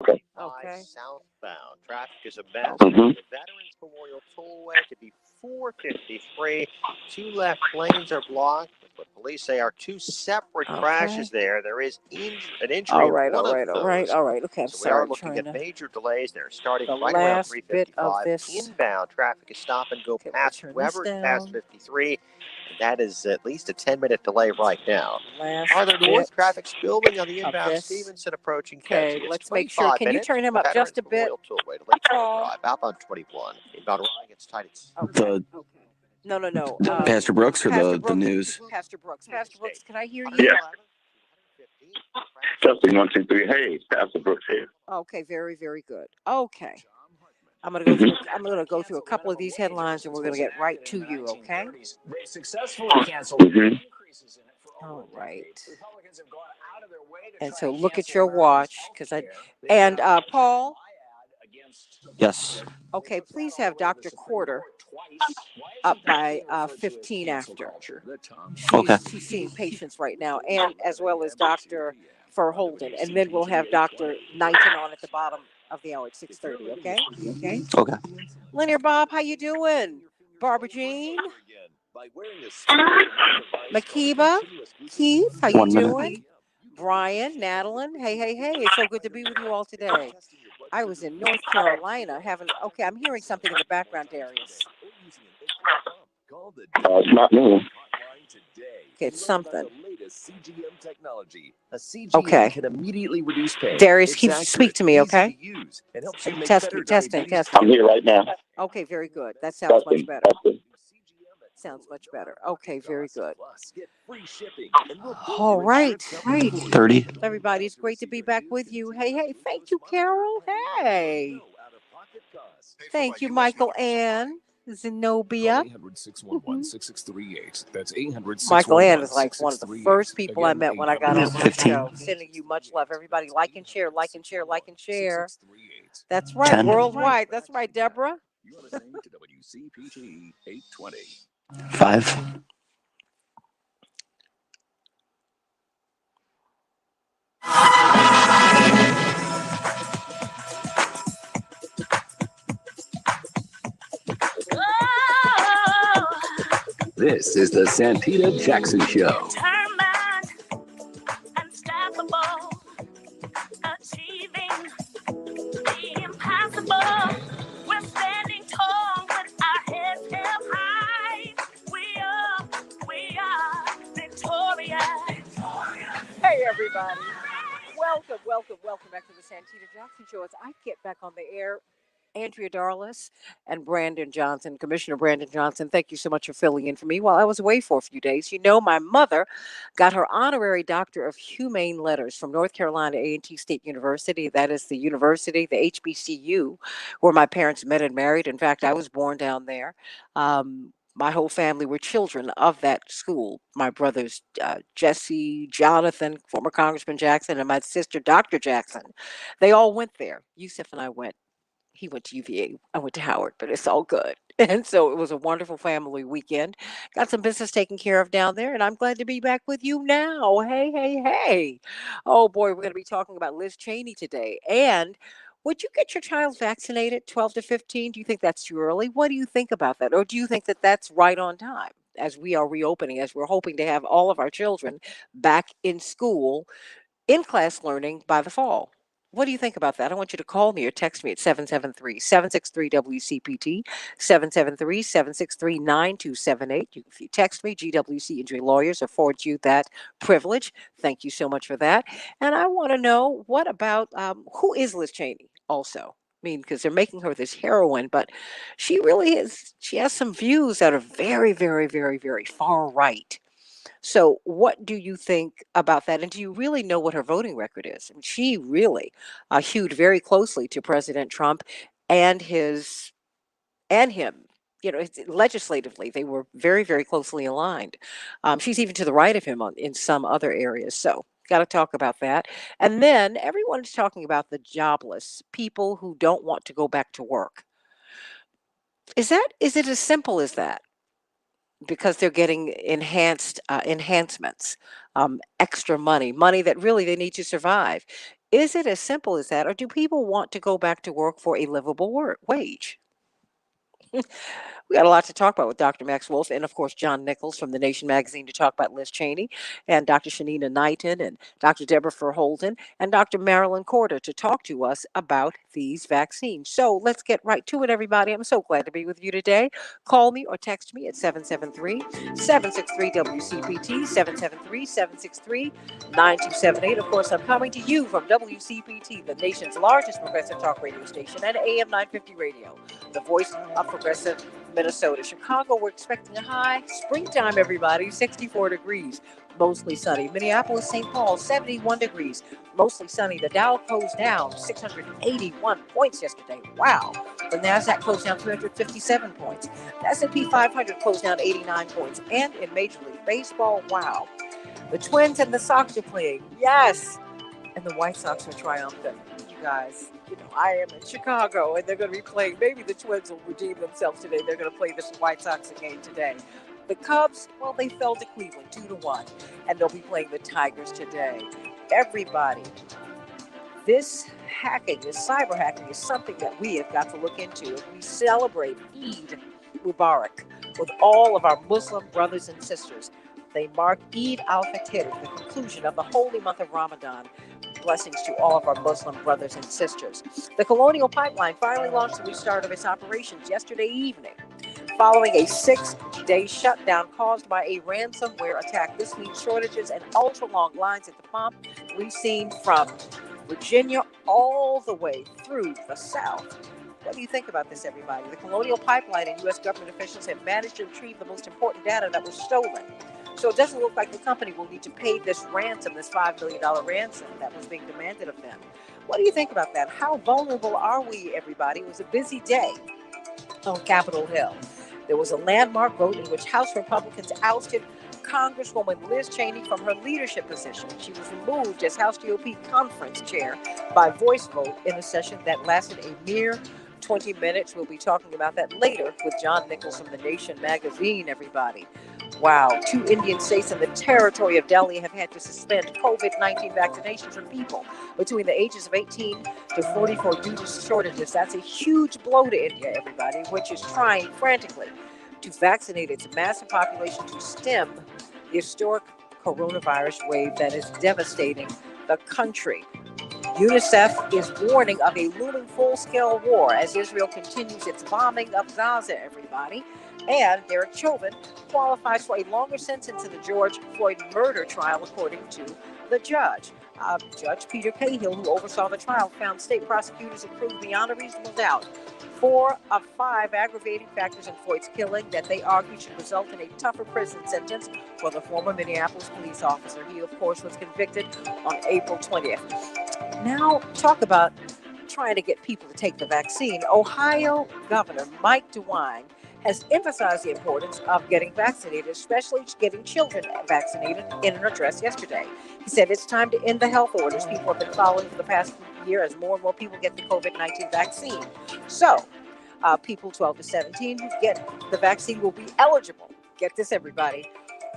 Okay. Southbound. Traffic is a mess Mm-hmm. from the Veterans Memorial Tollway to before 53. Two left lanes are blocked with what police say are two separate crashes Okay. there. There is an injury All in right. one All of right. All right. those. All right. Okay. I'm So we are sorry. I'm looking trying at to. major delays there, starting The right around last bit of 355. this. Inbound traffic is stop and go Okay. Let me past turn this Weber, past down. 53. And that is at least a 10-minute delay right now. Last Farther north, bit traffic's building on the of inbound this. Stevenson approaching Okay. Kedzie. It's Let's make sure. 25 Can you minutes turn from him the up just Veterans a bit, Memorial Tollway to Lakeshore Paul? Drive, outbound 21. Inbound arriving, it's tight. Okay. The Okay. No. No. No. Pastor Brooks or Pastor the Brooks. news? Pastor Brooks. Pastor Brooks. Can I hear Yes. you? Testing 1 2 3. Hey, Pastor Brooks here. Okay. Very. Very good. Okay. I'm gonna go Mm-hmm. through. I'm gonna go through a couple of these headlines, and we're gonna get right to you. Okay. Mm-hmm. All right. And so look at your watch, because I and Paul. Yes. Okay, please have Dr. Quarter up by 15 after. Okay. She's seeing patients right now, and as well as Dr. Holden, and then we'll have Dr. Knighton on at the bottom of the hour at 6:30. Okay. Okay. Linear Bob, how you doing? Barbara Jean, Makiba, Keith, how you 1 minute. doing? Brian, Nadeline, hey, hey, hey! It's so good to be with you all today. I was in North Carolina having. Okay, I'm hearing something in the background, Darius. It's not me. Okay, it's something. Okay. Darius, speak to me, okay? Testing. I'm here right now. Okay, very good. That sounds much better. Sounds much better. Okay, very good. All right. 30. Everybody, it's great to be back with you. Hey, hey, thank you, Carol. Hey. Thank you, Michael Ann. Zenobia. Michael Ann is like one of the first people I met when I got on the show. Sending you much love. Everybody, like and share, like and share, like and share. That's right, 10. worldwide. That's right, Deborah. 5. This is the Santita Jackson Show. Determined, unstoppable, achieving the impossible. We're standing tall with our heads held high. We are victorious. Hey, everybody. Welcome back to the Santita Jackson Show. As I get back on the air, Andrea Darlis and Brandon Johnson, Commissioner Brandon Johnson, thank you so much for filling in for me while I was away for a few days. You know, my mother got her honorary Doctor of Humane Letters from North Carolina A&T State University. That is the university, the HBCU, where my parents met and married. In fact, I was born down there. My whole family were children of that school. My brothers, Jesse, Jonathan, former Congressman Jackson, and my sister, Dr. Jackson. They all went there. Yusuf and I went. He went to UVA. I went to Howard, but it's all good. And so it was a wonderful family weekend. Got some business taken care of down there, and I'm glad to be back with you now. Hey, hey, hey. Oh boy, we're going to be talking about Liz Cheney today. And would you get your child vaccinated 12 to 15? Do you think that's too early? What do you think about that? Or do you think that that's right on time as we are reopening, as we're hoping to have all of our children back in school, in class learning by the fall? What do you think about that? I want you to call me or text me at 773 WCPT, 773-763-9278. If you text me, GWC Injury Lawyers affords you that privilege. Thank you so much for that. And I want to know, what about, who is Liz Cheney also? I mean, because they're making her this heroine, but she has some views that are very, very, very, very far right. So, what do you think about that? And do you really know what her voting record is? I mean, she really hewed very closely to President Trump and him. You know, legislatively, they were very, very closely aligned. She's even to the right of him in some other areas. So, got to talk about that. And then everyone's talking about the jobless people who don't want to go back to work. Is it as simple as that? Because they're getting enhancements, extra money that really they need to survive. Is it as simple as that, or do people want to go back to work for a livable wage? We got a lot to talk about with Dr. Max Wolf and, of course, John Nichols from The Nation magazine to talk about Liz Cheney, and Dr. Shanina Knighton, and Dr. Deborah Verholten, and Dr. Marilyn Corder to talk to us about these vaccines. So let's get right to it, everybody. I'm so glad to be with you today. Call me or text me at 773 WCPT, 773 9278. Of course, I'm coming to you from WCPT, the nation's largest progressive talk radio station, and AM 950 radio, the voice of progressive Minnesota. Chicago, we're expecting a high. Springtime, everybody, 64 degrees, mostly sunny. Minneapolis, St. Paul, 71 degrees, mostly sunny. The Dow closed down 681 points yesterday. Wow. The NASDAQ closed down 357 points. The S&P 500 closed down 89 points. And in Major League Baseball, wow. The Twins and the Sox are playing. Yes. And the White Sox are triumphant. You guys, I am in Chicago, and they're going to be playing. Maybe the Twins will redeem themselves today. They're going to play this White Sox game today. The Cubs, well, they fell to Cleveland 2-1, and they'll be playing the Tigers today. Everybody, this hacking, this cyber hacking, is something that we have got to look into. As we celebrate Eid Mubarak with all of our Muslim brothers and sisters. They mark Eid al-Fitr, the conclusion of the holy month of Ramadan. Blessings to all of our Muslim brothers and sisters. The Colonial Pipeline finally launched the restart of its operations yesterday evening, following a 6-day shutdown caused by a ransomware attack. This means shortages and ultra-long lines at the pump. We've seen from Virginia all the way through the South. What do you think about this, everybody? The Colonial Pipeline and U.S. government officials have managed to retrieve the most important data that was stolen. So it doesn't look like the company will need to pay this ransom, this $5 million ransom that was being demanded of them. What do you think about that? How vulnerable are we, everybody? It was a busy day on Capitol Hill. There was a landmark vote in which House Republicans ousted Congresswoman Liz Cheney from her leadership position. She was removed as House GOP conference chair by voice vote in a session that lasted a mere 20 minutes. We'll be talking about that later with John Nichols from The Nation magazine, everybody. Wow, 2 Indian states and the territory of Delhi have had to suspend COVID-19 vaccinations for people between the ages of 18 to 44 due to shortages. That's a huge blow to India, everybody, which is trying frantically to vaccinate its massive population to stem the historic coronavirus wave that is devastating the country. UNICEF is warning of a looming full-scale war as Israel continues its bombing of Gaza, everybody. And Derek Chauvin qualifies for a longer sentence in the George Floyd murder trial, according to the judge. Judge Peter Cahill, who oversaw the trial, found state prosecutors had proved beyond a reasonable doubt 4 of 5 aggravating factors in Floyd's killing that they argue should result in a tougher prison sentence for the former Minneapolis police officer. He, of course, was convicted on April 20th. Now, talk about trying to get people to take the vaccine. Ohio Governor Mike DeWine has emphasized the importance of getting vaccinated, especially getting children vaccinated, in an address yesterday. He said it's time to end the health orders people have been following for the past year as more and more people get the COVID-19 vaccine. So, people 12 to 17 who get the vaccine will be eligible, get this, everybody,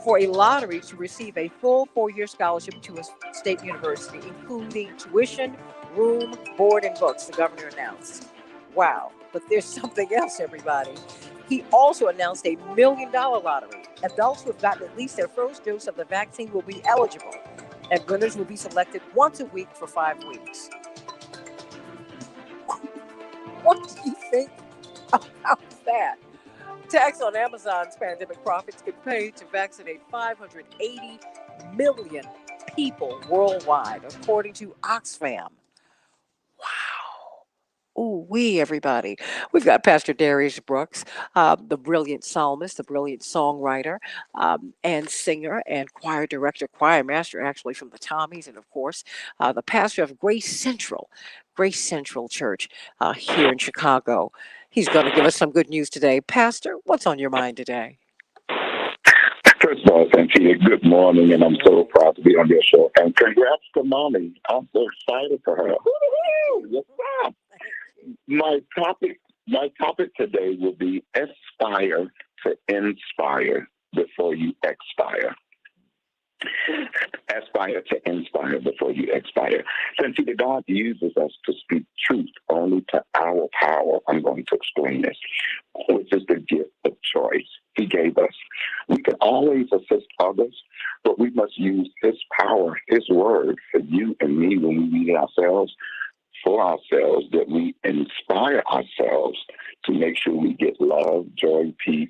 for a lottery to receive a full 4-year scholarship to a state university, including tuition, room, board, and books, the governor announced. Wow. But there's something else, everybody. He also announced a $1 million lottery. Adults who have gotten at least their first dose of the vaccine will be eligible, and winners will be selected once a week for 5 weeks. What do you think about that? Tax on Amazon's pandemic profits could pay to vaccinate 580 million people worldwide, according to Oxfam. Ooh, everybody. We've got Pastor Darius Brooks, the brilliant psalmist, the brilliant songwriter, and singer and choir director, choir master, actually, from the Tommies, and of course, the pastor of Grace Central Church here in Chicago. He's going to give us some good news today. Pastor, what's on your mind today? First of all, Santita, good morning, and I'm so proud to be on your show. And congrats to Mommy. I'm so excited for her. Woo-hoo! Yes, ma'am. My topic today will be aspire to inspire before you expire. Aspire to inspire before you expire. Santita, God uses us to speak truth only to our power. I'm going to explain this, which is the gift of choice He gave us. We can always assist others, but we must use His power, His word for you and me when we meet ourselves, for ourselves, that we inspire ourselves to make sure we get love, joy, peace,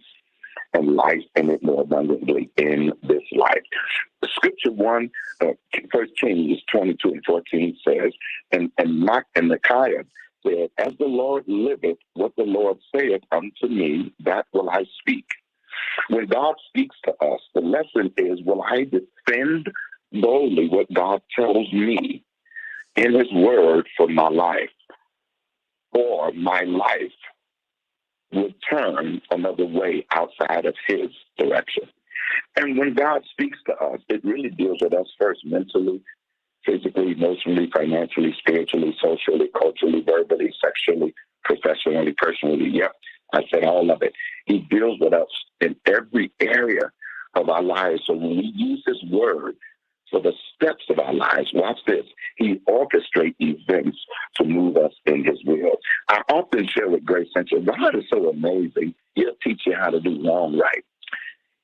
and life in it more abundantly in this life. Scripture 1, 1 Kings 22 and 14 says, and Micaiah said, as the Lord liveth, what the Lord saith unto me, that will I speak. When God speaks to us, the lesson is, will I defend boldly what God tells me in His word for my life, or my life would turn another way outside of His direction? And when God speaks to us, it really deals with us first, mentally, physically, emotionally, financially, spiritually, socially, culturally, verbally, sexually, professionally, personally. Yep, I said all of it. He deals with us in every area of our lives. So when we use His word for the steps of our lives, watch this, He orchestrates events to move us in His will. I often share with Grace Central, God is so amazing. He'll teach you how to do wrong right.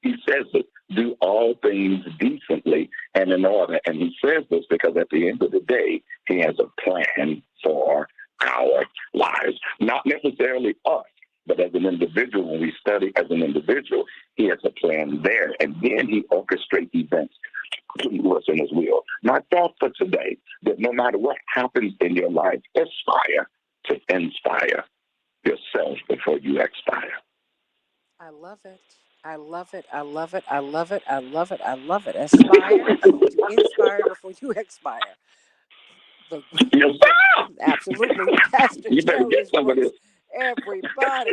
He says that do all things decently and in order. And He says this because at the end of the day, He has a plan for our lives. Not necessarily us, but as an individual, when we study as an individual, He has a plan there. And then He orchestrates events to move us in His will. My thought for today, that no matter what happens in your life, aspire to inspire yourself before you expire. I love it. I love it. I love it. I love it. I love it. I love it. Aspire to inspire before you expire. The, the Yourself! absolutely Pastor You better get Darius some of Brooks, this. everybody.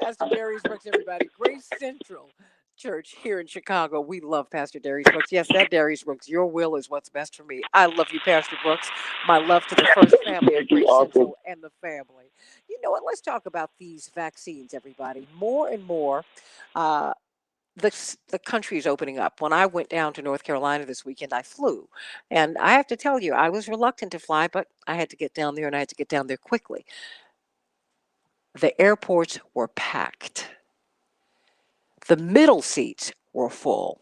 Pastor Darius Brooks, everybody. Grace Central Church here in Chicago. We love Pastor Darius Brooks. Yes, that Darius Brooks. Your will is what's best for me. I love you, Pastor Brooks. My love to the first family of Thank you, Grace awesome. Central and the family. You know what? Let's talk about these vaccines, everybody. More and more, uh, the country is opening up. When I went down to North Carolina this weekend, I flew. And I have to tell you, I was reluctant to fly, but I had to get down there and I had to get down there quickly. The airports were packed. The middle seats were full.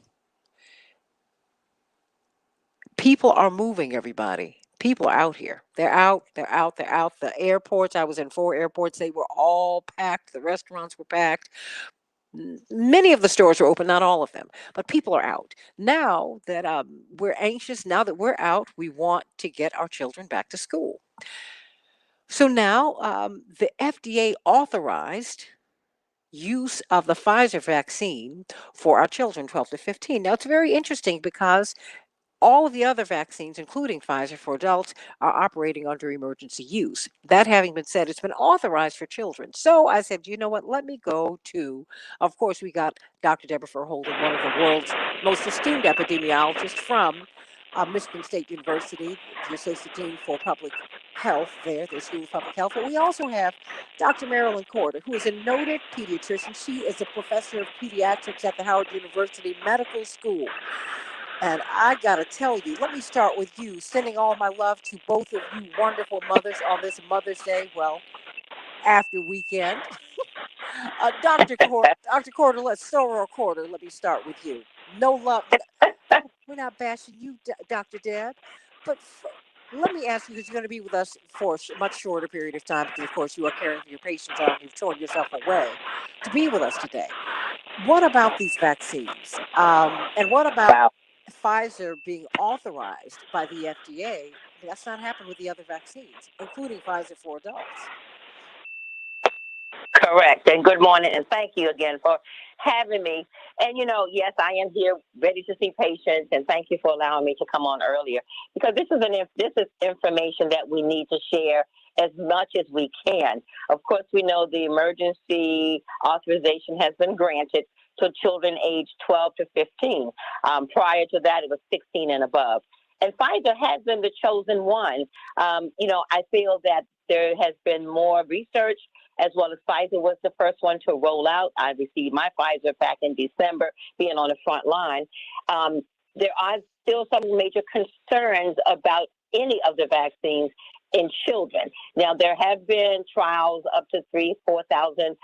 People are moving, everybody. People are out here. They're out, they're out, they're out. The airports, I was in 4 airports, they were all packed. The restaurants were packed. Many of the stores are open, not all of them, but people are out. Now that we're anxious, now that we're out, we want to get our children back to school. So now the FDA authorized use of the Pfizer vaccine for our children 12 to 15. Now, it's very interesting because all of the other vaccines, including Pfizer for adults, are operating under emergency use. That having been said, it's been authorized for children. So I said, you know what? Let me go to, of course, we got Dr. Deborah Verholden, one of the world's most esteemed epidemiologists from Michigan State University, the Associate Dean for Public Health there, their School of Public Health. But we also have Dr. Marilyn Corder, who is a noted pediatrician. She is a professor of pediatrics at the Howard University Medical School. And I got to tell you, let me start with you, sending all my love to both of you wonderful mothers on this Mother's Day, well, after weekend. Dr. Corder, let's Soror Corder, let me start with you. No love. We're not bashing you, Dr. Deb, but let me ask you, because you're going to be with us for a much shorter period of time, because of course you are caring for your patients and you've torn yourself away to be with us today. What about these vaccines? And what about Pfizer being authorized by the FDA? That's not happened with the other vaccines, including Pfizer for adults. Correct. And good morning. And thank you again for having me. And, yes, I am here ready to see patients. And thank you for allowing me to come on earlier, because this is information that we need to share as much as we can. Of course, we know the emergency authorization has been granted to children aged 12 to 15. Prior to that, it was 16 and above. And Pfizer has been the chosen one. I feel that there has been more research, as well as Pfizer was the first one to roll out. I received my Pfizer back in December, being on the front line. there are still some major concerns about any of the vaccines in children. Now, there have been trials up to 4,000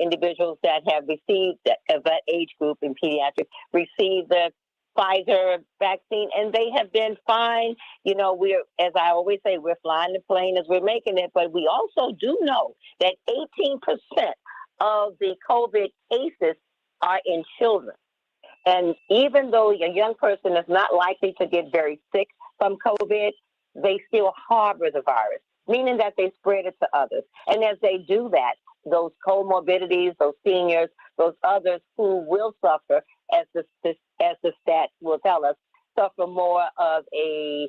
individuals that have received of that age group in pediatrics received the Pfizer vaccine, and they have been fine. You know, as I always say, we're flying the plane as we're making it, but we also do know that 18% of the COVID cases are in children. And even though a young person is not likely to get very sick from COVID, they still harbor the virus, meaning that they spread it to others. And as they do that, those comorbidities, those seniors, those others who will suffer, as the stats will tell us, suffer more of a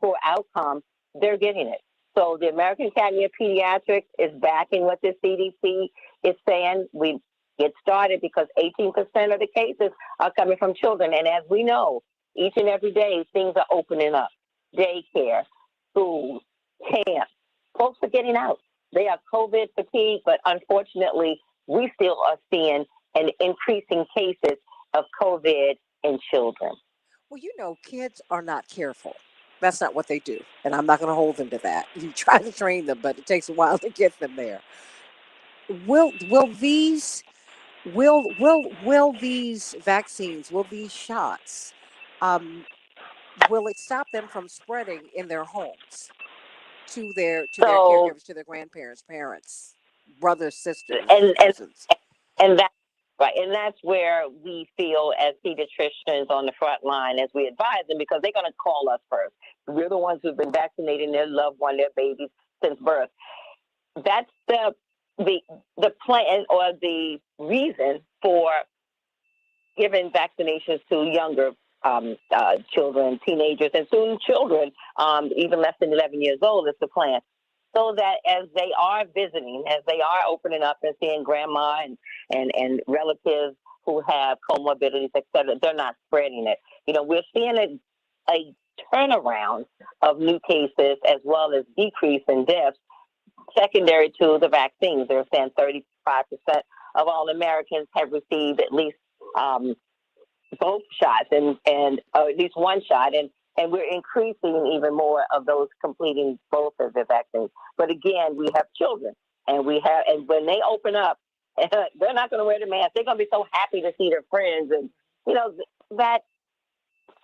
poor outcome, they're getting it. So the American Academy of Pediatrics is backing what the CDC is saying. We get started because 18% of the cases are coming from children. And as we know, each and every day, things are opening up. Daycare, schools, camps. Folks are getting out. They are COVID fatigued, but unfortunately, we still are seeing an increasing cases of COVID in children. Well, you know, kids are not careful. That's not what they do. And I'm not going to hold them to that. You try to train them, but it takes a while to get them there. Will these vaccines, will these shots, will it stop them from spreading in their homes to their caregivers, to their grandparents, parents, brothers, sisters, cousins? And that right, and that's where we feel as pediatricians on the front line as we advise them, because they're going to call us first. We're the ones who've been vaccinating their loved one, their babies since birth. That's the plan or the reason for giving vaccinations to younger children, teenagers, and soon children, even less than 11 years old, is the plan. So that as they are visiting, as they are opening up and seeing grandma and relatives who have comorbidities, et cetera, they're not spreading it. You know, we're seeing a turnaround of new cases as well as decrease in deaths secondary to the vaccines. They're saying 35% of all Americans have received at least both shots and at least one shot, and we're increasing even more of those completing both of the vaccines. But again, we have children, and when they open up, they're not going to wear the mask. They're going to be so happy to see their friends, and you know that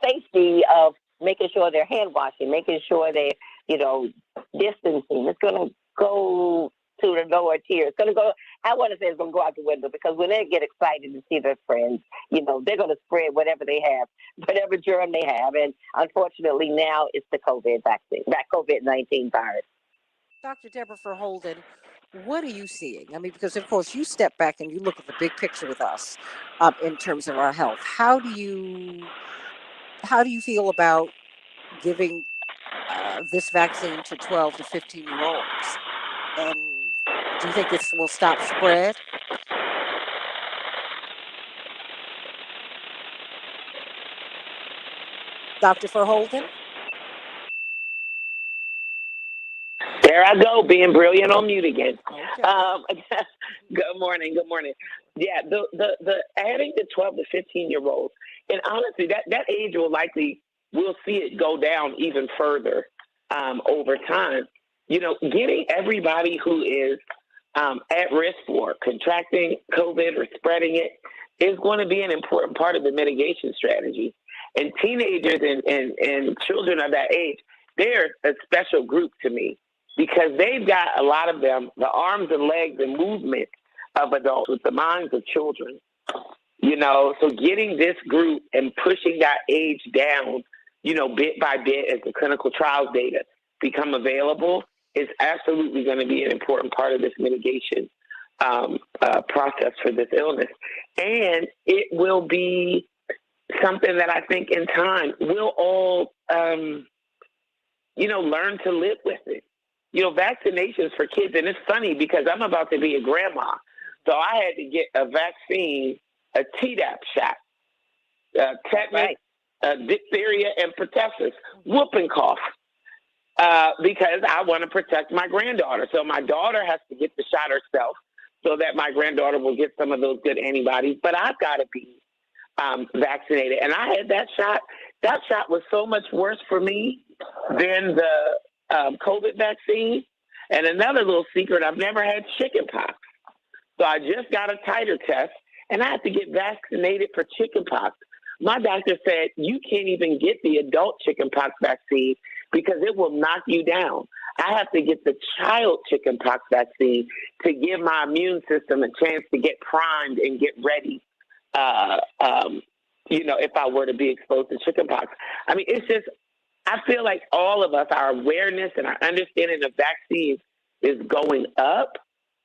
safety of making sure they're hand washing, making sure they, distancing. It's going to go to the lower tier. It's going to go, I want to say it's going to go out the window, because when they get excited to see their friends, they're going to spread whatever they have, whatever germ they have. And unfortunately now it's the COVID vaccine, that COVID-19 virus. Dr. Deborah Verholden, what are you seeing? I mean, because of course you step back and you look at the big picture with us in terms of our health. How do you feel about giving this vaccine to 12 to 15-year-olds? And do you think this will stop spread? Dr. Verholden? There I go, being brilliant on mute again. Okay. Good morning. Yeah, the adding the 12 to 15-year-olds, and honestly, that age we'll see it go down even further over time. Getting everybody who is at risk for contracting COVID or spreading it is going to be an important part of the mitigation strategy. And teenagers and children of that age, they're a special group to me, because they've got, a lot of them, the arms and legs and movement of adults with the minds of children. So getting this group and pushing that age down, bit by bit as the clinical trials data become available is absolutely going to be an important part of this mitigation process for this illness. And it will be something that I think in time we'll all, learn to live with it. Vaccinations for kids, and it's funny because I'm about to be a grandma, so I had to get a vaccine, a Tdap shot, tetanus, diphtheria, and pertussis, whooping cough, because I want to protect my granddaughter. So my daughter has to get the shot herself so that my granddaughter will get some of those good antibodies, but I've got to be vaccinated, and I had that shot. That shot was so much worse for me than the COVID vaccine. And another little secret, I've never had chickenpox. So I just got a titer test, and I had to get vaccinated for chickenpox. My doctor said, you can't even get the adult chickenpox vaccine because it will knock you down. I have to get the child chickenpox vaccine to give my immune system a chance to get primed and get ready, if I were to be exposed to chickenpox. I mean, it's just, I feel like all of us, our awareness and our understanding of vaccines is going up.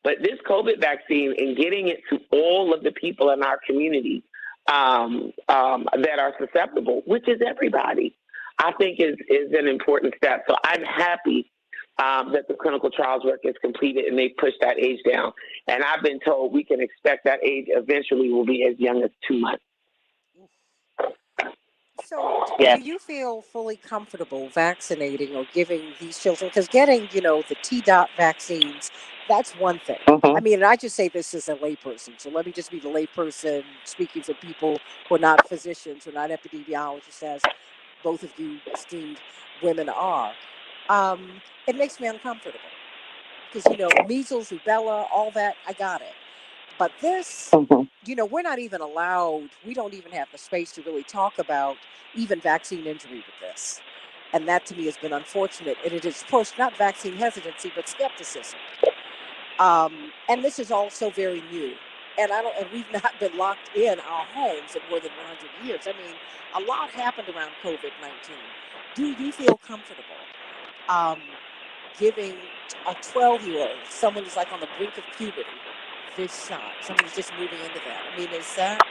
But this COVID vaccine and getting it to all of the people in our community that are susceptible, which is everybody, I think is an important step. So I'm happy that the clinical trials work is completed and they pushed that age down. And I've been told we can expect that age eventually will be as young as 2 months. So, Yes. do you feel fully comfortable vaccinating or giving these children? Because getting, the T-dot vaccines, that's one thing. I mean, and I just say this as a layperson. So let me just be the layperson speaking for people who are not physicians, who are not epidemiologists, as both of you esteemed women are. It makes me uncomfortable because, measles, rubella, all that, I got it. But this, we're not even allowed, we don't even have the space to really talk about even vaccine injury with this. And that to me has been unfortunate. And it has pushed not vaccine hesitancy, but skepticism. And this is also very new. And we've not been locked in our homes in more than 100 years. I mean, a lot happened around COVID-19. Do you feel comfortable giving a 12-year-old, someone who's like on the brink of puberty, this shot? Someone's just moving into that. I mean, is that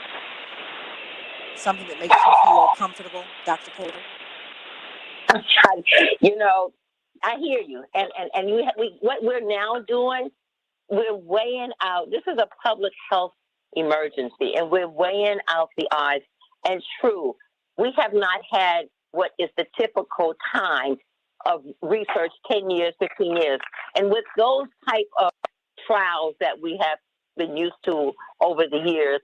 something that makes you feel comfortable, Dr. Porter? I hear you. And what we're now doing, we're weighing out, this is a public health emergency, and we're weighing out the odds. And true, we have not had what is the typical time of research, 10 years, 15 years. And with those type of trials that we have been used to over the years,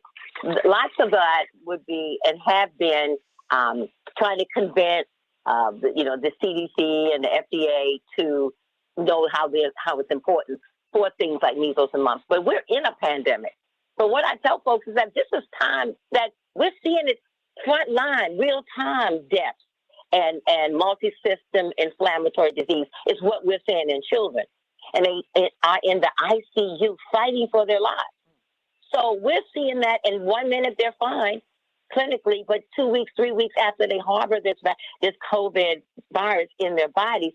lots of that would be and have been trying to convince the CDC and the FDA to know how it's important for things like measles and mumps. But we're in a pandemic. So what I tell folks is that this is time that we're seeing it front line, real time deaths and multi-system inflammatory disease is what we're seeing in children. And they are in the ICU fighting for their lives. So we're seeing that in 1 minute they're fine clinically, but 2 weeks, 3 weeks after they harbor this COVID virus in their bodies,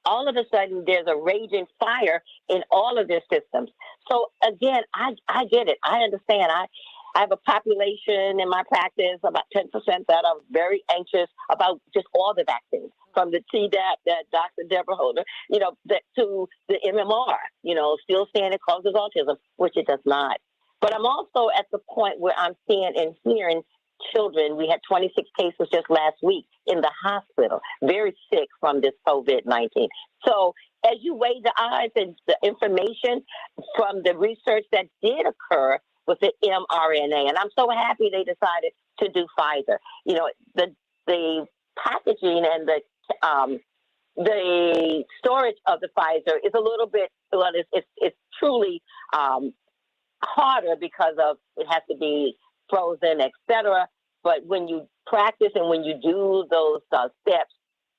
all of a sudden there's a raging fire in all of their systems. So again, I get it. I understand. I have a population in my practice, about 10% that are very anxious about just all the vaccines, from the Tdap that Dr. Deborah Holder, to the MMR, still saying it causes autism, which it does not. But I'm also at the point where I'm seeing and hearing children. We had 26 cases just last week in the hospital, very sick from this COVID-19. So as you weigh the odds and the information from the research that did occur with the mRNA, and I'm so happy they decided to do Pfizer. The packaging and the storage of the Pfizer is a little bit, it's truly harder because of it has to be frozen, etc. But when you practice and when you do those steps,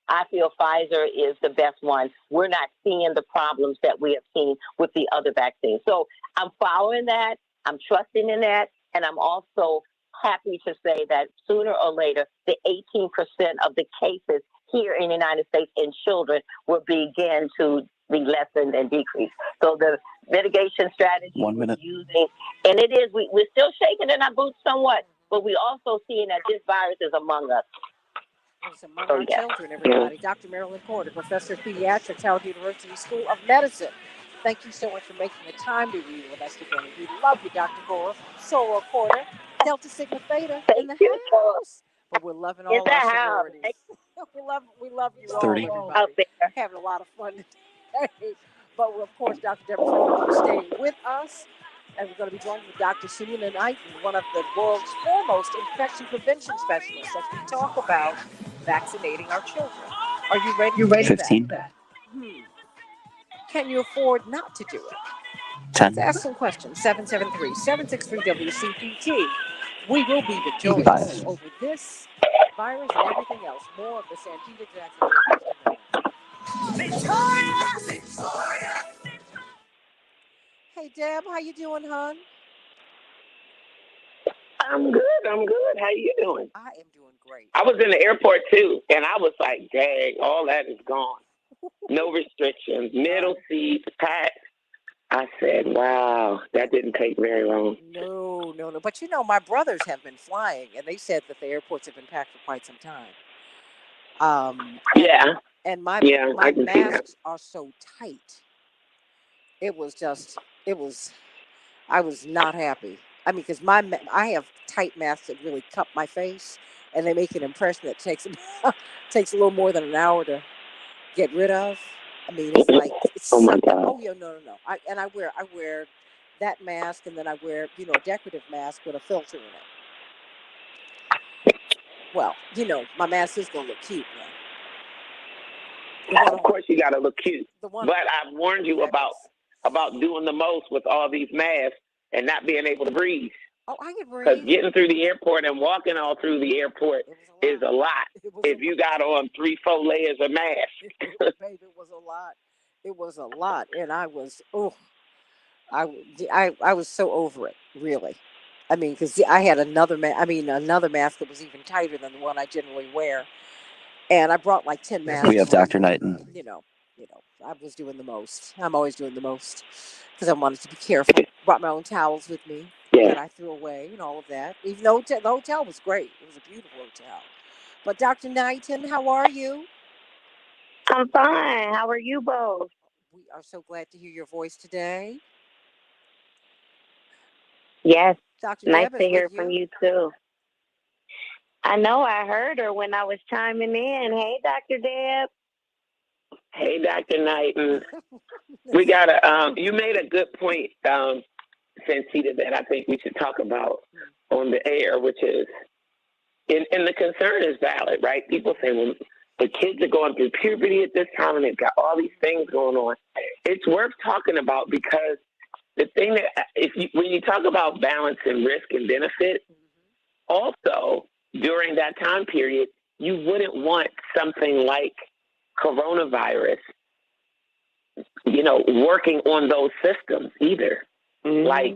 I feel Pfizer is the best one. We're not seeing the problems that we have seen with the other vaccines. So I'm following that. I'm trusting in that. And I'm also happy to say that sooner or later, the 18% of the cases here in the United States in children will begin to be lessened and decreased. So the mitigation strategy we're using, and it is, we're still shaking in our boots somewhat, but we're also seeing that this virus is among us. It's among our children, everybody. Dr. Marilyn Porter, Professor of Pediatrics, Howard University School of Medicine. Thank you so much for making the time to be with us today. We love you, Dr. Porter. Soror Porter, Delta Sigma Theta in the house. But we're loving all our sororities. we love you all, everybody. Having a lot of fun today. But of course, Dr. Deborah Froman is staying with us. And we're going to be joined with Dr. Santita Knighton, one of the world's foremost infection prevention specialists, as we talk about vaccinating our children. Are you ready to do 15. that? Can you afford not to do it? 10. Let's ask some questions. 773-763-WCPT. We will be victorious 5. over this virus and everything else. More of the Santita Jackson Show in just a minute. Victoria! Hey, Deb, how you doing, hon? I'm good. How you doing? I am doing great. I was in the airport too, and I was like, dang, all that is gone. No restrictions, middle seats, packed. I said, wow, that didn't take very long. No. But you know, my brothers have been flying, and they said that the airports have been packed for quite some time. And my masks are so tight. I was not happy. I mean, because I have tight masks that really cup my face, and they make an impression that takes a little more than an hour to get rid of. I mean, it's like oh my God. Oh yeah, no. I wear that mask, and then I wear a decorative mask with a filter in it. Well, my mask is gonna look cute now. Of course, you gotta look cute. But I've warned you about doing the most with all these masks and not being able to breathe. Oh, I can breathe. Because getting through the airport and walking all through the airport is a lot. If you got on 3-4 layers of mask. Babe, it was a lot. It was a lot, and I was so over it, really. I mean, because I had another mask that was even tighter than the one I generally wear, and I brought like 10 masks. We have Dr. Knighton. I was doing the most. I'm always doing the most because I wanted to be careful. Brought my own towels with me that I threw away and all of that. Even though the hotel was great. It was a beautiful hotel. But Dr. Knighton, how are you? I'm fine. How are you both? We are so glad to hear your voice today. Yes. Dr. Nice Deb to hear from you too. I know I heard her when I was chiming in. Hey, Dr. Deb. Hey, Dr. Knighton. We gotta. You made a good point, Santita, that I think we should talk about on the air, which is, and the concern is valid, right? People say, well, the kids are going through puberty at this time, and they've got all these things going on. It's worth talking about because the thing that when you talk about balance and risk and benefit, also during that time period, you wouldn't want something like coronavirus, working on those systems either. Like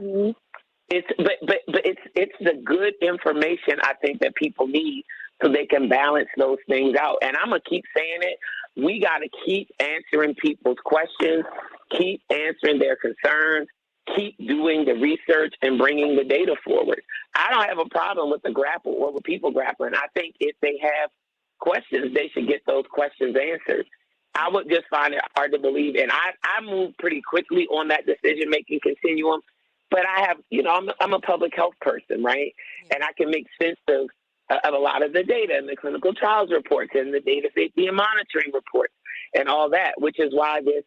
it's the good information I think that people need so they can balance those things out. And I'm gonna keep saying it. We got to keep answering people's questions, keep answering their concerns, keep doing the research and bringing the data forward. I don't have a problem with the grapple or with people grappling. I think if they have questions, they should get those questions answered. I would just find it hard to believe. And I move pretty quickly on that decision-making continuum. But I have, I'm a public health person, right? And I can make sense of a lot of the data and the clinical trials reports and the data safety and monitoring reports and all that, which is why this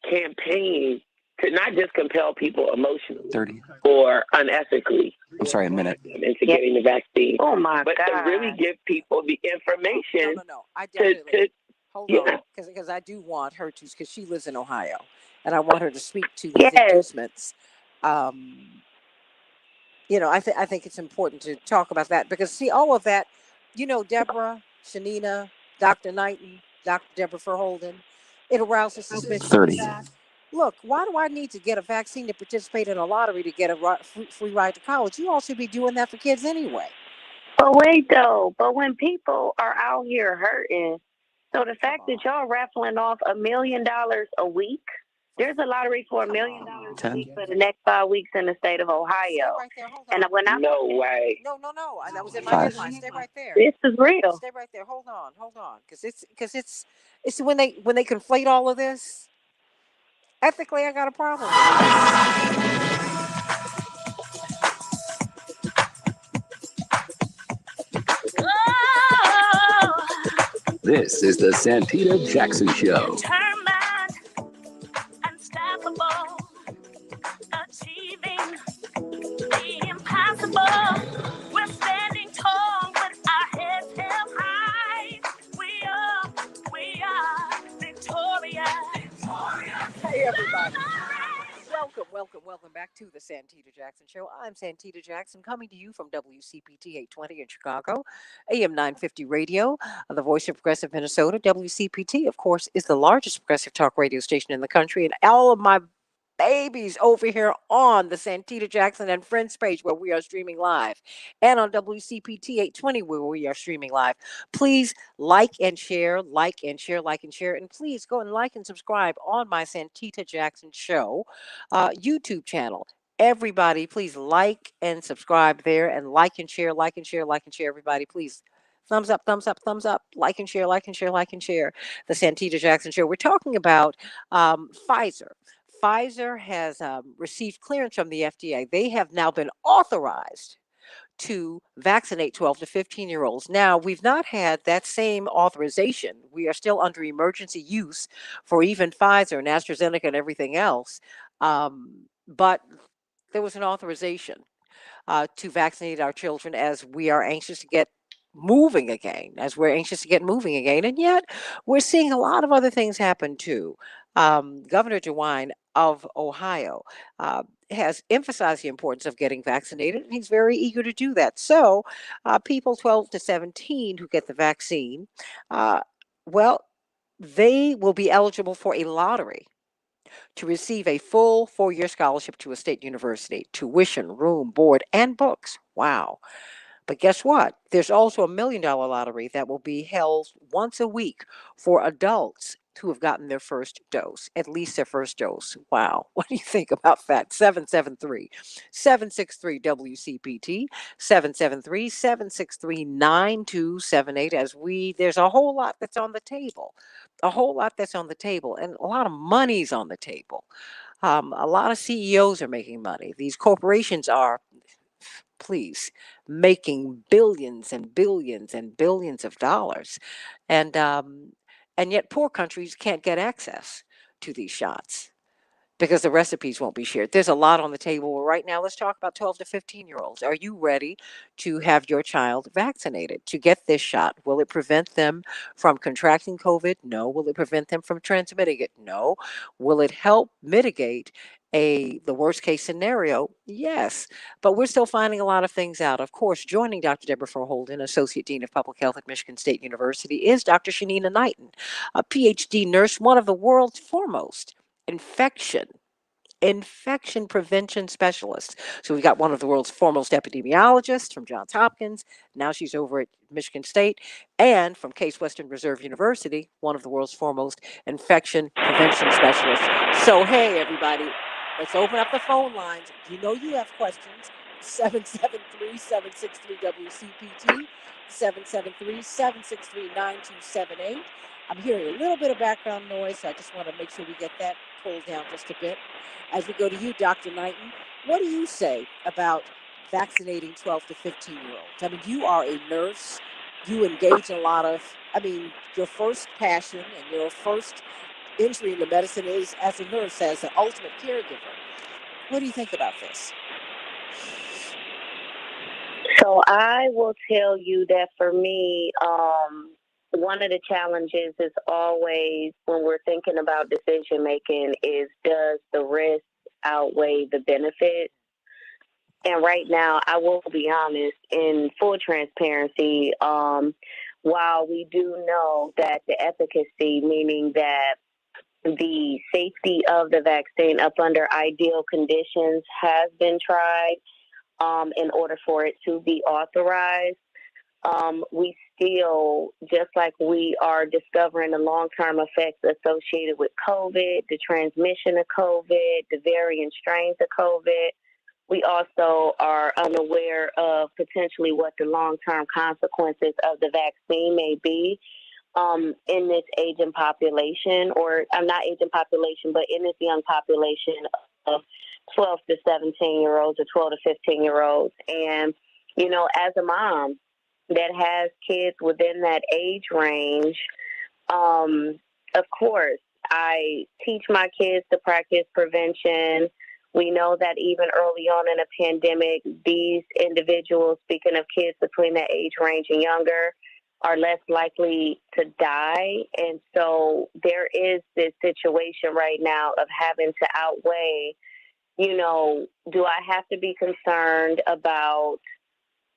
campaign to not just compel people emotionally 30 or unethically. I'm sorry, a minute. Into getting the vaccine. Oh, my God. But to really give people the information. No. I definitely. Hold on. Because I do want her to, because she lives in Ohio, and I want her to speak to these inducements. I think it's important to talk about that because, see, all of that, Deborah, Shanina, Dr. Knighton, Dr. Deborah Verholden, it arouses suspicion. 30. Look, why do I need to get a vaccine to participate in a lottery to get a free ride to college? You all should be doing that for kids anyway. But wait, though. But when people are out here hurting, so the fact that y'all raffling off $1 million a week, there's a lottery for $1 million a week for the next 5 weeks in the state of Ohio. Right there, hold on. And when no way. No. That was in my headline. Stay right there. This is real. Stay right there. Hold on. Because it's when they conflate all of this. Ethically, I got a problem with This is the Santita Jackson Show. Determined, unstoppable, achieving impossible. We're standing tall with our heads held high. We are victorious. Hey, everybody. Welcome back to the Santita Jackson Show. I'm Santita Jackson, coming to you from WCPT 820 in Chicago, AM 950 Radio, the voice of progressive Minnesota. WCPT, of course, is the largest progressive talk radio station in the country, and all of my babies over here on the Santita Jackson and Friends page where we are streaming live, and on WCPT 820 where we are streaming live. Please like and share, like and share, like and share, and please go and like and subscribe on my Santita Jackson Show YouTube channel. Everybody, please like and subscribe there, and like and share, like and share, like and share. Everybody, please. Thumbs up, thumbs up, thumbs up. Like and share, like and share, like and share. The Santita Jackson Show. We're talking about Pfizer. Pfizer has received clearance from the FDA. They have now been authorized to vaccinate 12 to 15-year-olds. Now, we've not had that same authorization. We are still under emergency use for even Pfizer and AstraZeneca and everything else. But there was an authorization to vaccinate our children as we are anxious to get moving again, And yet, we're seeing a lot of other things happen too. Governor DeWine of Ohio has emphasized the importance of getting vaccinated, and he's very eager to do that. So, people 12 to 17 who get the vaccine, uh, well, they will be eligible for a lottery to receive a full 4-year scholarship to a state university, tuition, room, board, and books. Wow. But guess what? There's also $1 million lottery that will be held once a week for adults who have gotten their first dose, at least their first dose. Wow. What do you think about that? 773 WCPT, 773-763-9278. There's a whole lot that's on the table, and a lot of money's on the table. A lot of CEOs are making money. These corporations are, please, making billions and billions and billions of dollars, and yet poor countries can't get access to these shots because the recipes won't be shared. There's a lot on the table right now. Let's talk about 12 to 15-year-olds. Are you ready to have your child vaccinated, to get this shot? Will it prevent them from contracting COVID? No. Will it prevent them from transmitting it? No. Will it help mitigate the worst case scenario? Yes. But we're still finding a lot of things out. Of course, joining Dr. Deborah Holden, Associate Dean of Public Health at Michigan State University, is Dr. Shanina Knighton, a PhD nurse, one of the world's foremost infection prevention specialists. So we've got one of the world's foremost epidemiologists from Johns Hopkins. Now she's over at Michigan State, and from Case Western Reserve University, one of the world's foremost infection prevention specialists. So hey, everybody, let's open up the phone lines. You know you have questions. 773-763-WCPT, 773-763-9278. I'm hearing a little bit of background noise, so I just want to make sure we get that pulled down just a bit. As we go to you, Dr. Knighton, what do you say about vaccinating 12 to 15-year-olds? I mean, you are a nurse. You engage in a lot of, your first passion and your first entry into medicine is as a nurse, as an ultimate caregiver. What do you think about this? So I will tell you that for me, one of the challenges is always when we're thinking about decision making is, does the risk outweigh the benefit? And right now, I will be honest, in full transparency, while we do know that the efficacy, meaning that the safety of the vaccine up under ideal conditions has been tried in order for it to be authorized, we still, just like we are discovering the long-term effects associated with COVID, the transmission of COVID, the variant strains of COVID, we also are unaware of potentially what the long-term consequences of the vaccine may be in this aging population, or not aging population, but in this young population of 12 to 17-year-olds or 12 to 15-year-olds. And, as a mom that has kids within that age range, of course, I teach my kids to practice prevention. We know that even early on in a pandemic, these individuals, speaking of kids between that age range and younger, are less likely to die. And so there is this situation right now of having to outweigh, do I have to be concerned about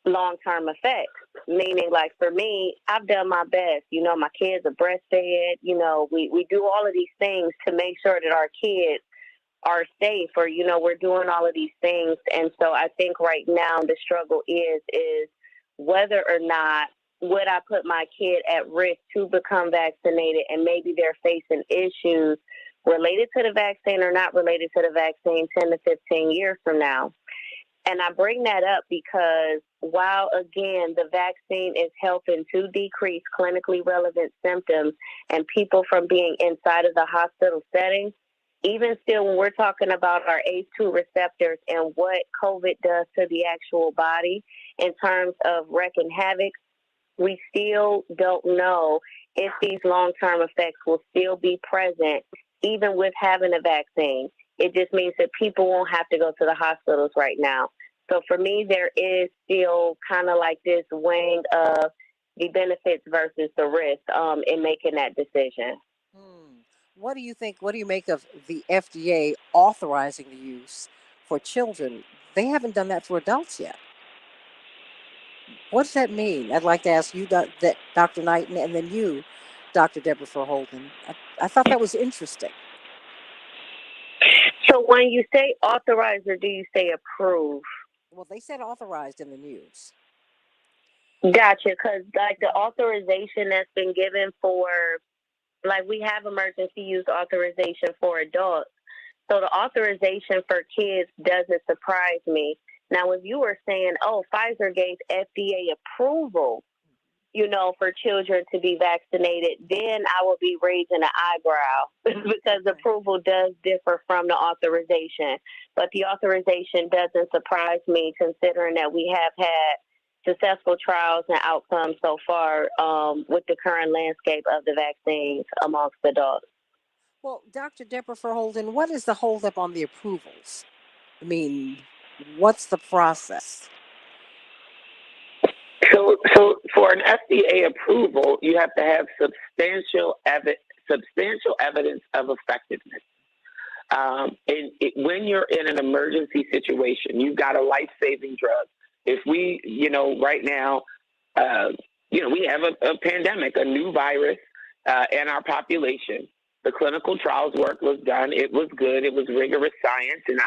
long-term effects? Meaning, like for me, I've done my best. My kids are breastfed. We do all of these things to make sure that our kids are safe, or we're doing all of these things. And so I think right now the struggle is whether or not would I put my kid at risk to become vaccinated, and maybe they're facing issues related to the vaccine or not related to the vaccine 10 to 15 years from now. And I bring that up because while, again, the vaccine is helping to decrease clinically relevant symptoms and people from being inside of the hospital setting, even still, when we're talking about our ACE2 receptors and what COVID does to the actual body in terms of wreaking havoc, we still don't know if these long-term effects will still be present, even with having a vaccine. It just means that people won't have to go to the hospitals right now. So for me, there is still kind of like this weighing of the benefits versus the risk in making that decision. What do you think? What do you make of the FDA authorizing the use for children? They haven't done that for adults yet. What does that mean? I'd like to ask you, Dr. Knighton, and then you, Dr. Deborah Verholden. I thought that was interesting. So when you say authorize, or do you say approve? Well, they said authorized in the news. Gotcha, because like the authorization that's been given for, like we have emergency use authorization for adults. So the authorization for kids doesn't surprise me. Now, if you were saying, Pfizer gave FDA approval, for children to be vaccinated, then I would be raising an eyebrow because approval does differ from the authorization. But the authorization doesn't surprise me, considering that we have had successful trials and outcomes so far with the current landscape of the vaccines amongst adults. Well, Dr. Deborah Verholden, what is the holdup on the approvals? I mean, what's the process? So for an FDA approval, you have to have substantial evidence of effectiveness. When you're in an emergency situation, you've got a life-saving drug. If we, right now, we have a pandemic, a new virus in our population. The clinical trials work was done. It was good. It was rigorous science. And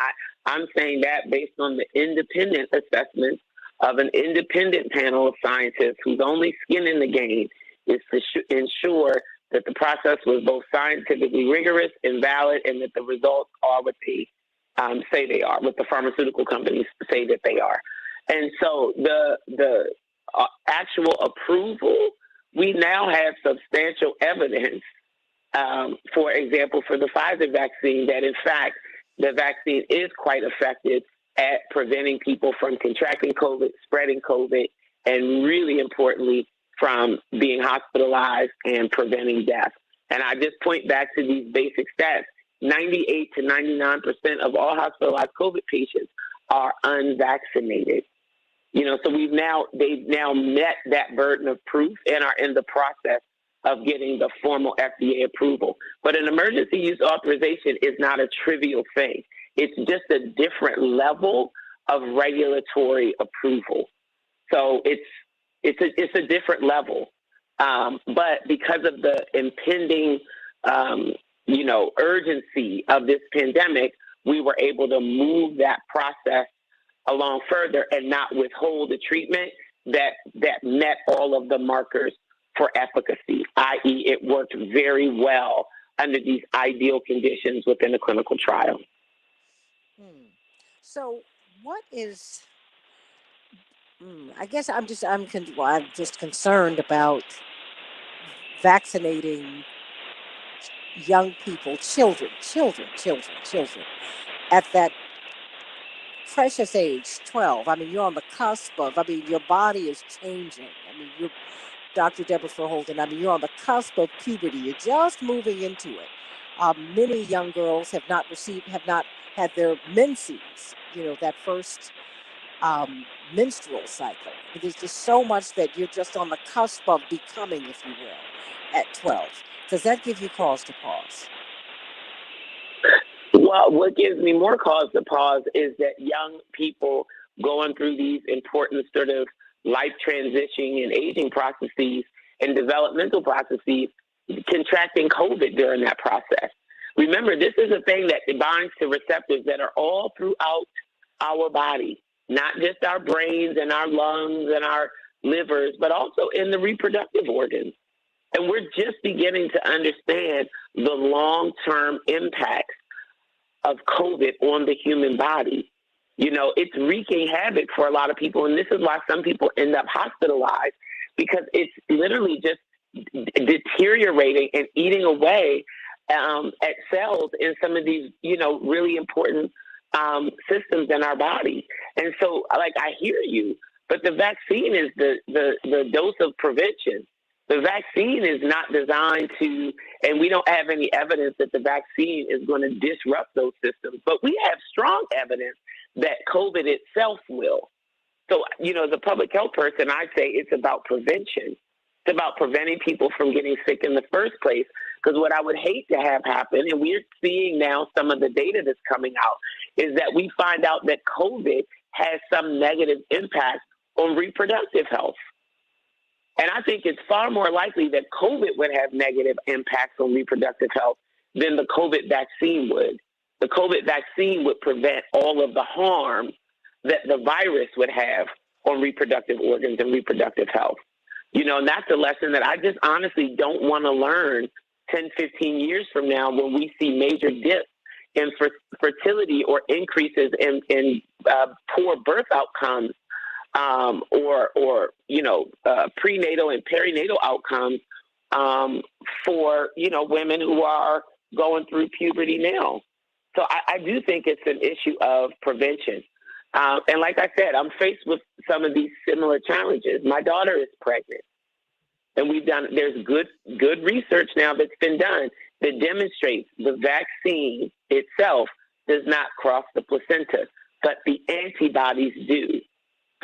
I'm saying that based on the independent assessments of an independent panel of scientists whose only skin in the game is to ensure that the process was both scientifically rigorous and valid, and that the results are what they say they are, what the pharmaceutical companies say that they are. And so the actual approval, we now have substantial evidence, for example, for the Pfizer vaccine, that in fact the vaccine is quite effective at preventing people from contracting COVID, spreading COVID, and really importantly, from being hospitalized and preventing death. And I just point back to these basic stats. 98 to 99% of all hospitalized COVID patients are unvaccinated. So they've now met that burden of proof and are in the process of getting the formal FDA approval. But an emergency use authorization is not a trivial thing. It's just a different level of regulatory approval. So it's a different level. But because of the impending, urgency of this pandemic, we were able to move that process along further and not withhold the treatment that met all of the markers for efficacy, i.e. it worked very well under these ideal conditions within a clinical trial. So what is, I guess I'm just concerned about vaccinating young people, children, at that precious age, 12. I mean, you're on the cusp of, your body is changing. You're Dr. Deborah Verholden, you're on the cusp of puberty. You're just moving into it. Many young girls have not had their menses, that first menstrual cycle. There's just so much that you're just on the cusp of becoming, if you will, at 12. Does that give you cause to pause? Well, what gives me more cause to pause is that young people going through these important sort of life transitioning and aging processes and developmental processes, contracting COVID during that process. Remember, this is a thing that binds to receptors that are all throughout our body, not just our brains and our lungs and our livers, but also in the reproductive organs. And we're just beginning to understand the long-term impacts of COVID on the human body. It's wreaking havoc for a lot of people, and this is why some people end up hospitalized, because it's literally just deteriorating and eating away at cells in some of these, really important systems in our body. And so, I hear you, but the vaccine is the dose of prevention. The vaccine is not designed to, and we don't have any evidence that the vaccine is going to disrupt those systems, but we have strong evidence that COVID itself will. So, as a public health person, I say it's about prevention. It's about preventing people from getting sick in the first place. Because what I would hate to have happen, and we're seeing now some of the data that's coming out, is that we find out that COVID has some negative impact on reproductive health. And I think it's far more likely that COVID would have negative impacts on reproductive health than the COVID vaccine would. The COVID vaccine would prevent all of the harm that the virus would have on reproductive organs and reproductive health. And that's a lesson that I just honestly don't want to learn 10, 15 years from now when we see major dips in fertility or increases in poor birth outcomes. Prenatal and perinatal outcomes for, women who are going through puberty now. So I do think it's an issue of prevention. And like I said, I'm faced with some of these similar challenges. My daughter is pregnant. And there's good research now that's been done that demonstrates the vaccine itself does not cross the placenta, but the antibodies do.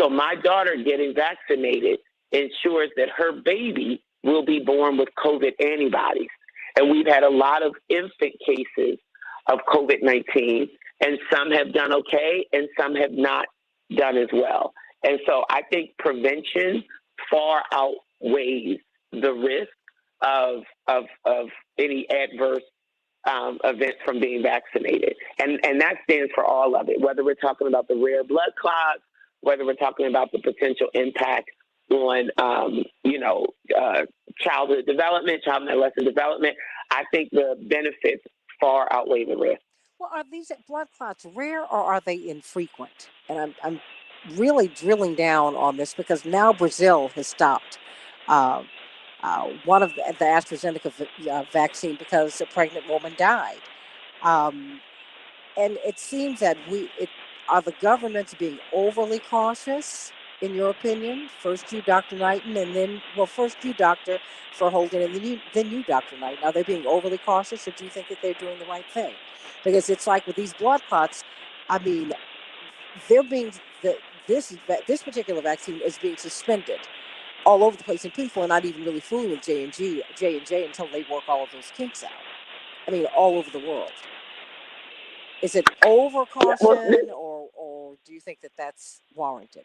So my daughter getting vaccinated ensures that her baby will be born with COVID antibodies. And we've had a lot of infant cases of COVID-19, and some have done okay, and some have not done as well. And so I think prevention far outweighs the risk of any adverse events from being vaccinated. And that stands for all of it, whether we're talking about the rare blood clots, whether we're talking about the potential impact on, childhood development, child and adolescent development. I think the benefits far outweigh the risk. Well, are these blood clots rare or are they infrequent? And I'm really drilling down on this because now Brazil has stopped one of the AstraZeneca vaccine because a pregnant woman died. And it seems that are the governments being overly cautious, in your opinion? First you, Dr. Knighton, and then, first you, Dr. Verholden, and then you, Dr. Knighton. Are they being overly cautious, or do you think that they're doing the right thing? Because it's like with these blood clots, I mean, this particular vaccine is being suspended all over the place, and people are not even really fooling with J&J until they work all of those kinks out. I mean, all over the world. Is it over caution, or do you think that that's warranted?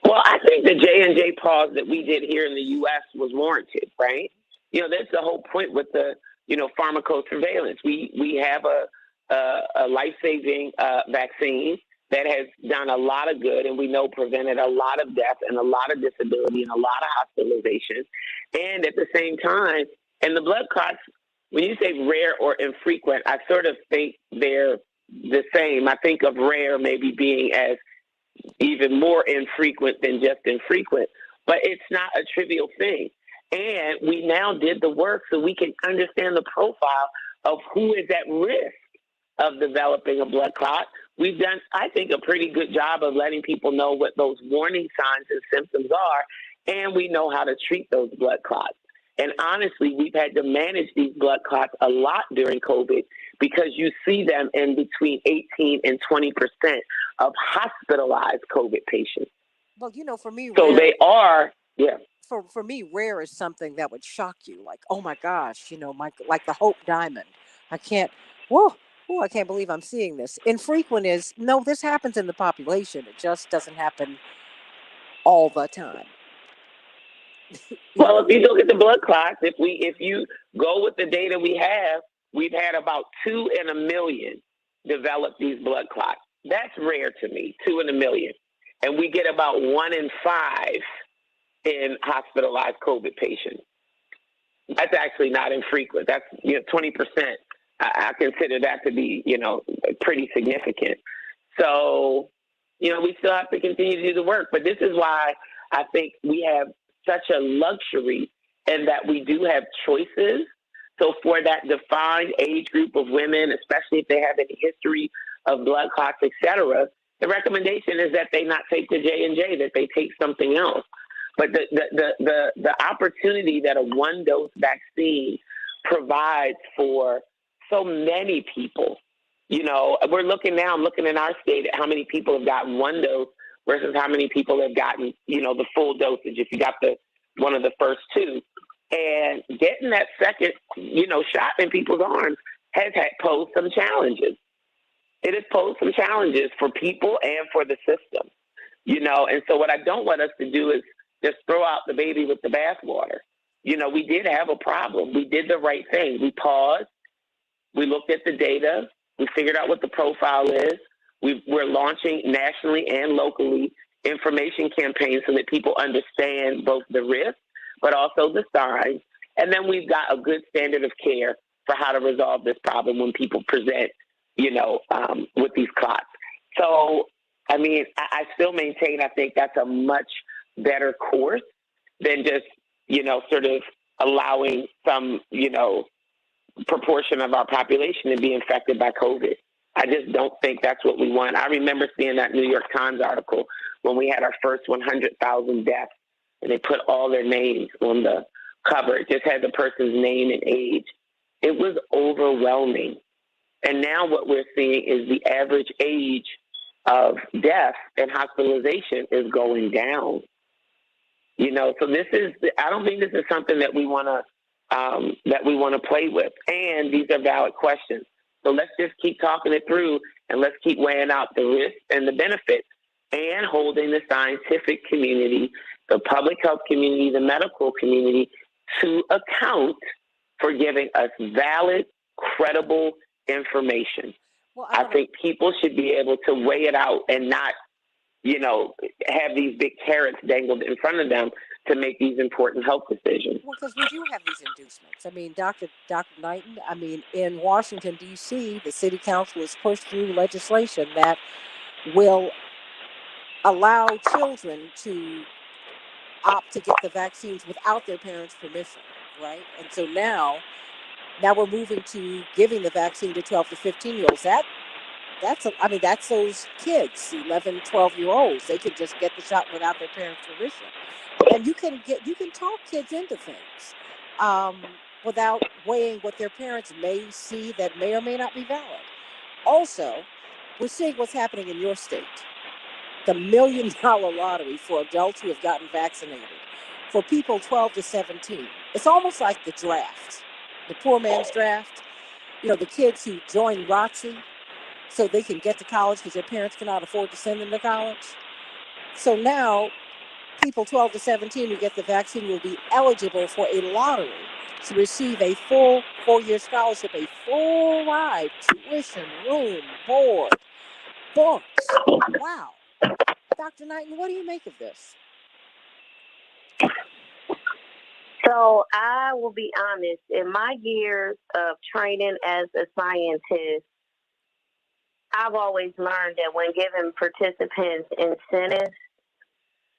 Well, I think the J&J pause that we did here in the U.S. was warranted, right? That's the whole point with the, pharmacosurveillance. We have a life-saving vaccine that has done a lot of good, and we know prevented a lot of death and a lot of disability and a lot of hospitalization. And at the same time, and the blood clots, when you say rare or infrequent, I sort of think they're the same. I think of rare maybe being as even more infrequent than just infrequent, but it's not a trivial thing. And we now did the work so we can understand the profile of who is at risk of developing a blood clot. We've done, I think, a pretty good job of letting people know what those warning signs and symptoms are, and we know how to treat those blood clots. And honestly, we've had to manage these blood clots a lot during COVID because you see them in between 18 and 20% of hospitalized COVID patients. Well, for me, So rare. they are, yeah. For me, rare is something that would shock you. Like, oh my gosh, like the Hope Diamond. I can't. Whoa. Oh, I can't believe I'm seeing this. Infrequent is no. This happens in the population. It just doesn't happen all the time. Well, if you look at the blood clots, if you go with the data we have, we've had about 2 in a million develop these blood clots. That's rare to me, 2 in a million, and we get about 1 in 5 in hospitalized COVID patients. That's actually not infrequent. That's 20%. I consider that to be pretty significant. So we still have to continue to do the work, but this is why I think we have such a luxury in that we do have choices. So for that defined age group of women, especially if they have any history of blood clots, et cetera, the recommendation is that they not take the J&J, that they take something else. But the opportunity that a one-dose vaccine provides for so many people, we're looking now, I'm looking in our state at how many people have gotten one dose versus how many people have gotten, the full dosage if you got one of the first two. And getting that second, shot in people's arms has posed some challenges. It has posed some challenges for people and for the system, and so what I don't want us to do is just throw out the baby with the bathwater. We did have a problem. We did the right thing. We paused. We looked at the data. We figured out what the profile is. We're launching nationally and locally information campaigns so that people understand both the risk, but also the signs. And then we've got a good standard of care for how to resolve this problem when people present, with these clots. So, I still maintain, I think that's a much better course than just, sort of allowing some, proportion of our population to be infected by COVID. I just don't think that's what we want. I remember seeing that New York Times article when we had our first 100,000 deaths, and they put all their names on the cover. It just had the person's name and age. It was overwhelming. And now what we're seeing is the average age of death and hospitalization is going down. So I don't think this is something that we want to play with. And these are valid questions. So let's just keep talking it through, and let's keep weighing out the risks and the benefits, and holding the scientific community, the public health community, the medical community to account for giving us valid, credible information. Well, I think people should be able to weigh it out and not, have these big carrots dangled in front of them to make these important health decisions. Well, because we do have these inducements. Dr. Knighton, in Washington, D.C., the city council has pushed through legislation that will allow children to opt to get the vaccines without their parents' permission, right? And so now we're moving to giving the vaccine to 12 to 15-year-olds. That's those kids, 11, 12-year-olds. They can just get the shot without their parents' permission. And you can talk kids into things without weighing what their parents may see that may or may not be valid. Also, we're seeing what's happening in your state. The $1 million lottery for adults who have gotten vaccinated. For people 12 to 17. It's almost like the draft, the poor man's draft. The kids who join ROTC so they can get to college because their parents cannot afford to send them to college. So now people 12 to 17 who get the vaccine will be eligible for a lottery to receive a full 4-year scholarship, a full ride, tuition, room, board, books. Wow. Dr. Knighton, what do you make of this? So I will be honest, in my years of training as a scientist, I've always learned that when giving participants incentives,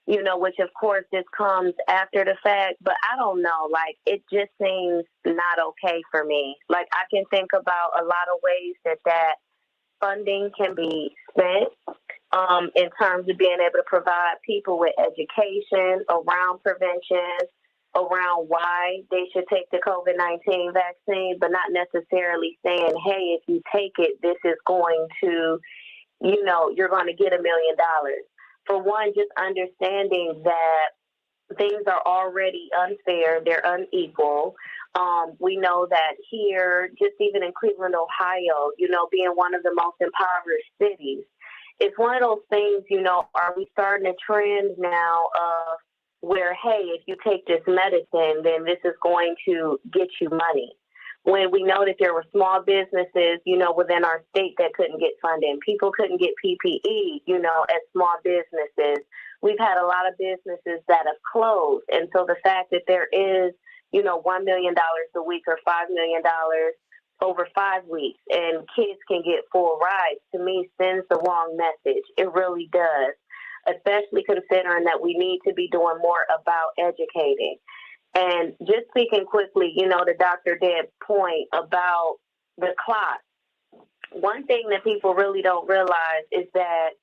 which of course this comes after the fact, but I don't know, it just seems not okay for me. I can think about a lot of ways that funding can be spent in terms of being able to provide people with education around prevention, around why they should take the COVID-19 vaccine, but not necessarily saying, hey, if you take it, this is going to, you're going to get $1 million. For one, just understanding that things are already unfair, they're unequal. We know that here, just even in Cleveland, Ohio, being one of the most impoverished cities, it's one of those things, are we starting a trend now of where, hey, if you take this medicine, then this is going to get you money? When we know that there were small businesses, within our state that couldn't get funding. People couldn't get PPE, as small businesses. We've had a lot of businesses that have closed. And so the fact that there is, $1 million a week or $5 million over 5 weeks and kids can get full rides, to me sends the wrong message. It really does, especially considering that we need to be doing more about educating. And just speaking quickly, the doctor did point about the clock. One thing that people really don't realize is that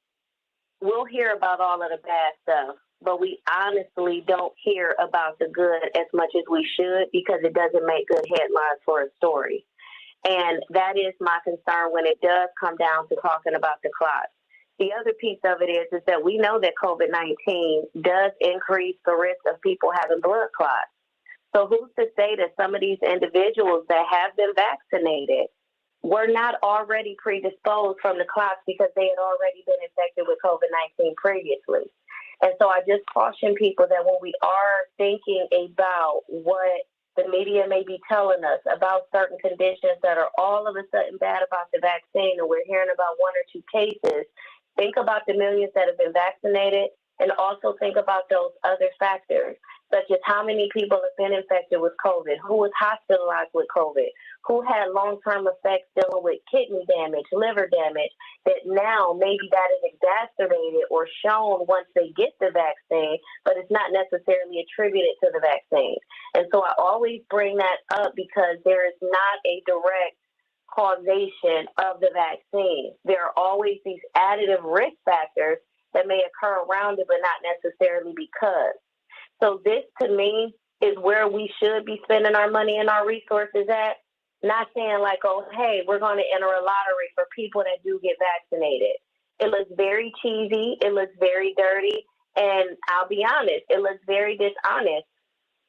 we'll hear about all of the bad stuff, but we honestly don't hear about the good as much as we should because it doesn't make good headlines for a story. And that is my concern when it does come down to talking about the clock. The other piece of it is that we know that COVID-19 does increase the risk of people having blood clots. So who's to say that some of these individuals that have been vaccinated were not already predisposed from the clots because they had already been infected with COVID-19 previously? And so I just caution people that when we are thinking about what the media may be telling us about certain conditions that are all of a sudden bad about the vaccine, and we're hearing about 1 or 2 cases, think about the millions that have been vaccinated and also think about those other factors, such as how many people have been infected with COVID, who was hospitalized with COVID, who had long-term effects dealing with kidney damage, liver damage, that now maybe that is exacerbated or shown once they get the vaccine, but it's not necessarily attributed to the vaccine. And so I always bring that up because there is not a direct causation of the vaccine. There are always these additive risk factors that may occur around it, but not necessarily because. So this, to me, is where we should be spending our money and our resources at. Not saying like, oh, hey, we're going to enter a lottery for people that do get vaccinated. It looks very cheesy. It looks very dirty. And I'll be honest, it looks very dishonest.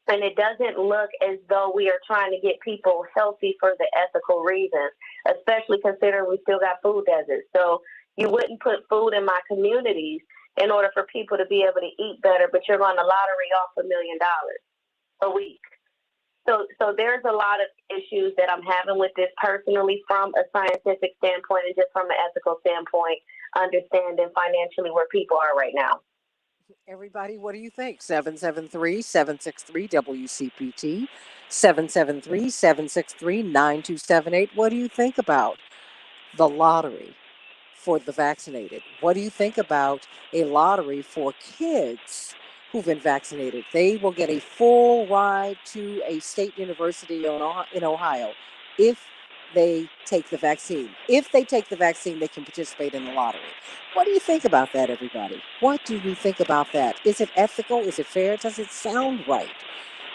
And it doesn't look as though we are trying to get people healthy for the ethical reasons, especially considering we still got food deserts. So you wouldn't put food in my communities in order for people to be able to eat better, but you're going to lottery off $1 million a week. So there's a lot of issues that I'm having with this personally from a scientific standpoint and just from an ethical standpoint, understanding financially where people are right now. Everybody, what do you think? 773-763-WCPT, 773-763-9278. What do you think about the lottery for the vaccinated? What do you think about a lottery for kids who've been vaccinated? They will get a full ride to a state university in Ohio if they take the vaccine. If they take the vaccine, they can participate in the lottery. What do you think about that, everybody? What do you think about that? Is it ethical? Is it fair? Does it sound right?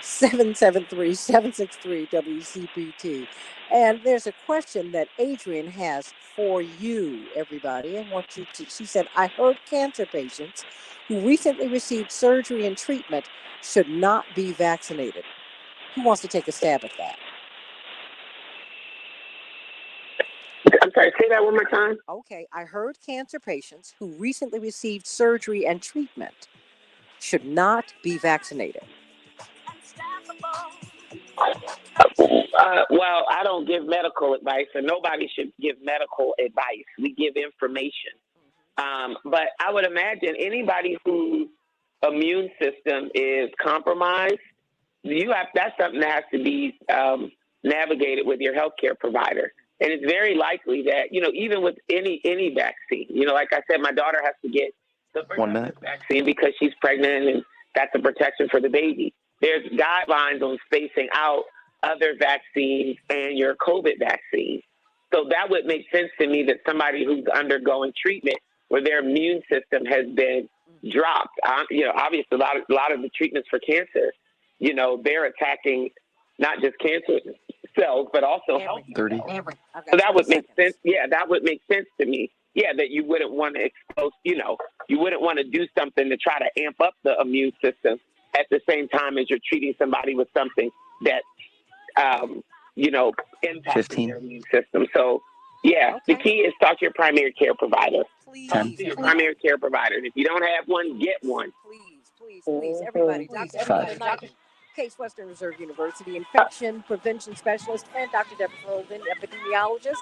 773-763-WCPT. And there's a question that Adrian has for you, everybody. I want you to, she said, I heard cancer patients who recently received surgery and treatment should not be vaccinated. Who wants to take a stab at that? I'm sorry, say that one more time. Okay, I heard cancer patients who recently received surgery and treatment should not be vaccinated. Well, I don't give medical advice, and nobody should give medical advice. We give information. But I would imagine anybody whose immune system is compromised, that's something that has to be navigated with your healthcare provider. And it's very likely that, even with any vaccine, like I said, my daughter has to get the vaccine because she's pregnant and that's a protection for the baby. There's guidelines on spacing out other vaccines and your COVID vaccine. So that would make sense to me that somebody who's undergoing treatment where their immune system has been dropped, obviously a lot of the treatments for cancer, they're attacking not just cancer cells, but also healthy 30. cells. So that would make sense. Yeah, that would make sense to me. Yeah, that you wouldn't want to expose, you wouldn't want to do something to try to amp up the immune system at the same time as you're treating somebody with something that, impacts their immune system. So, yeah, the key is talk to your primary care provider. Talk to your primary care provider. And if you don't have one, get one. Please, everybody. Dr. Edward Knight, Case Western Reserve University infection prevention specialist, and Dr. Deborah Holden, epidemiologist,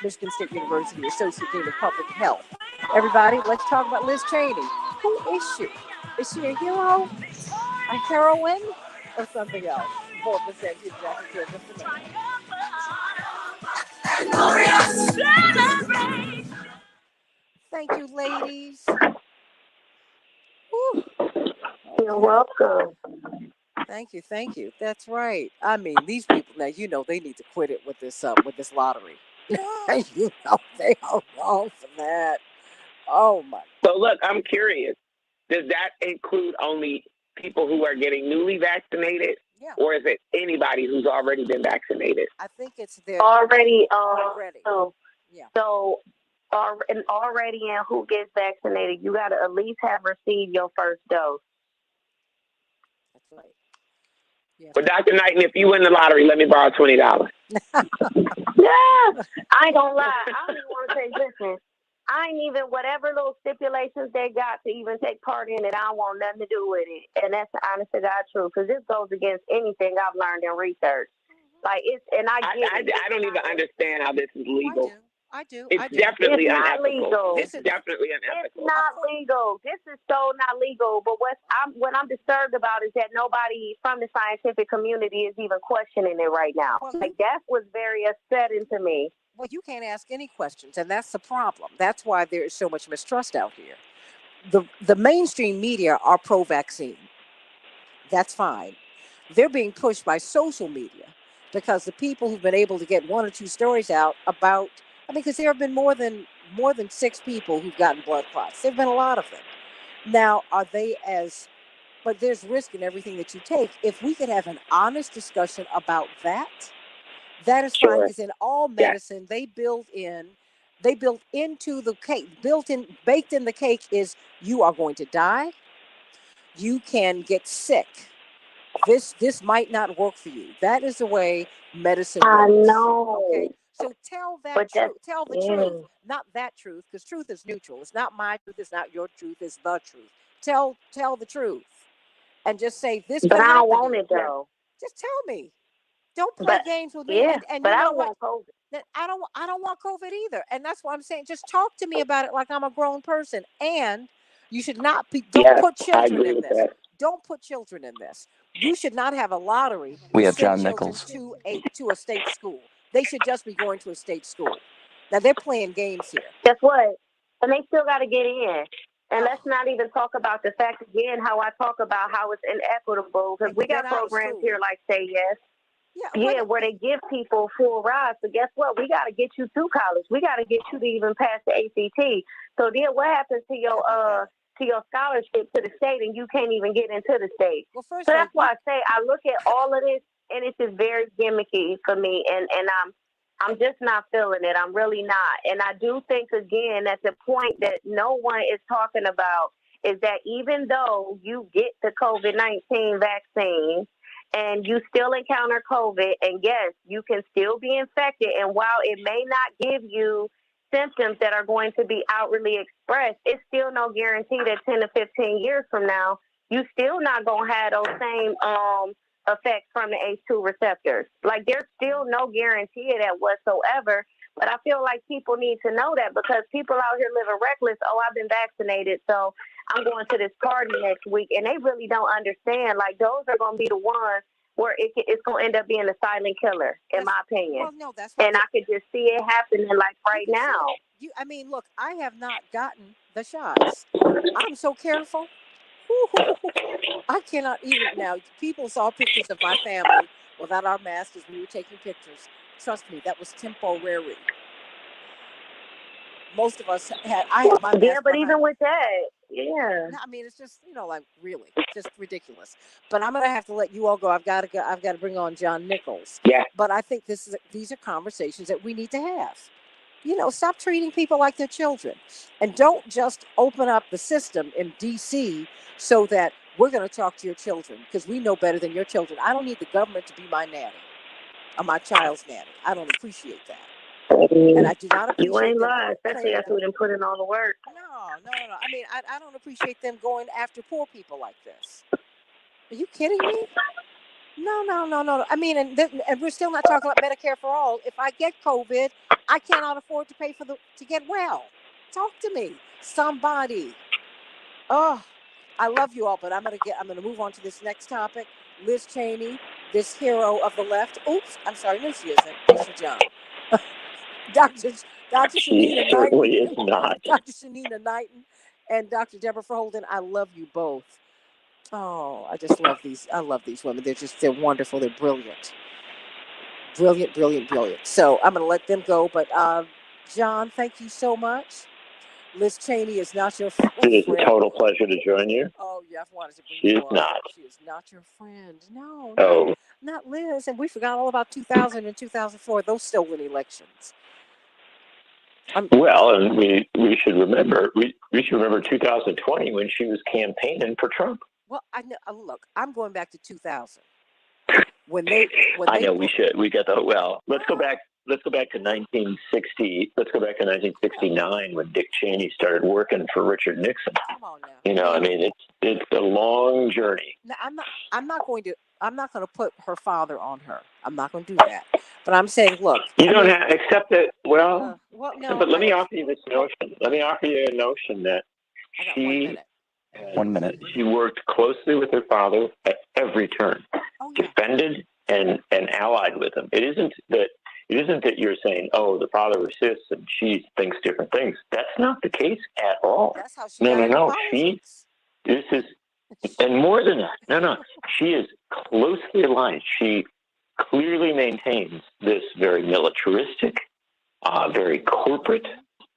Michigan State University Associate Dean of Public Health. Everybody, let's talk about Liz Cheney. Who is she? Is she a hero, a heroine, or something else? More of the Santita Jackson Show in just a minute. Thank you, ladies. Whew. You're welcome. Thank you. That's right. I mean, these people now, they need to quit it with this lottery. They are wrong for that. Oh my. So look, I'm curious. Does that include only people who are getting newly vaccinated? Yeah. Or is it anybody who's already been vaccinated? I think it's their already. Yeah. So already and who gets vaccinated, you got to at least have received your first dose. That's right. Yeah. But Dr. Knighton, if you win the lottery, let me borrow $20. Yeah, I ain't gonna lie. I don't even want to say, listen, I ain't even, whatever little stipulations they got to even take part in it, I don't want nothing to do with it. And that's the honest to God truth, because this goes against anything I've learned in research. Like, I don't even understand how this is legal. I do. It's definitely it's unethical. Not legal. It's definitely unethical. It's not legal. This is so not legal. But what I'm disturbed about is that nobody from the scientific community is even questioning it right now. Like, that was very upsetting to me. Well, you can't ask any questions, and that's the problem. That's why there is so much mistrust out here. The mainstream media are pro-vaccine. That's fine. They're being pushed by social media because the people who've been able to get one or two stories out about, because there have been more than 6 people who've gotten blood clots. There've been a lot of them. Now, but there's risk in everything that you take. If we could have an honest discussion about that is fine, because in all medicine, they built into the cake, baked in the cake is you are going to die. You can get sick. This might not work for you. That is the way medicine works. I know. Okay. So tell the truth, not that truth, because truth is neutral. It's not my truth. It's not your truth. It's the truth. Tell the truth, and just say this. But I don't want it though. Just tell me. Don't play games with me. Yeah, and but you know I don't what? want COVID. I don't want COVID either. And that's why I'm saying, just talk to me about it like I'm a grown person. And you should not be. Don't put children in this. Don't put children in this. You should not have a lottery. We have send John children Nichols. to a state school. They should just be going to a state school. Now they're playing games here. Guess what? And they still got to get in. And let's not even talk about the fact again how I talk about how it's inequitable, because we got programs here like Say Yes. Yeah, where they give people full rides. But guess what? We got to get you through college. We got to get you to even pass the ACT. So then what happens to your scholarship to the state, and you can't even get into the state? Well, first so that's why I say I look at all of this, and it's just very gimmicky for me, and I'm just not feeling it. I'm really not. And I do think, again, that the point that no one is talking about is that even though you get the COVID-19 vaccine, and you still encounter COVID, and yes, you can still be infected. And while it may not give you symptoms that are going to be outwardly expressed, it's still no guarantee that 10 to 15 years from now, you still not going to have those same effects from the ACE2 receptors. Like, there's still no guarantee of that whatsoever. But I feel like people need to know that, because people out here living reckless. Oh, I've been vaccinated, so I'm going to this party next week. And they really don't understand. Like, those are going to be the ones where it's going to end up being a silent killer, in my opinion. Well, no, that's right. And I could just see it happening, like, right now. Look, I have not gotten the shots. I'm so careful. I cannot even now. People saw pictures of my family without our masks as we were taking pictures. Trust me, that was temporary. Most of us had. I had my mask but behind. even with that, Yeah. No, I mean, it's just, like really, just ridiculous. But I'm gonna have to let you all go. I've got to go. I've got to bring on John Nichols. Yeah. But I think these are conversations that we need to have. Stop treating people like they're children, and don't just open up the system in D.C. so that we're going to talk to your children because we know better than your children. I don't need the government to be my nanny or my child's nanny. I don't appreciate that. And I do not You appreciate ain't them lying, especially playing with after we done put in all the work. No. I mean, I don't appreciate them going after poor people like this. Are you kidding me? No. I mean, and we're still not talking about Medicare for all. If I get COVID, I cannot afford to pay to get well. Talk to me, somebody. Oh, I love you all, but I'm gonna move on to this next topic. Liz Cheney, this hero of the left. Oops, I'm sorry, no, she isn't. Mr. John. Dr. Dr. She Shanina certainly Knighton, is not. Dr. Shanina Knighton, and Dr. Deborah Holden. I love you both. Oh, I just love these. I love these women. They're wonderful. They're brilliant. Brilliant. So I'm going to let them go. But John, thank you so much. Liz Cheney is not your friend. It is a total pleasure to join you. Oh, yeah, I've wanted to bring She you is on. not. She is not your friend. No, Oh, not Liz. And we forgot all about 2000 and 2004, those stolen elections. well, and we should remember 2020 when she was campaigning for Trump. Well, I know. Look, I'm going back to 2000. I know we should. We got the well. Let's go back. Let's go back to 1960. Let's go back to 1969 when Dick Cheney started working for Richard Nixon. Come on now. I mean, it's a long journey. No, I'm not going to put her father on her. I'm not going to do that. But I'm saying, look. You don't have, except that. Well, no. But let me offer you this notion. Let me offer you a notion that I got she. 1 minute. She worked closely with her father at every turn. Oh, yeah. Defended and allied with him. It isn't that you're saying, oh, the father resists and she thinks different things. That's not the case at all. That's how she got No. And more than that. No. She is closely aligned. She clearly maintains this very militaristic, very corporate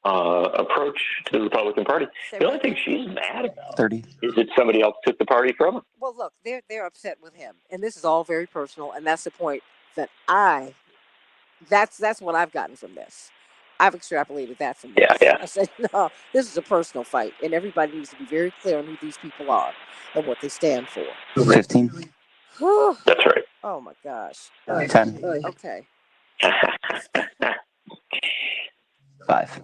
approach to the Republican Party. The only thing she's mad about 30 is that somebody else took the party from her. Well, look, they're upset with him, and this is all very personal, and that's the point that that's what I've gotten from this. I've extrapolated that from this. Yeah. I said, no, this is a personal fight, and everybody needs to be very clear on who these people are and what they stand for. 15 That's right. Oh my gosh. 10 Okay. 5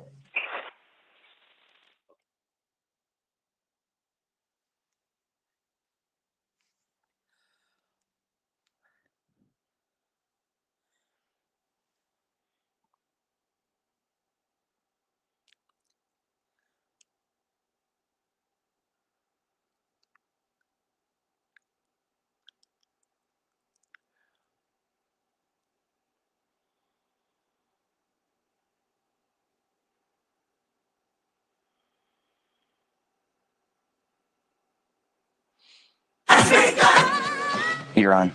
You're on.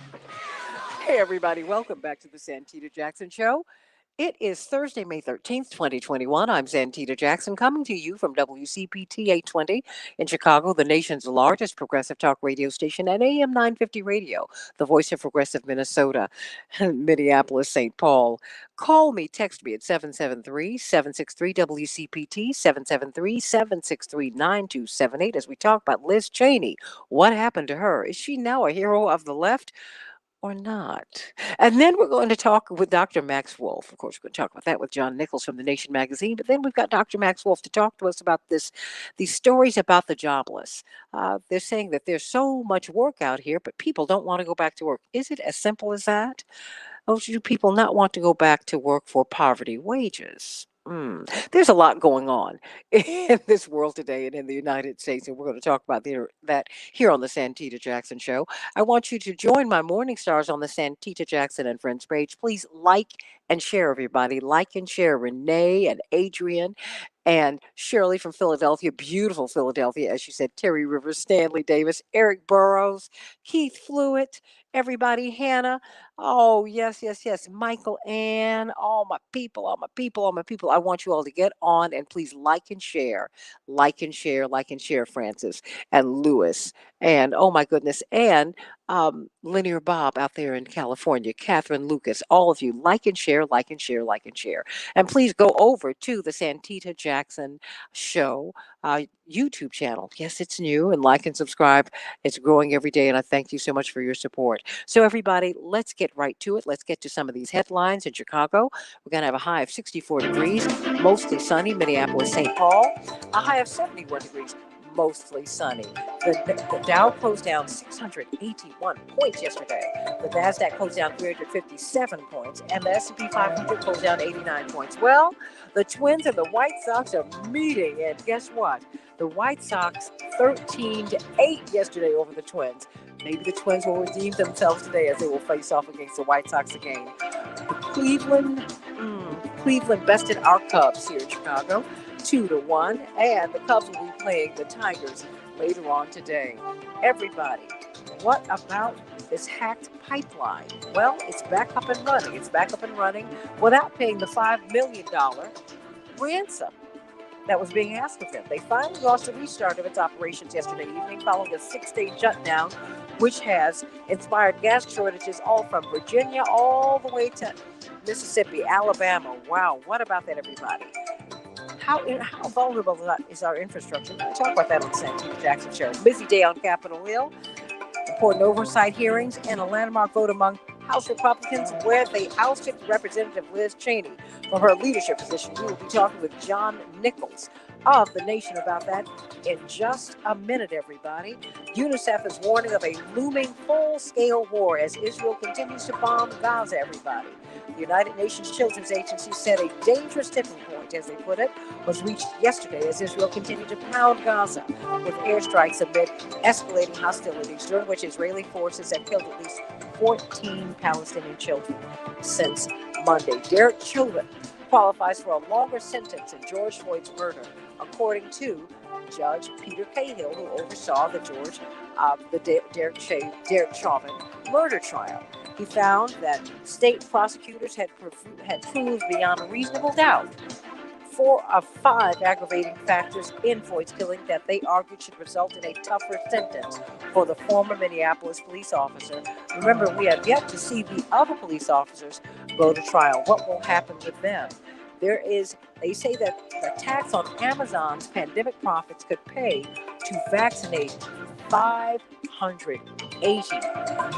Hey, everybody. Welcome back to the Santita Jackson Show. It is Thursday, May 13th, 2021. I'm Santita Jackson coming to you from WCPT 820 in Chicago, the nation's largest progressive talk radio station, and AM 950 Radio, the voice of progressive Minnesota, Minneapolis, St. Paul. Call me, text me at 773-763-WCPT, 773-763-9278 as we talk about Liz Cheney. What happened to her? Is she now a hero of the left? Or not. And then we're going to talk with Dr. Max Wolf. Of course, we're going to talk about that with John Nichols from the Nation magazine. But then we've got Dr. Max Wolf to talk to us about these stories about the jobless. They're saying that there's so much work out here, but people don't want to go back to work. Is it as simple as that? Or do people not want to go back to work for poverty wages? There's a lot going on in this world today and in the United States, and we're going to talk about that here on the Santita Jackson Show. I want you to join my morning stars on the Santita Jackson and Friends page. Please like and share, everybody. Like and share. Renee and Adrian and Shirley from Philadelphia, beautiful Philadelphia, as she said, Terry Rivers, Stanley Davis, Eric Burrows, Keith Flewitt, everybody, Hannah. Oh, yes, yes, yes. Michael Ann, all my people, all my people, all my people. I want you all to get on and please like and share, like and share, like and share, Francis and Lewis. And oh my goodness. And Linear Bob out there in California, Catherine Lucas, all of you, like and share, like and share, like and share. And please go over to the Santita Jackson Show YouTube channel. Yes, it's new, and like and subscribe. It's growing every day, and I thank you so much for your support. So, everybody, let's get right to it. Let's get to some of these headlines in Chicago. We're going to have a high of 64 degrees, mostly sunny. Minneapolis, St. Paul, a high of 71 degrees. Mostly sunny. The Dow closed down 681 points yesterday. The Nasdaq closed down 357 points, and the S&P 500 closed down 89 points. Well, the Twins and the White Sox are meeting, and guess what? The White Sox 13-8 yesterday over the Twins. Maybe the Twins will redeem themselves today as they will face off against the White Sox again. The Cleveland bested our Cubs here in Chicago 2-1, and the Cubs will be playing the Tigers later on today. Everybody, what about this hacked pipeline? Well, it's back up and running. It's back up and running without paying the $5 million ransom that was being asked of them. They finally launched a restart of its operations yesterday evening following a 6-day shutdown, which has inspired gas shortages all from Virginia all the way to Mississippi, Alabama. Wow, what about that, everybody? How vulnerable is our infrastructure? We'll talk about that on the Santita Jackson Show. Busy day on Capitol Hill. Important oversight hearings and a landmark vote among House Republicans where they ousted Representative Liz Cheney from her leadership position. We will be talking with John Nichols of The Nation about that in just a minute, everybody. UNICEF is warning of a looming full-scale war as Israel continues to bomb Gaza, everybody. The United Nations Children's Agency said a dangerous tipping point, as they put it, was reached yesterday as Israel continued to pound Gaza with airstrikes amid escalating hostilities, during which Israeli forces have killed at least 14 Palestinian children since Monday. Derek Chauvin qualifies for a longer sentence in George Floyd's murder, according to Judge Peter Cahill, who oversaw the Derek Chauvin murder trial. He found that state prosecutors had proved beyond a reasonable doubt 4 of 5 aggravating factors in Floyd's killing that they argued should result in a tougher sentence for the former Minneapolis police officer. Remember, we have yet to see the other police officers go to trial. What will happen with them? They say that the tax on Amazon's pandemic profits could pay to vaccinate 580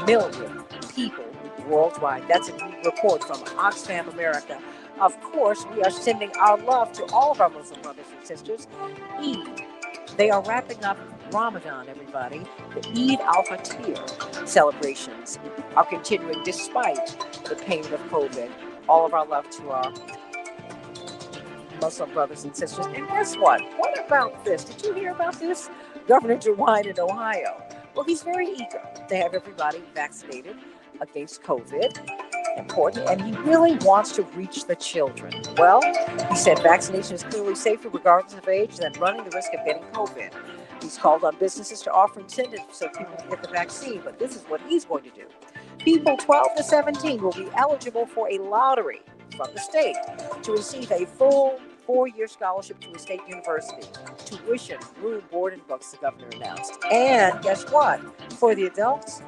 million people worldwide. That's a new report from Oxfam America. Of course, we are sending our love to all of our Muslim brothers and sisters. Eid. They are wrapping up Ramadan, everybody. The Eid al-Fitr celebrations are continuing despite the pain of COVID. All of our love to our Muslim brothers and sisters. And guess what? What about this? Did you hear about this? Governor DeWine in Ohio. Well, he's very eager to have everybody vaccinated against COVID. Important, and he really wants to reach the children. Well, he said vaccination is clearly safer regardless of age than running the risk of getting COVID. He's called on businesses to offer incentives so people can get the vaccine, but this is what he's going to do. People 12 to 17 will be eligible for a lottery from the state to receive a full 4-year scholarship to a state university. Tuition, room, board, and books, the governor announced. And guess what? For the adults,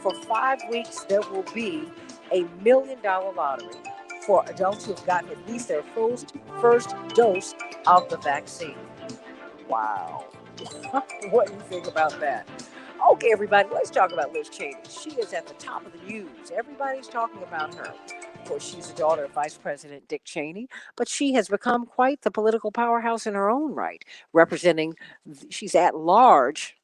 for 5 weeks, there will be a $1 million lottery for adults who have gotten at least their first dose of the vaccine. Wow. What do you think about that? Okay, everybody, let's talk about Liz Cheney. She is at the top of the news. Everybody's talking about her. Of course, she's the daughter of Vice President Dick Cheney, but she has become quite the political powerhouse in her own right, she's at large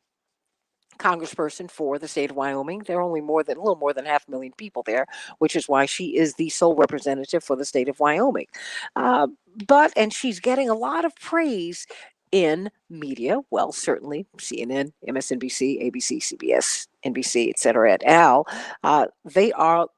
congressperson for the state of Wyoming. There are only a little more than 500,000 people there, which is why she is the sole representative for the state of Wyoming. And she's getting a lot of praise in media. Well, certainly CNN, MSNBC, ABC, CBS, NBC, et cetera, et al. They are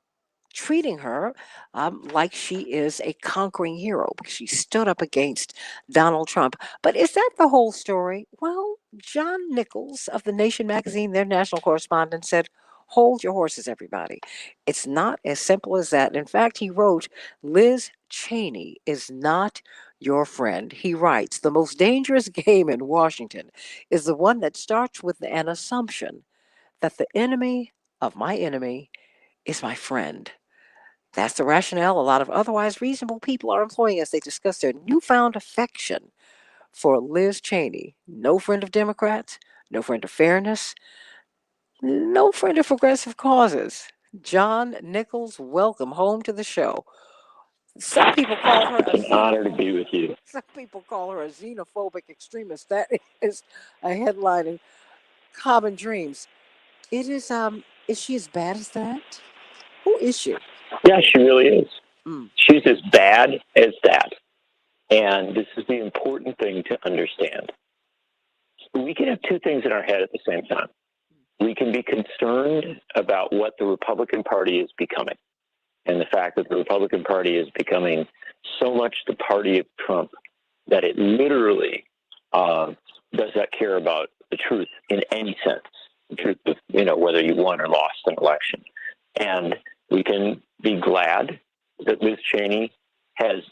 treating her like she is a conquering hero because she stood up against Donald Trump. But is that the whole story? Well, John Nichols of The Nation magazine, their national correspondent, said, hold your horses, everybody. It's not as simple as that. In fact, he wrote, Liz Cheney is not your friend. He writes, the most dangerous game in Washington is the one that starts with an assumption that the enemy of my enemy is my friend. That's the rationale a lot of otherwise reasonable people are employing as they discuss their newfound affection for Liz Cheney. No friend of Democrats, no friend of fairness, no friend of progressive causes. John Nichols, welcome home to the show. Some people call her a It's an honor to be with you. some people call her a xenophobic extremist. That is a headline in Common Dreams. It is she as bad as that? Who is she? Yeah, she really is. Mm. She's as bad as that. And this is the important thing to understand. We can have two things in our head at the same time. We can be concerned about what the Republican Party is becoming, and the fact that the Republican Party is becoming so much the party of Trump that it literally does not care about the truth in any sense, the truth of, whether you won or lost an election. And we can be glad that Liz Cheney has,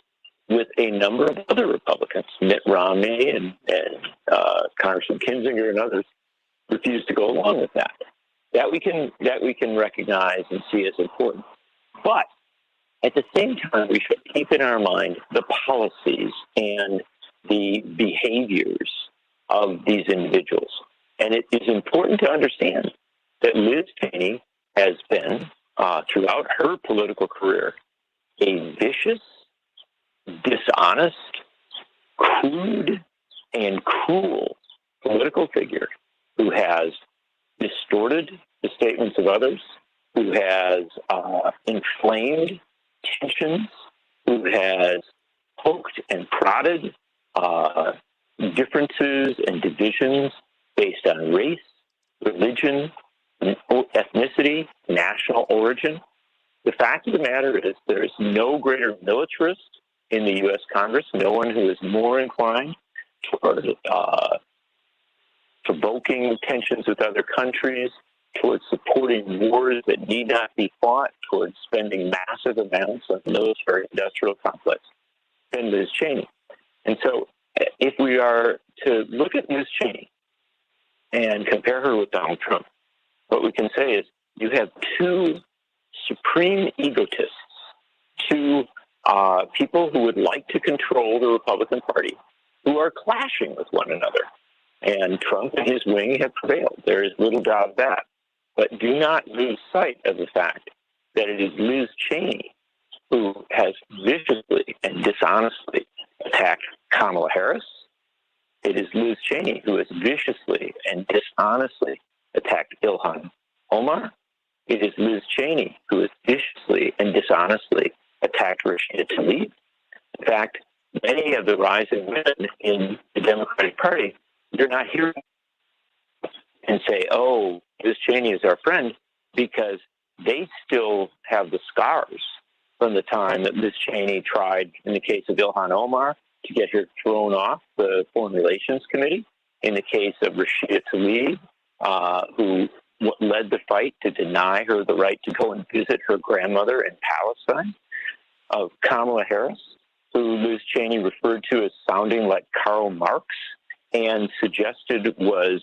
with a number of other Republicans, Mitt Romney and Congressman Kinzinger and others, refused to go along with that. That we can recognize and see as important. But at the same time, we should keep in our mind the policies and the behaviors of these individuals. And it is important to understand that Liz Cheney has been, throughout her political career, a vicious, dishonest, crude, and cruel political figure who has distorted the statements of others, who has inflamed tensions, who has poked and prodded differences and divisions based on race, religion, ethnicity, national origin. The fact of the matter is there is no greater militarist in the U.S. Congress, no one who is more inclined toward provoking tensions with other countries, towards supporting wars that need not be fought, towards spending massive amounts on military-industrial complex than Liz Cheney. And so if we are to look at Liz Cheney and compare her with Donald Trump, what we can say is you have two supreme egotists, two people who would like to control the Republican Party, who are clashing with one another. And Trump and his wing have prevailed. There is little doubt of that. But do not lose sight of the fact that it is Liz Cheney who has viciously and dishonestly attacked Kamala Harris. It is Liz Cheney who has viciously and dishonestly attacked Ilhan Omar. It is Liz Cheney who has viciously and dishonestly attacked Rashida Tlaib. In fact, many of the rising women in the Democratic Party, you're not hearing and say, oh, Liz Cheney is our friend, because they still have the scars from the time that Liz Cheney tried, in the case of Ilhan Omar, to get her thrown off the Foreign Relations Committee. In the case of Rashida Tlaib, who led the fight to deny her the right to go and visit her grandmother in Palestine. Of Kamala Harris, who Liz Cheney referred to as sounding like Karl Marx and suggested was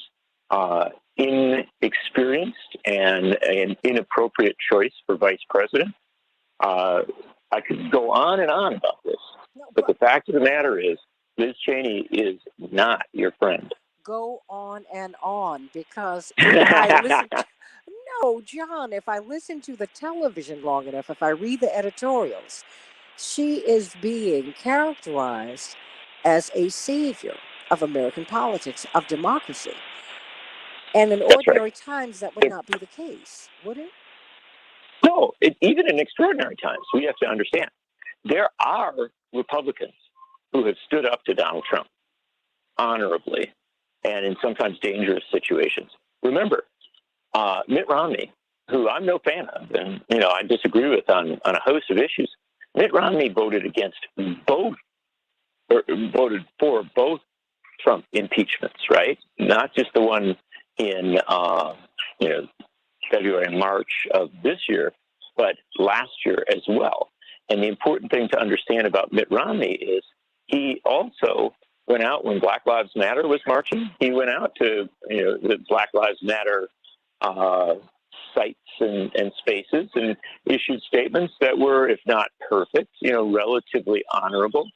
inexperienced and an inappropriate choice for vice president. I could go on and on about this, but the fact of the matter is Liz Cheney is not your friend. Go on, because if I listen to, no, John, if I listen to the television long enough, if I read the editorials, she is being characterized as a savior of American politics, of democracy. And in ordinary times, that would not be the case, would it? No, even in extraordinary times, we have to understand there are Republicans who have stood up to Donald Trump honorably and in sometimes dangerous situations. Remember, Mitt Romney who I'm no fan of, and I disagree with on a host of issues. Mitt Romney voted for both Trump impeachments, right? Not just the one in February and March of this year, but last year as well. And the important thing to understand about Mitt Romney is he also went out when Black Lives Matter was marching. He went out to the Black Lives Matter sites and spaces and issued statements that were, if not perfect, relatively honorable,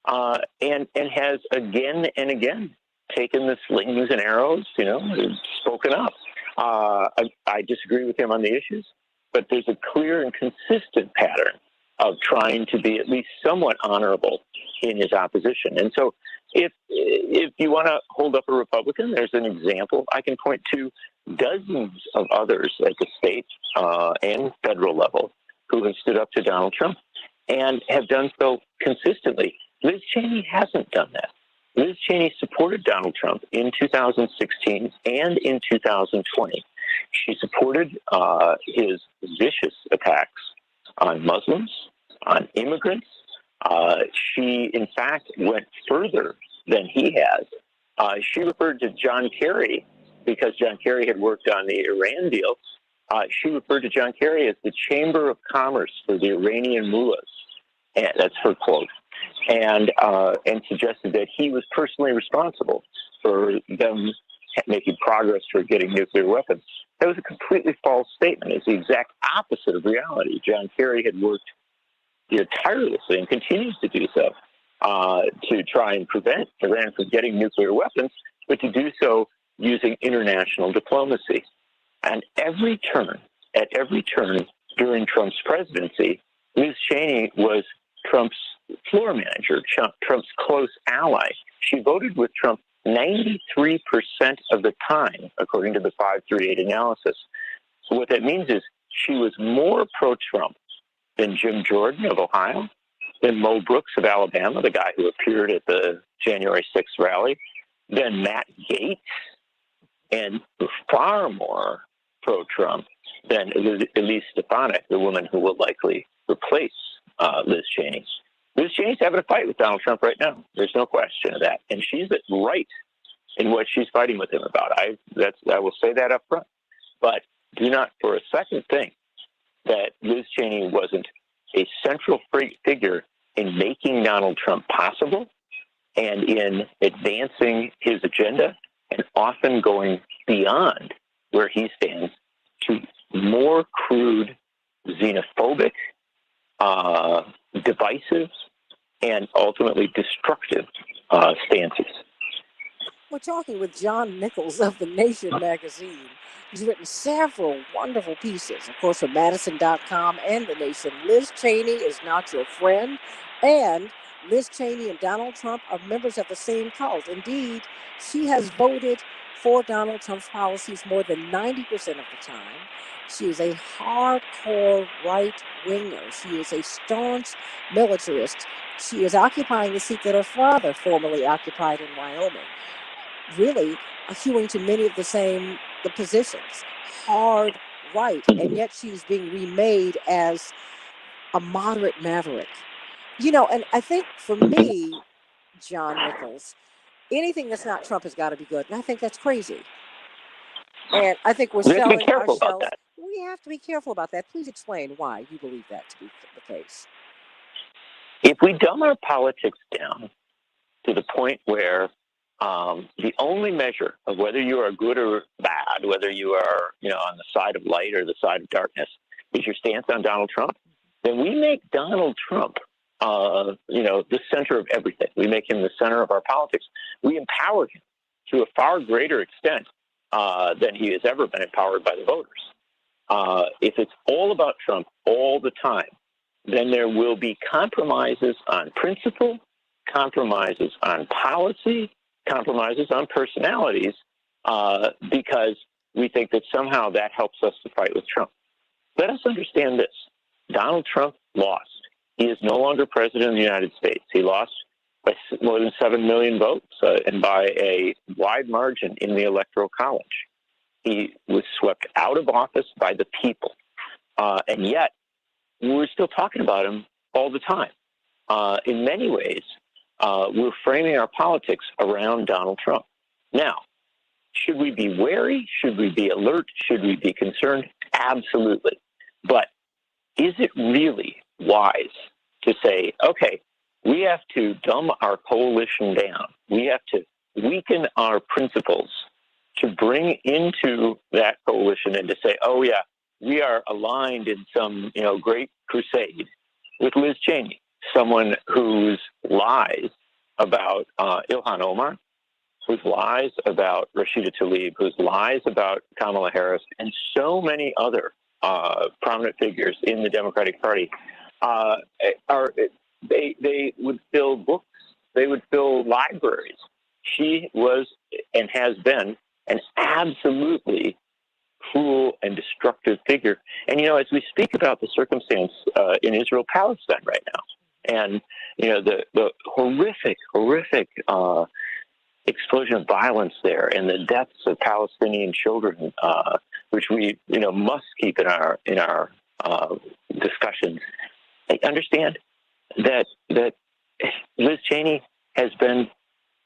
and has again and again taken the slings and arrows, and spoken up. I disagree with him on the issues, but there's a clear and consistent pattern of trying to be at least somewhat honorable in his opposition. And so if you want to hold up a Republican, there's an example. I can point to dozens of others at the state and federal level who have stood up to Donald Trump and have done so consistently. Liz Cheney hasn't done that. Liz Cheney supported Donald Trump in 2016 and in 2020. She supported his vicious attacks on Muslims, on immigrants. She, in fact, went further than he has. She referred to John Kerry, because John Kerry had worked on the Iran deal. She referred to John Kerry as the Chamber of Commerce for the Iranian mullahs. And that's her quote. And suggested that he was personally responsible for them making progress toward getting nuclear weapons. That was a completely false statement. It's the exact opposite of reality. John Kerry had worked tirelessly and continues to do so to try and prevent Iran from getting nuclear weapons, but to do so using international diplomacy. And at every turn during Trump's presidency, Liz Cheney was Trump's floor manager, Trump's close ally. She voted with Trump 93% of the time, according to the 538 analysis. So what that means is she was more pro-Trump than Jim Jordan of Ohio, than Mo Brooks of Alabama, the guy who appeared at the January 6th rally, than Matt Gaetz, and far more pro-Trump than Elise Stefanik, the woman who will likely replace Liz Cheney. Liz Cheney's having a fight with Donald Trump right now. There's no question of that. And she's right in what she's fighting with him about. I will say that up front. But do not for a second think that Liz Cheney wasn't a central figure in making Donald Trump possible and in advancing his agenda, and often going beyond where he stands to more crude, xenophobic, divisive, and ultimately destructive stances. We're talking with John Nichols of The Nation magazine. He's written several wonderful pieces, of course, for Madison.com and The Nation. Liz Cheney is not your friend, and Liz Cheney and Donald Trump are members of the same cult. Indeed, she has voted for Donald Trump's policies more than 90% of the time. She is a hardcore right-winger. She is a staunch militarist. She is occupying the seat that her father formerly occupied in Wyoming. Really hewing to many of the positions. Hard right, and yet she's being remade as a moderate maverick. And I think for me, John Nichols, anything that's not Trump has got to be good. And I think that's crazy. And I think we're selling ourselves. We have to be careful about that. Please explain why you believe that to be the case. If we dumb our politics down to the point where the only measure of whether you are good or bad, whether you are on the side of light or the side of darkness, is your stance on Donald Trump, then we make Donald Trump the center of everything. We make him the center of our politics. We empower him to a far greater extent than he has ever been empowered by the voters. If it's all about Trump all the time, then there will be compromises on principle, compromises on policy, compromises on personalities, because we think that somehow that helps us to fight with Trump. Let us understand this. Donald Trump lost. He is no longer president of the United States. He lost by more than 7 million votes and by a wide margin in the Electoral College. He was swept out of office by the people. And yet, we're still talking about him all the time. In many ways, we're framing our politics around Donald Trump. Now, should we be wary? Should we be alert? Should we be concerned? Absolutely. But is it really wise to say, okay, we have to dumb our coalition down. We have to weaken our principles to bring into that coalition and to say, oh, yeah, we are aligned in some, great crusade with Liz Cheney, someone whose lies about Ilhan Omar, whose lies about Rashida Tlaib, whose lies about Kamala Harris, and so many other prominent figures in the Democratic Party they would fill books, they would fill libraries. She was and has been an absolutely cruel and destructive figure. And, as we speak about the circumstance in Israel-Palestine right now, and, the horrific explosion of violence there and the deaths of Palestinian children, which we, must keep in our discussions. I understand that Liz Cheney has been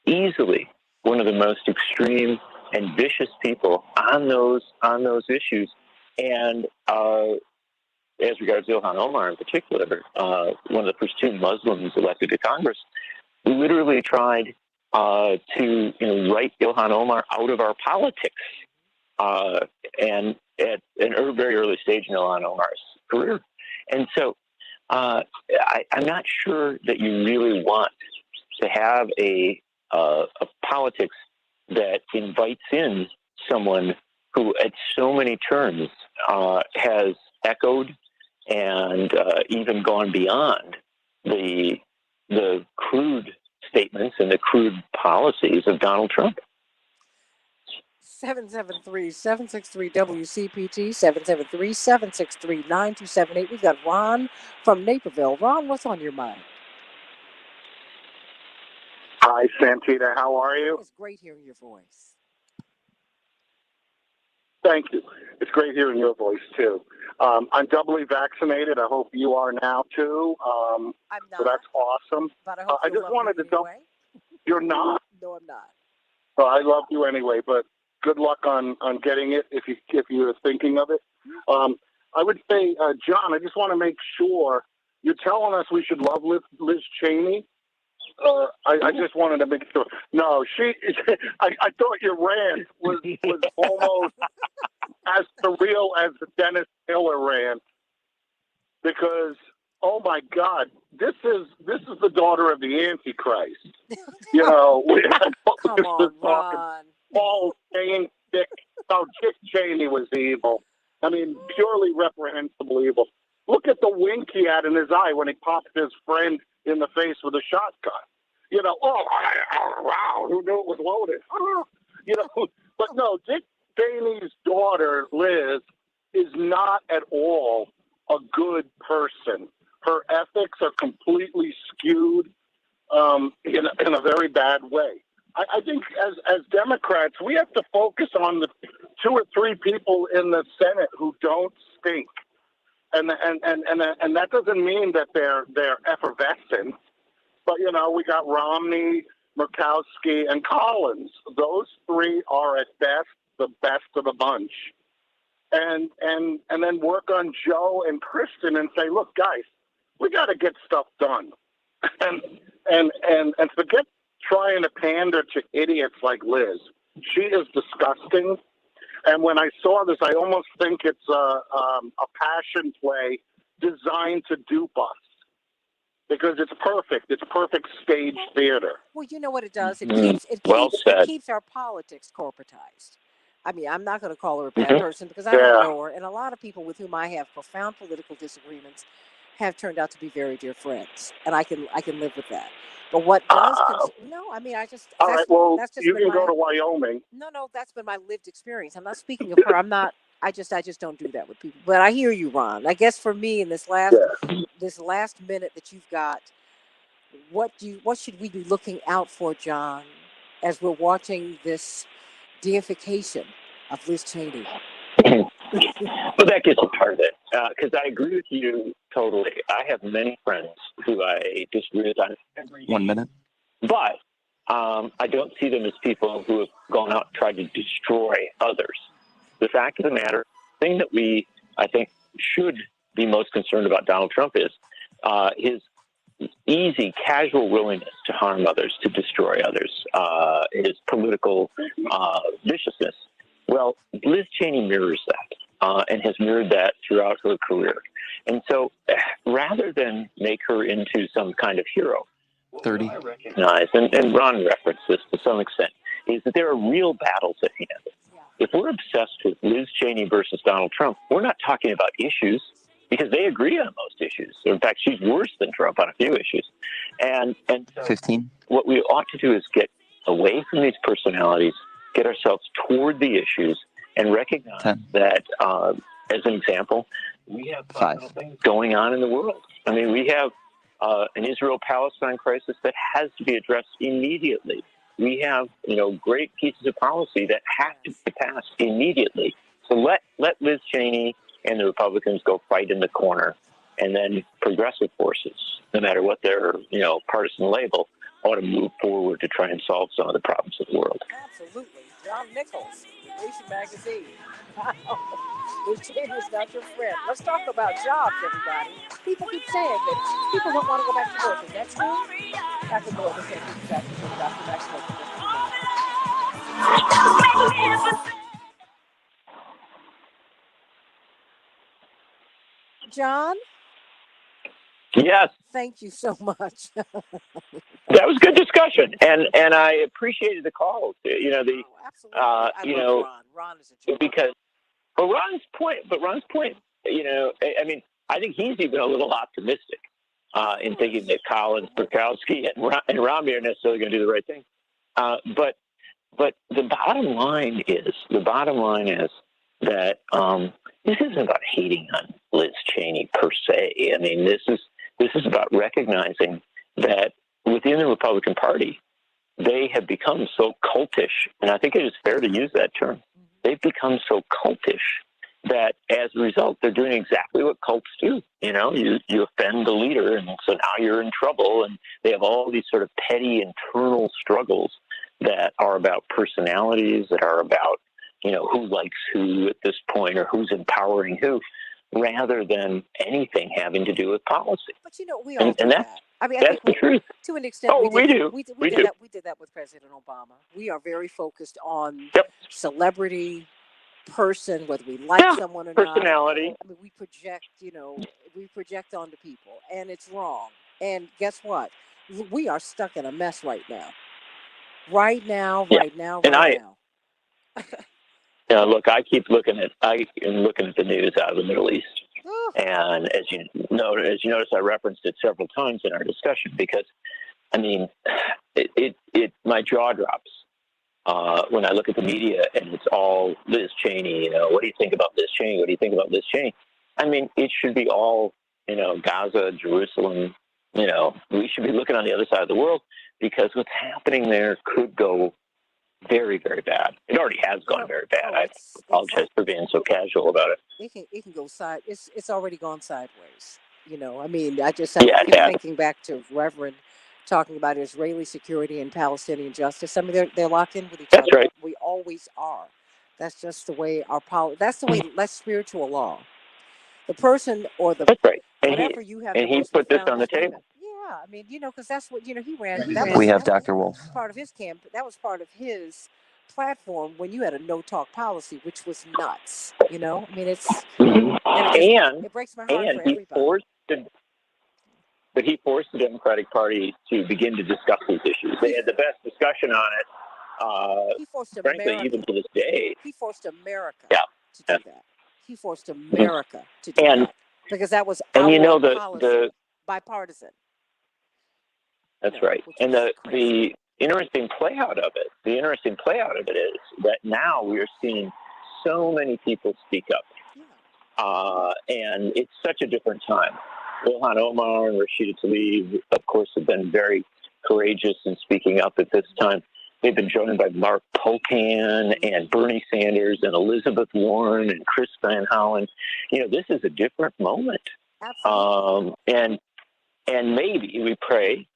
easily one of the most extreme and vicious people on those issues, and as regards Ilhan Omar in particular, one of the first two Muslims elected to Congress, we literally tried to write Ilhan Omar out of our politics, and at a very early stage in Ilhan Omar's career, and so. I'm not sure that you really want to have a politics that invites in someone who, at so many turns, has echoed and even gone beyond the crude statements and the crude policies of Donald Trump. 773-763-WCPT, 773-763-9278. We've got Ron from Naperville. Ron, what's on your mind? Hi, Santita. How are you? It's great hearing your voice. Thank you. It's great hearing your voice, too. I'm doubly vaccinated. I hope you are now, too. I'm not. So that's awesome. But I hope I just wanted to tell you're not? No, I'm not. Well, I love you anyway, but good luck on getting it if you're thinking of it. I would say, John, I just want to make sure you're telling us we should love Liz Cheney. I just wanted to make sure. No, I thought your rant was almost as surreal as the Dennis Taylor rant, because oh my God, this is the daughter of the Antichrist. Come on, Ron. Paul Jane, Dick Cheney was evil. I mean, purely reprehensible evil. Look at the wink he had in his eye when he popped his friend in the face with a shotgun. Wow, who knew it was loaded? But no, Dick Cheney's daughter, Liz, is not at all a good person. Her ethics are completely skewed in a very bad way. I think as Democrats, we have to focus on the 2 or 3 people in the Senate who don't stink, and that doesn't mean that they're effervescent. But we got Romney, Murkowski, and Collins. Those 3 are at best the best of the bunch, and then work on Joe and Kristen and say, look, guys, we got to get stuff done, and forget trying to pander to idiots like Liz. She is disgusting. And when I saw this, I almost think it's a passion play designed to dupe us, because it's perfect. It's perfect stage theater. Well, you know what it does? It keeps our politics corporatized. I mean, I'm not going to call her a bad person because I don't know her. And a lot of people with whom I have profound political disagreements have turned out to be very dear friends, and I can live with that. But what does no? I mean, I just all right. Well, that's just you can go to Wyoming. No, that's been my lived experience. I'm not speaking of her. I'm not. I just don't do that with people. But I hear you, Ron. I guess for me, in this last minute that you've got, what should we be looking out for, John, as we're watching this deification of Liz Cheney. Well, that gets a part of it, because I agree with you totally. I have many friends who I disagree with on every 1 minute. but I don't see them as people who have gone out and tried to destroy others. The fact of the matter, the thing that we, I think, should be most concerned about Donald Trump is his easy, casual willingness to harm others, to destroy others, his political viciousness. Well, Liz Cheney mirrors that and has mirrored that throughout her career. And so rather than make her into some kind of hero, 30. I recognize, and Ron referenced this to some extent, is that there are real battles at hand. If we're obsessed with Liz Cheney versus Donald Trump, we're not talking about issues because they agree on most issues. In fact, she's worse than Trump on a few issues. And so 15. what we ought to do is get away from these personalities, get ourselves toward the issues, and recognize 10. that, as an example, we have 5 things going on in the world. I mean, we have an Israel-Palestine crisis that has to be addressed immediately. We have, great pieces of policy that have to be passed immediately. So let Liz Cheney and the Republicans go fight in the corner, and then progressive forces, no matter what their, partisan label, ought to move forward to try and solve some of the problems of the world. Absolutely. John Nichols, Nation Magazine. Liz Cheney is not your friend. Let's talk about jobs, everybody. People keep saying that people don't want to go back to work. Is that true? After more of the same exactly what Dr. Maxwell John? Yes. Thank you so much. That was good discussion, and I appreciated the call. Absolutely. I love Ron. Ron is a joke. Because, Ron's point, I think he's even a little optimistic in thinking that Collins, Burkowski, and Romney are necessarily going to do the right thing. But the bottom line is that this isn't about hating on Liz Cheney per se. I mean, this is about recognizing that within the Republican Party, they have become so cultish, and I think it is fair to use that term. They've become so cultish that as a result, they're doing exactly what cults do. You offend the leader, and so now you're in trouble, and they have all these sort of petty internal struggles that are about personalities, that are about, who likes who at this point, or who's empowering who, rather than anything having to do with policy. But we all do that. I mean, that's the truth. To an extent, we do. We did that with President Obama. We are very focused on celebrity, person, whether we like someone or personality. not. I mean, we project onto people, and it's wrong. And guess what? We are stuck in a mess right now. Right now. Look, I keep looking at the news out of the Middle East, and as you notice, I referenced it several times in our discussion because, I mean, my jaw drops when I look at the media and it's all Liz Cheney. What do you think about Liz Cheney? What do you think about Liz Cheney? I mean, it should be all Gaza, Jerusalem. We should be looking on the other side of the world because what's happening there could go very, very bad. It already has gone very bad. I apologize for being so casual about it. It can go side. It's already gone sideways. I mean, I just keep thinking back to Reverend talking about Israeli security and Palestinian justice. I mean, they're locked in with each other. That's right. We always are. That's just the way that's the way. That's spiritual law. The person or the that's right. Whatever you have. And he put this on the table. Yeah, I mean, because that's what he ran. We have Dr. Wolf. Part of his camp. That was part of his platform when you had a no-talk policy, which was nuts. I mean, it's it breaks my heart for everybody. He forced the Democratic Party to begin to discuss these issues. They had the best discussion on it. He forced frankly, America. even to this day. He forced America to do that. He forced America to do that because that was our policy, bipartisan. That's right. And the interesting play out of it is that now we are seeing so many people speak up. And it's such a different time. Ilhan Omar and Rashida Tlaib, of course, have been very courageous in speaking up at this time. They've been joined by Mark Pocan and Bernie Sanders and Elizabeth Warren and Chris Van Hollen. This is a different moment. Absolutely. And maybe we pray,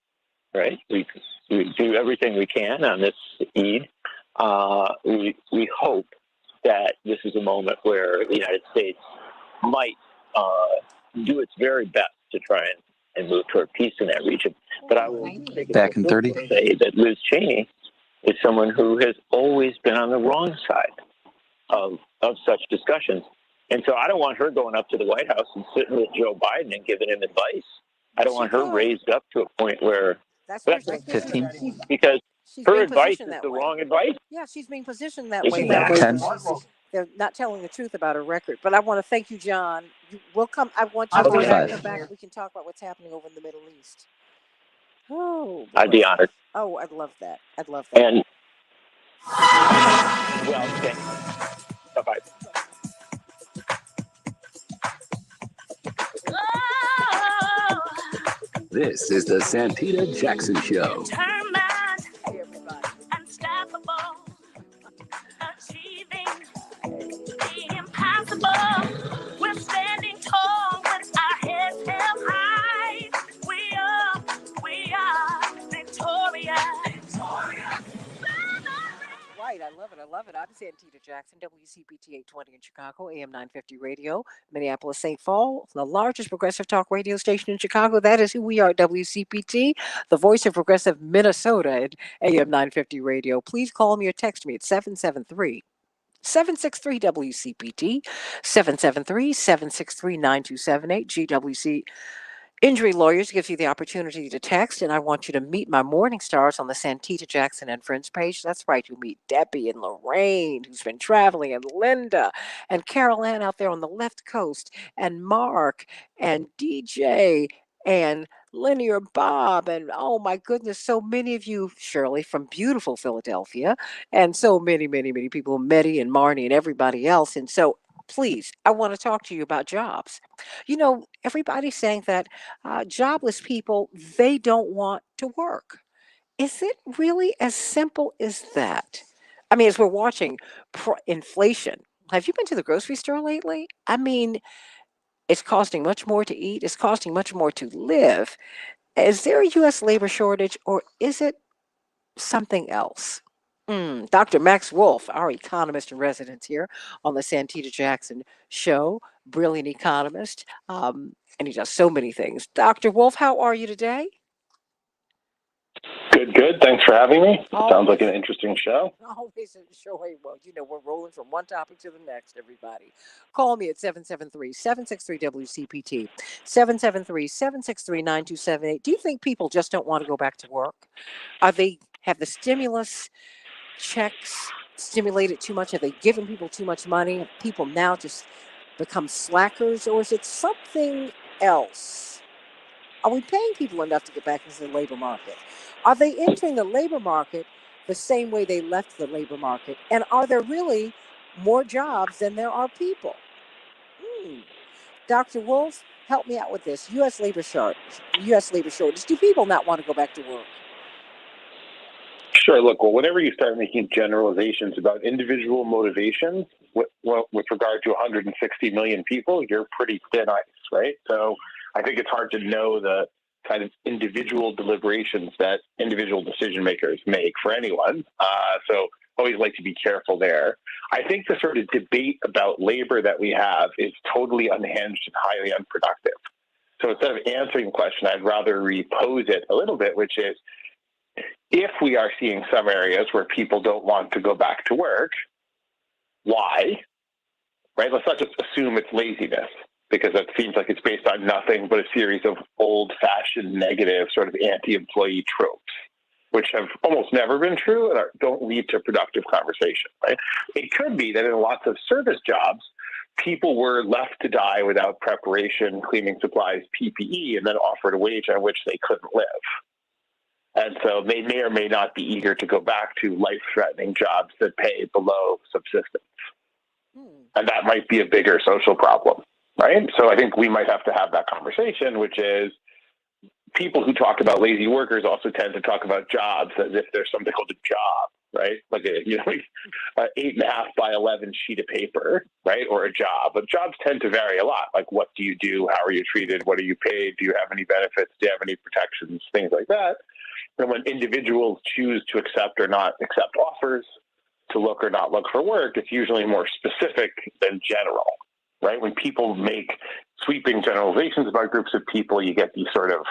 right? We do everything we can on this Eid. We hope that this is a moment where the United States might do its very best to try and move toward peace in that region. But I will take it Back in 30. to say that Liz Cheney is someone who has always been on the wrong side of such discussions. And so I don't want her going up to the White House and sitting with Joe Biden and giving him advice. I don't want her raised up to a point where that's where she's 15. Because she's her being advice positioned is that the way. wrong advice. Yeah, she's being positioned that way. 10. They're not telling the truth about her record. But I want to thank you, John. We'll come. I want you to 5. come back. We can talk about what's happening over in the Middle East. Oh, boy. I'd be honored. Oh, I'd love that. I'd love that. And well, okay. Bye-bye. This is the Santita Jackson Show. Determined, Hey, everybody. unstoppable, achieving the impossible. We're standing tall with our heads held high. We are victorious. Right, I love it. I love it. I'm Santita Jackson, WCPT 820 in Chicago, AM 950 Radio, Minneapolis, St. Paul, the largest progressive talk radio station in Chicago. That is who we are, WCPT, the voice of progressive Minnesota at AM 950 Radio. Please call me or text me at 773 763 WCPT, 773 763 9278, GWC. Injury Lawyers gives you the opportunity to text, and I want you to meet my morning stars on the Santita Jackson and Friends page. That's right, you meet Debbie and Lorraine, who's been traveling, and Linda, and Carol Ann out there on the left coast, and Mark, and DJ, and Linear Bob, and oh my goodness, so many of you, Shirley from beautiful Philadelphia, and so many, many, many people, Meddy and Marnie and everybody else. And so please, I want to talk to you about jobs. Everybody's saying that jobless people, they don't want to work. Is it really as simple as that? I mean, as we're watching inflation, have you been to the grocery store lately? I mean, it's costing much more to eat, it's costing much more to live. Is there a U.S. labor shortage, or is it something else? Dr. Max Wolf, our economist in residence here on the Santita Jackson Show, brilliant economist, and he does so many things. Dr. Wolf, how are you today? Good. Thanks for having me. Always. Sounds like an interesting show. Always enjoy. Well, we're rolling from one topic to the next, everybody. Call me at 773-763-WCPT, 773-763-9278. Do you think people just don't want to go back to work? Have the stimulus checks stimulated too much? Have they given people too much money? Have people now just become slackers, or is it something else? Are we paying people enough to get back into the labor market? Are they entering the labor market the same way they left the labor market? And are there really more jobs than there are people? Dr. Wolf, help me out with this. U.S. labor shortage. Do people not want to go back to work? Sure. Look, whenever you start making generalizations about individual motivations with regard to 160 million people, you're pretty thin ice, right? So I think it's hard to know the kind of individual deliberations that individual decision makers make for anyone. So always like to be careful there. I think the sort of debate about labor that we have is totally unhinged and highly unproductive. So instead of answering the question, I'd rather repose it a little bit, which is, if we are seeing some areas where people don't want to go back to work, why? Right? Let's not just assume it's laziness, because that seems like it's based on nothing but a series of old-fashioned negative sort of anti-employee tropes, which have almost never been true and don't lead to productive conversation, right? It could be that in lots of service jobs, people were left to die without preparation, cleaning supplies, PPE, and then offered a wage on which they couldn't live. And so they may or may not be eager to go back to life-threatening jobs that pay below subsistence. And that might be a bigger social problem, right? So I think we might have to have that conversation, which is, people who talk about lazy workers also tend to talk about jobs as if there's something called a job, right? Like a, like an 8.5 by 11 sheet of paper, right? Or a job. But jobs tend to vary a lot. Like, what do you do? How are you treated? What are you paid? Do you have any benefits? Do you have any protections? Things like that. And when individuals choose to accept or not accept offers, to look or not look for work, it's usually more specific than general, right? When people make sweeping generalizations about groups of people, you get these sort of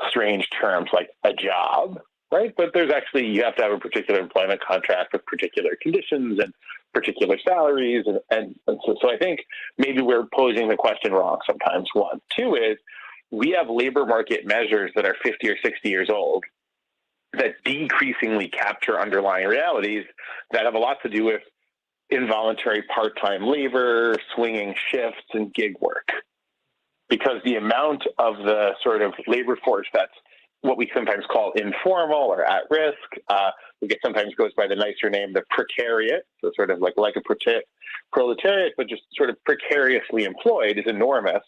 strange terms like a job, right? But there's actually, you have to have a particular employment contract with particular conditions and particular salaries. And so I think maybe we're posing the question wrong sometimes, one. Two is, we have labor market measures that are 50 or 60 years old that decreasingly capture underlying realities that have a lot to do with involuntary part-time labor, swinging shifts, and gig work. Because the amount of the sort of labor force that's what we sometimes call informal or at risk, it sometimes goes by the nicer name, the precariat, so sort of like a proletariat, but just sort of precariously employed, is enormous.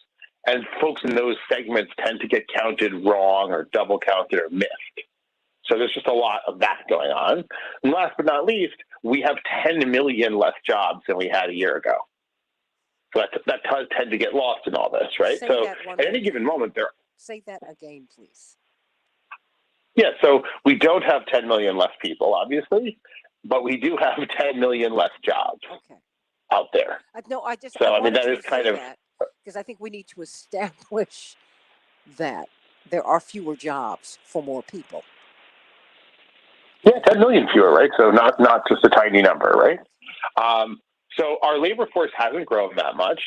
And folks in those segments tend to get counted wrong or double counted or missed. So there's just a lot of that going on. And last but not least, we have 10 million less jobs than we had a year ago. So that does tend to get lost in all this, right? Say So that one at any more given time. moment, there. Say that again, please. Yeah, so we don't have 10 million less people, obviously, but we do have 10 million less jobs out there. No, I mean, wanted that you is to kind say of, that because I think we need to establish that there are fewer jobs for more people. yeah, 10 million fewer, right? So not just a tiny number, right? So our labor force hasn't grown that much,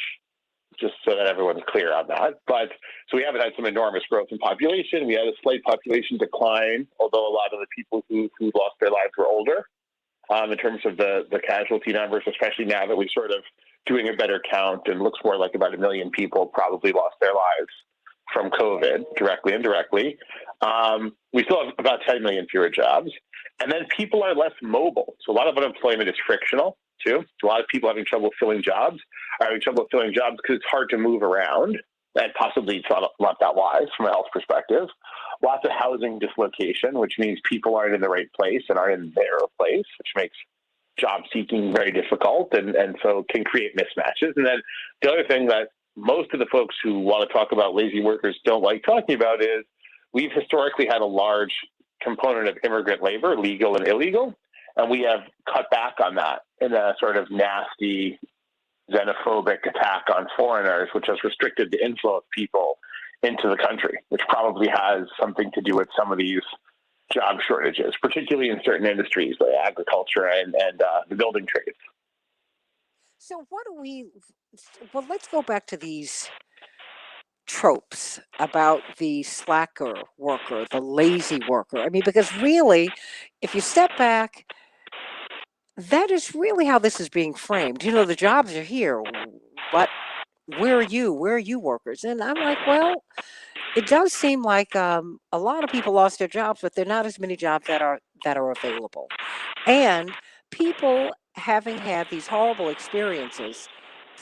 just so that everyone's clear on that. But so we haven't had some enormous growth in population. We had a slight population decline, although a lot of the people who lost their lives were older. In terms of the casualty numbers, especially now that we're sort of doing a better count, and looks more like about 1 million people probably lost their lives from COVID, directly and indirectly. We still have about 10 million fewer jobs. And then people are less mobile. So a lot of unemployment is frictional, too. A lot of people having trouble filling jobs are having trouble filling jobs because it's hard to move around. And possibly it's not that wise from a health perspective. Lots of housing dislocation, which means people aren't in the right place and aren't in their place, which makes job seeking very difficult and so can create mismatches. And then the other thing that most of the folks who want to talk about lazy workers don't like talking about is we've historically had a large component of immigrant labor, legal and illegal, and we have cut back on that in a sort of nasty xenophobic attack on foreigners, which has restricted the inflow of people into the country, which probably has something to do with some of these job shortages, particularly in certain industries like agriculture and the building trades. So let's go back to these tropes about the slacker worker, the lazy worker. I mean, because really, if you step back, that is really how this is being framed. You know, the jobs are here, but where are you? Where are you workers? And I'm like, well, it does seem like a lot of people lost their jobs, but there are not as many jobs that are available. And people having had these horrible experiences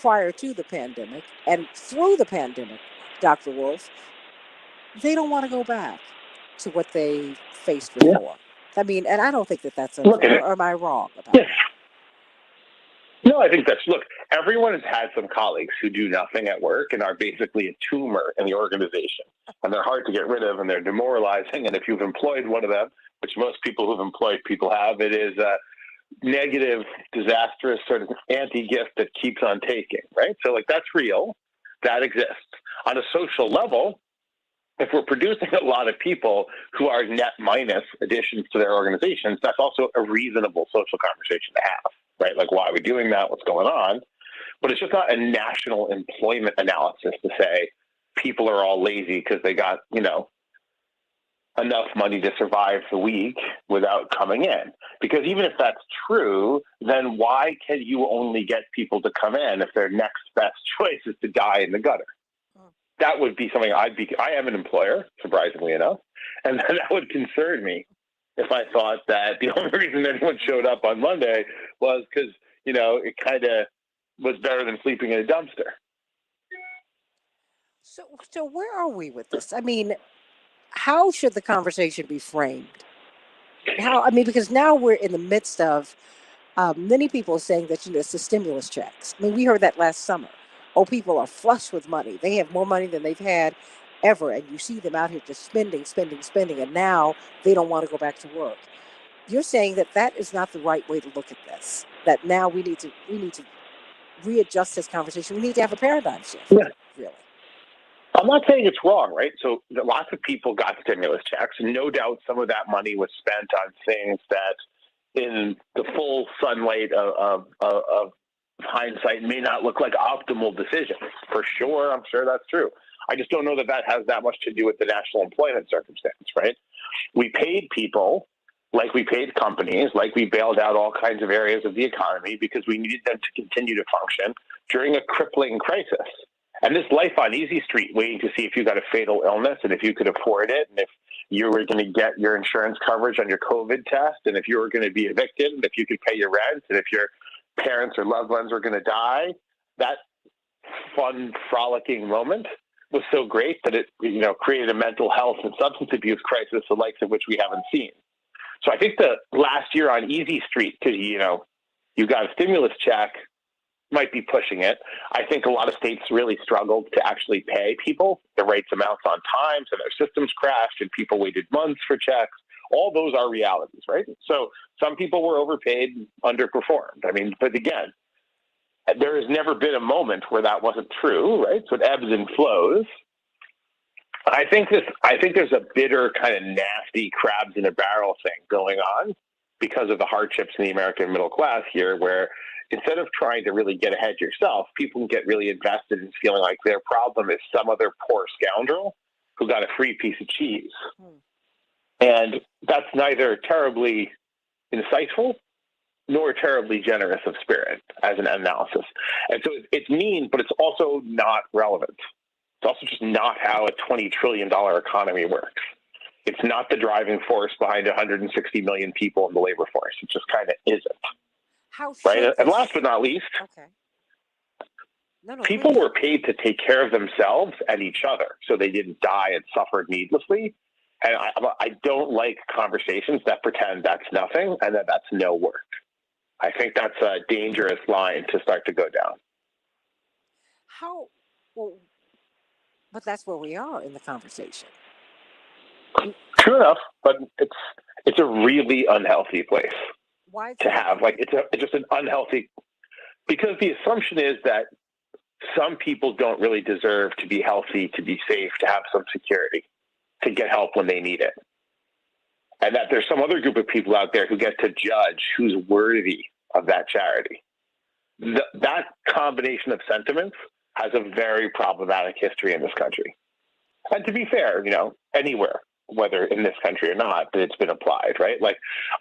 prior to the pandemic and through the pandemic, Dr. Wolf, they don't want to go back to what they faced before. I mean, and I don't think that that's unfair. Or am I wrong about that? No, I think look, everyone has had some colleagues who do nothing at work and are basically a tumor in the organization. And they're hard to get rid of and they're demoralizing. And if you've employed one of them, which most people who've employed people have, it is a negative, disastrous sort of anti-gift that keeps on taking, right? So like that's real. That exists. On a social level, if we're producing a lot of people who are net minus additions to their organizations, that's also a reasonable social conversation to have, right? Like, why are we doing that? What's going on? But it's just not a national employment analysis to say people are all lazy because they got, enough money to survive the week without coming in. Because even if that's true, then why can you only get people to come in if their next best choice is to die in the gutter? That would be something I am an employer, surprisingly enough, and that would concern me if I thought that the only reason anyone showed up on Monday was because, it kind of was better than sleeping in a dumpster. So where are we with this? I mean, how should the conversation be framed? How, I mean, because now we're in the midst of many people saying that, it's the stimulus checks. I mean, we heard that last summer. Oh, people are flush with money. They have more money than they've had ever. And you see them out here just spending, spending, spending. And now they don't want to go back to work. You're saying that that is not the right way to look at this. That now we need to readjust this conversation. We need to have a paradigm shift. Yeah. Really. I'm not saying it's wrong, right? So lots of people got stimulus checks, and no doubt some of that money was spent on things that, in the full sunlight of hindsight, may not look like optimal decisions. For sure, I'm sure that's true. I just don't know that that has that much to do with the national employment circumstance, right? We paid people like we paid companies, like we bailed out all kinds of areas of the economy because we needed them to continue to function during a crippling crisis. And this life on easy street, waiting to see if you got a fatal illness and if you could afford it, and if you were going to get your insurance coverage on your COVID test, and if you were going to be evicted, and if you could pay your rent, and if your parents or loved ones were going to die, that fun, frolicking moment was so great that it, created a mental health and substance abuse crisis, the likes of which we haven't seen. So I think the last year on easy street to, you got a stimulus check, might be pushing it. I think a lot of states really struggled to actually pay people the rates amounts on time, so their systems crashed and people waited months for checks. All those are realities, right? So some people were overpaid, underperformed. I mean, but again, there has never been a moment where that wasn't true, right? So it ebbs and flows. I think there's a bitter kind of nasty crabs in a barrel thing going on because of the hardships in the American middle class here, where instead of trying to really get ahead yourself, people can get really invested in feeling like their problem is some other poor scoundrel who got a free piece of cheese. And that's neither terribly insightful nor terribly generous of spirit as an analysis. And so it's mean, but it's also not relevant. It's also just not how a $20 trillion economy works. It's not the driving force behind 160 million people in the labor force. It just kind of isn't. How right? And last but not least, okay. People were paid to take care of themselves and each other so they didn't die and suffer needlessly. And I don't like conversations that pretend that's nothing and that that's no work. I think that's a dangerous line to start to go down. But that's where we are in the conversation. True enough, but it's a really unhealthy place to have. Like it's just an unhealthy, because the assumption is that some people don't really deserve to be healthy, to be safe, to have some security, to get help when they need it. And that there's some other group of people out there who get to judge who's worthy of that charity. That combination of sentiments has a very problematic history in this country. And to be fair, anywhere, whether in this country or not, that it's been applied, right? Like,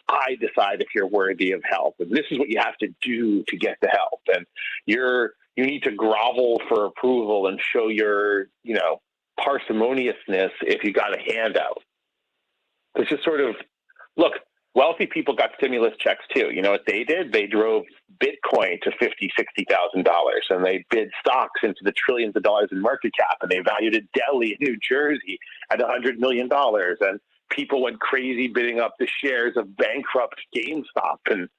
I decide if you're worthy of help, and this is what you have to do to get the help. And you need to grovel for approval and show your, parsimoniousness if you got a handout. It's just sort of, look, wealthy people got stimulus checks too. You know what they did? They drove Bitcoin to $50,000, $60,000, and they bid stocks into the trillions of dollars in market cap, and they valued a deli in New Jersey at $100 million. And people went crazy bidding up the shares of bankrupt GameStop and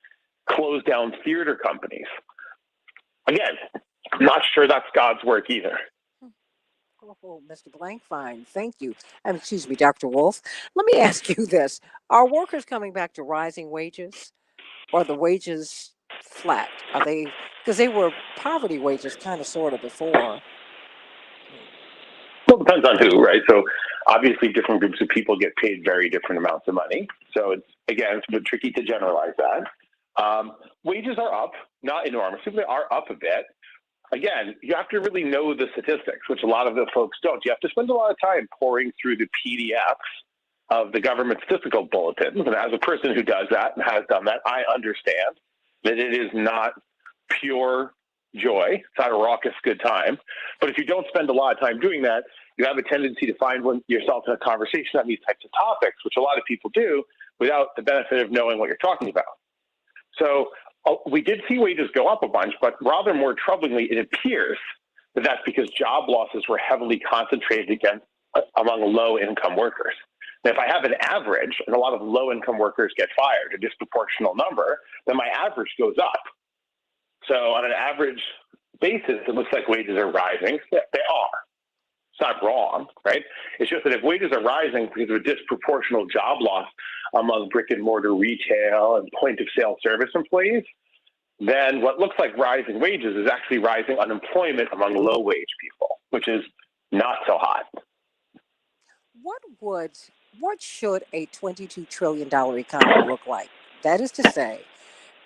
closed down theater companies. Again, I'm not sure that's God's work either. Oh, Mr. Blankfein, thank you. Excuse me, Dr. Wolf. Let me ask you this. Are workers coming back to rising wages, or the wages flat? Are they, because they were poverty wages kind of sort of before? Well, it depends on who, right? So obviously different groups of people get paid very different amounts of money. So it's a bit tricky to generalize that. Wages are up, not enormously, but they are up a bit. Again, you have to really know the statistics, which a lot of the folks don't. You have to spend a lot of time pouring through the PDFs of the government statistical bulletins. And as a person who does that and has done that, I understand that it is not pure joy. It's not a raucous good time. But if you don't spend a lot of time doing that, you have a tendency to find yourself in a conversation on these types of topics, which a lot of people do, without the benefit of knowing what you're talking about. So we did see wages go up a bunch, but rather more troublingly, it appears that that's because job losses were heavily concentrated among low-income workers. And if I have an average and a lot of low-income workers get fired, a disproportional number, then my average goes up. So on an average basis, it looks like wages are rising. Yeah, they are. It's not wrong, right? It's just that if wages are rising because of a disproportional job loss among brick and mortar retail and point of sale service employees, then what looks like rising wages is actually rising unemployment among low wage people, which is not so hot. What should a $22 trillion economy look like? That is to say,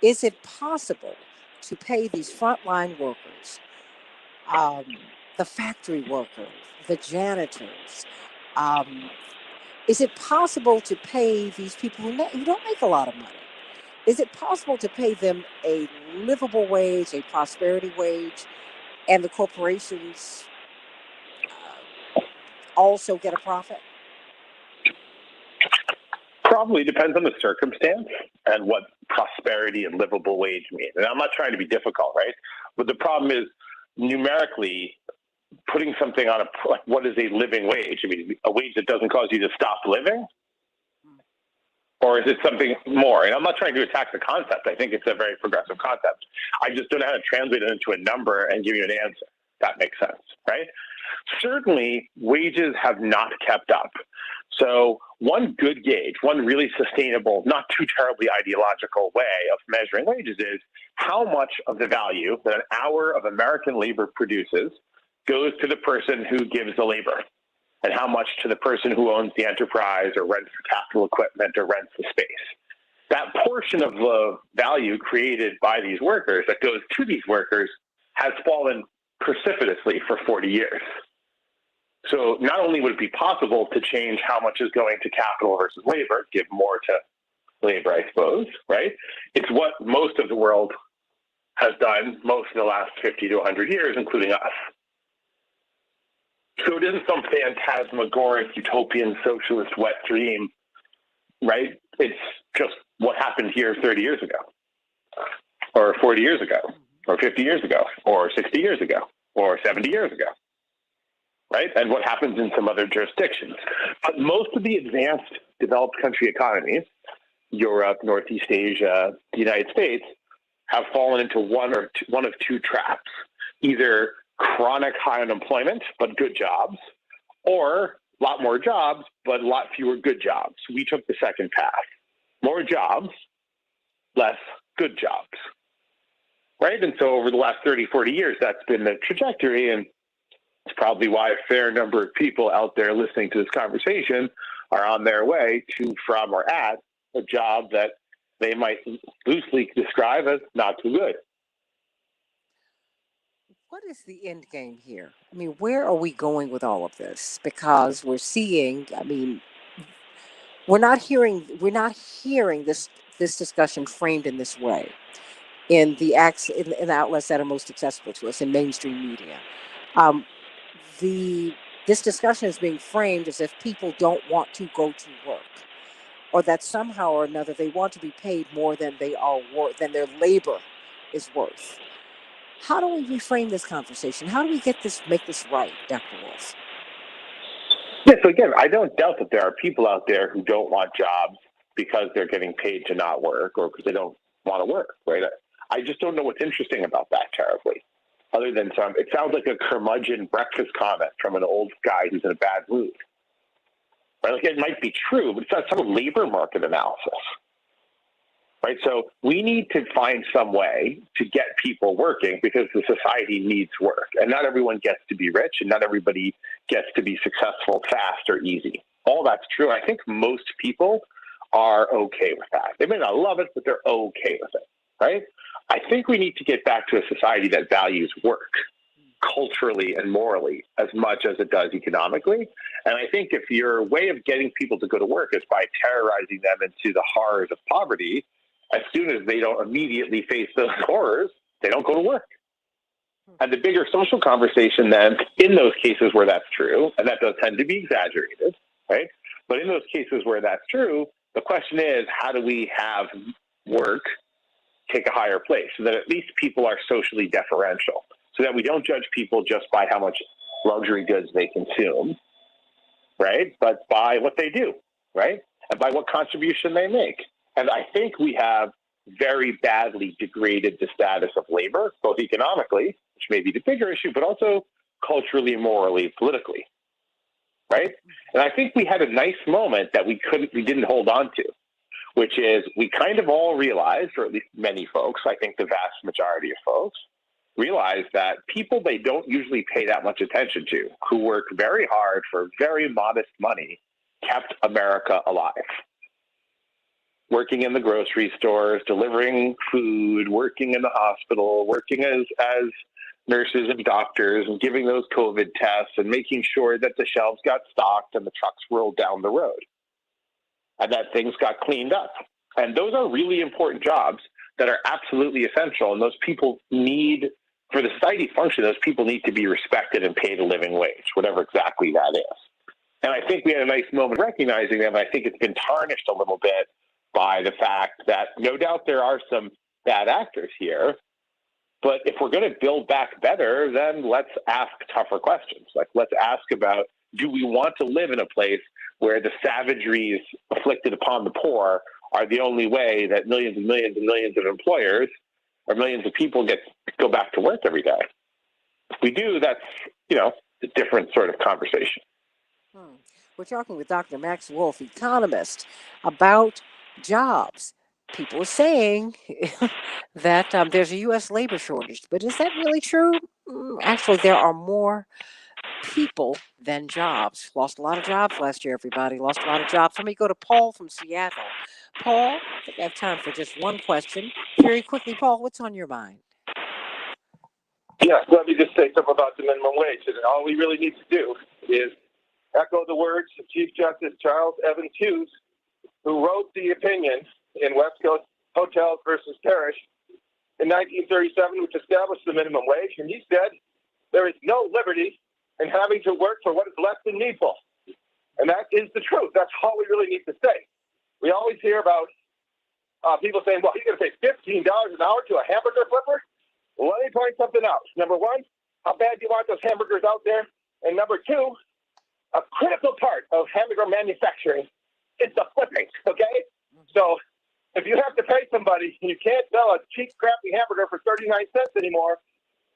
is it possible to pay these frontline workers, the factory workers, the janitors? Is it possible to pay these people who don't make a lot of money? Is it possible to pay them a livable wage, a prosperity wage, and the corporations also get a profit? Probably depends on the circumstance and what prosperity and livable wage mean. And I'm not trying to be difficult, right? But the problem is numerically putting something on like what is a living wage? I mean, a wage that doesn't cause you to stop living? Or is it something more? And I'm not trying to attack the concept. I think it's a very progressive concept. I just don't know how to translate it into a number and give you an answer. That makes sense, right? Certainly, wages have not kept up. So one good gauge, one really sustainable, not too terribly ideological way of measuring wages is how much of the value that an hour of American labor produces goes to the person who gives the labor, and how much to the person who owns the enterprise or rents the capital equipment or rents the space. That portion of the value created by these workers that goes to these workers has fallen precipitously for 40 years. So not only would it be possible to change how much is going to capital versus labor, give more to labor, I suppose, right? It's what most of the world has done most of the last 50 to 100 years, including us. So it isn't some phantasmagoric, utopian, socialist wet dream, right? It's just what happened here 30 years ago, or 40 years ago, or 50 years ago, or 60 years ago, or 70 years ago, right? And what happens in some other jurisdictions. But most of the advanced developed country economies, Europe, Northeast Asia, the United States, have fallen into one of two traps. Either chronic high unemployment, but good jobs, or a lot more jobs, but a lot fewer good jobs. We took the second path. More jobs, less good jobs, right? And so over the last 30, 40 years, that's been the trajectory, and it's probably why a fair number of people out there listening to this conversation are on their way to, from, or at a job that they might loosely describe as not too good. What is the end game here? I mean, where are we going with all of this? Because we're seeing, I mean, we're not hearing this discussion framed in this way in the outlets that are most accessible to us in mainstream media. This discussion is being framed as if people don't want to go to work, or that somehow or another they want to be paid more than they are worth, than their labor is worth. How do we reframe this conversation? How do we make this right, Dr. Wolf? Yeah, so again, I don't doubt that there are people out there who don't want jobs because they're getting paid to not work or because they don't want to work, right? I just don't know what's interesting about that terribly, other than it sounds like a curmudgeon breakfast comment from an old guy who's in a bad mood. Right? Like it might be true, but it's not some labor market analysis. Right, so we need to find some way to get people working because the society needs work. And not everyone gets to be rich and not everybody gets to be successful fast or easy. All that's true. I think most people are okay with that. They may not love it, but they're okay with it, right? I think we need to get back to a society that values work culturally and morally as much as it does economically. And I think if your way of getting people to go to work is by terrorizing them into the horrors of poverty, as soon as they don't immediately face those horrors, they don't go to work. And the bigger social conversation then, in those cases where that's true, and that does tend to be exaggerated, right? But in those cases where that's true, the question is, how do we have work take a higher place so that at least people are socially deferential, so that we don't judge people just by how much luxury goods they consume, right? But by what they do, right? And by what contribution they make. And I think we have very badly degraded the status of labor, both economically, which may be the bigger issue, but also culturally, morally, politically, right? And I think we had a nice moment that we didn't hold on to, which is we kind of all realized, or at least many folks, I think the vast majority of folks, realize that people they don't usually pay that much attention to, who work very hard for very modest money, kept America alive. Working in the grocery stores, delivering food, working in the hospital, working as nurses and doctors, and giving those COVID tests and making sure that the shelves got stocked and the trucks rolled down the road and that things got cleaned up. And those are really important jobs that are absolutely essential. And those people need, for the society to function, those people need to be respected and paid a living wage, whatever exactly that is. And I think we had a nice moment recognizing them. I think it's been tarnished a little bit by the fact that no doubt there are some bad actors here, but if we're going to build back better, then let's ask tougher questions. Like, let's ask about, do we want to live in a place where the savageries afflicted upon the poor are the only way that millions and millions and millions of employers or millions of people go back to work every day? If we do, that's, a different sort of conversation. We're talking with Dr. Max Wolf, economist, about jobs. People are saying that there's a U.S. labor shortage, but is that really true? Actually, there are more people than jobs. Lost a lot of jobs last year, everybody. Lost a lot of jobs. Let me go to Paul from Seattle. Paul, I think I have time for just one question. Very quickly, Paul, what's on your mind? Yes, let me just say something about the minimum wage. And all we really need to do is echo the words of Chief Justice Charles Evans Hughes, who wrote the opinion in West Coast Hotels versus Parish in 1937, which established the minimum wage. And he said, there is no liberty in having to work for what is less than needful. And that is the truth. That's all we really need to say. We always hear about people saying, well, he's going to pay $15 an hour to a hamburger flipper. Well, let me point something out. Number one, how bad do you want those hamburgers out there? And number two, a critical part of hamburger manufacturing is the flipping, okay? So if you have to pay somebody, you can't sell a cheap, crappy hamburger for 39 cents anymore,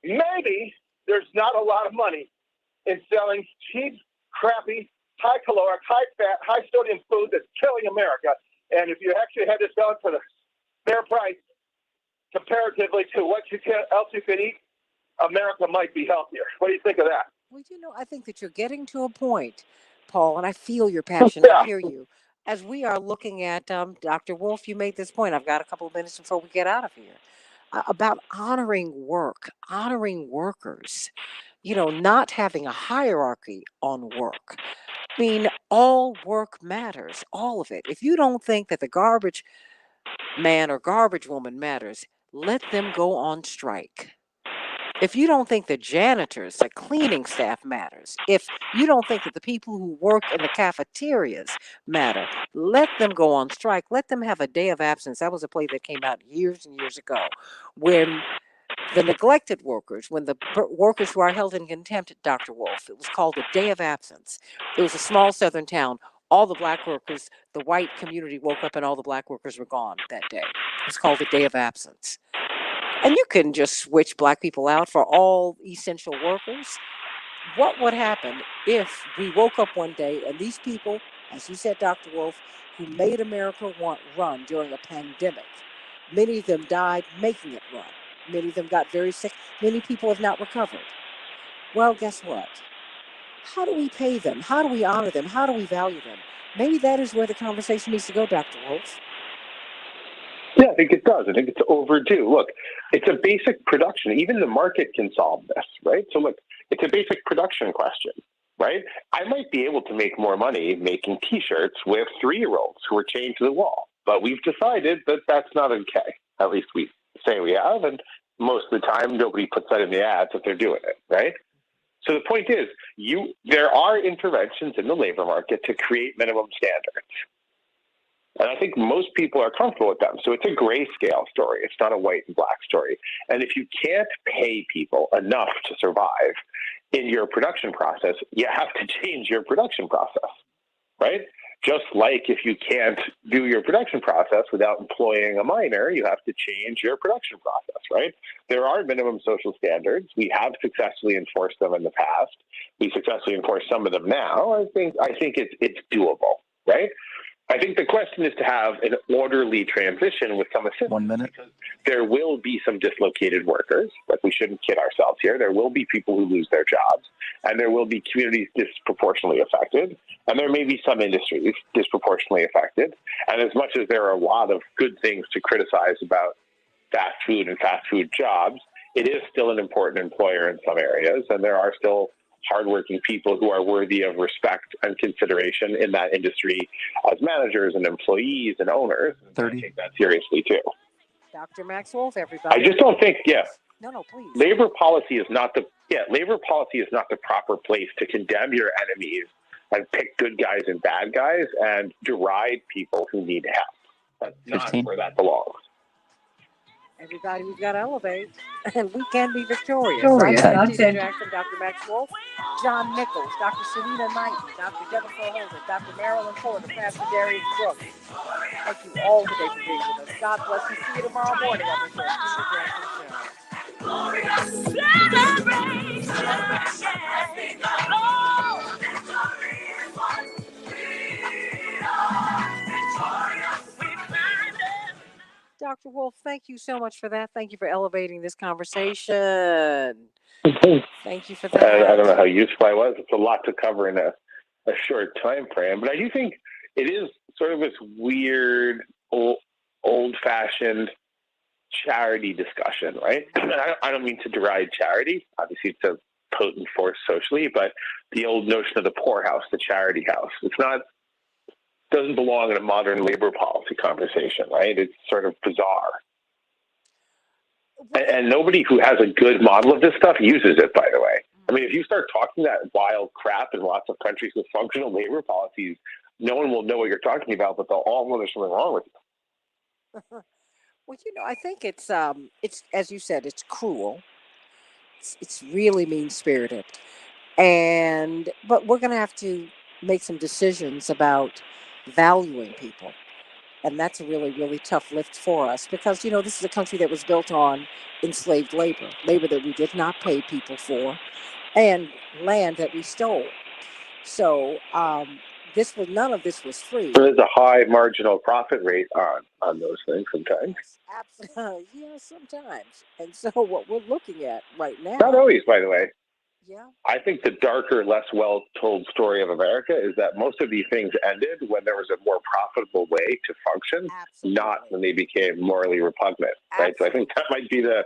maybe there's not a lot of money in selling cheap, crappy, high-caloric, high-fat, high-sodium food that's killing America. And if you actually had to sell it for the fair price, comparatively to what else you could eat, America might be healthier. What do you think of that? Well, I think that you're getting to a point, Paul, and I feel your passion. I hear you. As we are looking at Dr. Wolf, you made this point. I've got a couple of minutes before we get out of here. About honoring work, honoring workers, not having a hierarchy on work. I mean, all work matters, all of it. If you don't think that the garbage man or garbage woman matters, let them go on strike. If you don't think the janitors, the cleaning staff matters, if you don't think that the people who work in the cafeterias matter, let them go on strike. Let them have a day of absence. That was a play that came out years and years ago when the neglected workers, when the workers who are held in contempt, Dr. Wolf, it was called a day of absence. It was a small southern town. All the black workers, the white community woke up and all the black workers were gone that day. It was called a day of absence. And you couldn't just switch black people out for all essential workers. What would happen if we woke up one day and these people, as you said, Dr. Wolf, who made America run during a pandemic, many of them died making it run. Many of them got very sick. Many people have not recovered. Well, guess what? How do we pay them? How do we honor them? How do we value them? Maybe that is where the conversation needs to go, Dr. Wolf. Yeah, I think it does. I think it's overdue. Look, it's a basic production. Even the market can solve this, right? So look, it's a basic production question, right? I might be able to make more money making T-shirts with 3-year-olds who are chained to the wall, but we've decided that that's not okay. At least we say we have, and most of the time nobody puts that in the ads if they're doing it, right? So the point is, there are interventions in the labor market to create minimum standards. And I think most people are comfortable with them. So it's a grayscale story. It's not a white and black story. And if you can't pay people enough to survive in your production process, you have to change your production process, right? Just like if you can't do your production process without employing a minor, you have to change your production process, right? There are minimum social standards. We have successfully enforced them in the past. We successfully enforce some of them now. I think it's doable, right? I think the question is to have an orderly transition with some assistance. 1 minute. Because there will be some dislocated workers. Like, we shouldn't kid ourselves here. There will be people who lose their jobs, and there will be communities disproportionately affected, and there may be some industries disproportionately affected. And as much as there are a lot of good things to criticize about fast food and fast food jobs, it is still an important employer in some areas, and there are still hardworking people who are worthy of respect and consideration in that industry as managers and employees and owners. 30. I take that seriously too. Dr. Max Wolf, everybody. I just don't think, No, please. labor policy is not the proper place to condemn your enemies and pick good guys and bad guys and deride people who need help. That's 15. not where that belongs. Everybody, we've got to elevate, and we can be victorious. Victorious. I'm Santita Jackson, Dr. Max Wolf, John Nichols, Dr. Selena Knighton, Dr. Jennifer Holden, Dr. Marilyn Porter, Pastor Darius Brooks. Thank you all today for being with us. God bless you. See you tomorrow morning on the Santita Jackson Show. Dr. Wolf, thank you so much for that. Thank you for elevating this conversation. Thank you for that. I don't know how useful I was. It's a lot to cover in a short time frame, but I do think it is sort of this weird, old-fashioned charity discussion, right? I don't mean to deride charity. Obviously, it's a potent force socially, but the old notion of the poorhouse, the charity house, doesn't belong in a modern labor policy conversation, right? It's sort of bizarre. And nobody who has a good model of this stuff uses it, by the way. I mean, if you start talking that wild crap in lots of countries with functional labor policies, no one will know what you're talking about, but they'll all know there's something wrong with you. Well, I think it's as you said, it's cruel. It's really mean-spirited. But we're going to have to make some decisions about valuing people. And that's a really, really tough lift for us because, this is a country that was built on enslaved labor that we did not pay people for, and land that we stole. So none of this was free. There's a high marginal profit rate on those things sometimes. Yes, absolutely. Yeah, sometimes. And so what we're looking at right now. Not always, by the way. Yeah. I think the darker, less well-told story of America is that most of these things ended when there was a more profitable way to function, not when they became morally repugnant, right? So I think that might be the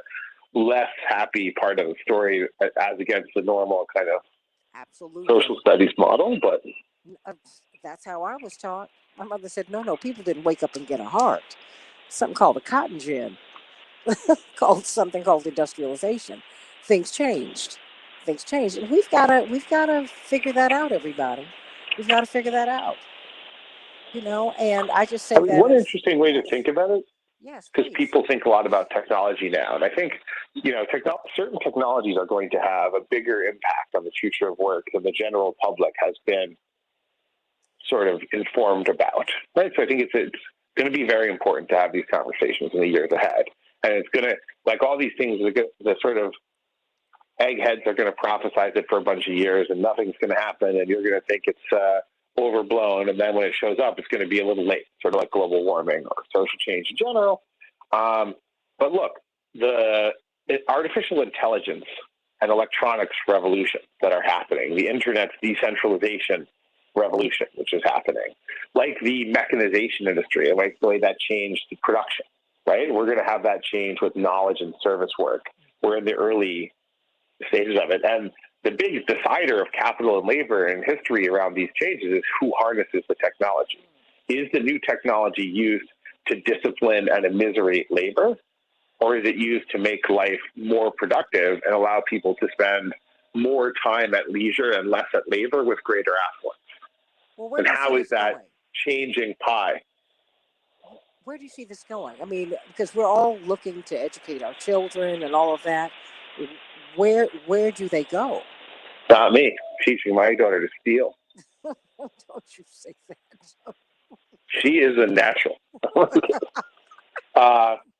less happy part of the story as against the normal kind of social studies model. But that's how I was taught. My mother said, no, people didn't wake up and get a heart. Something called a cotton gin, something called industrialization. Things changed. And we've got to figure that out, everybody. We've got to figure that out. And I just say that one interesting way to think about it, yes, because people think a lot about technology now, and I think certain technologies are going to have a bigger impact on the future of work than the general public has been sort of informed about, right? So I think it's going to be very important to have these conversations in the years ahead, and it's going to, like all these things, the sort of eggheads are going to prophesize it for a bunch of years and nothing's going to happen and you're going to think it's overblown, and then when it shows up it's going to be a little late, sort of like global warming or social change in general. But look, the artificial intelligence and electronics revolution that are happening, the internet's decentralization revolution which is happening, like the mechanization industry, like the way that changed the production, right? We're going to have that change with knowledge and service work. We're in the early stages of it. And the big decider of capital and labor in history around these changes is who harnesses the technology. Is the new technology used to discipline and immiserate labor, or is it used to make life more productive and allow people to spend more time at leisure and less at labor with greater affluence? Well, and how is that changing pie? Where do you see this going? I mean, because we're all looking to educate our children and all of that. Where do they go? Not me. Teaching my daughter to steal. Don't you say that. She is a natural.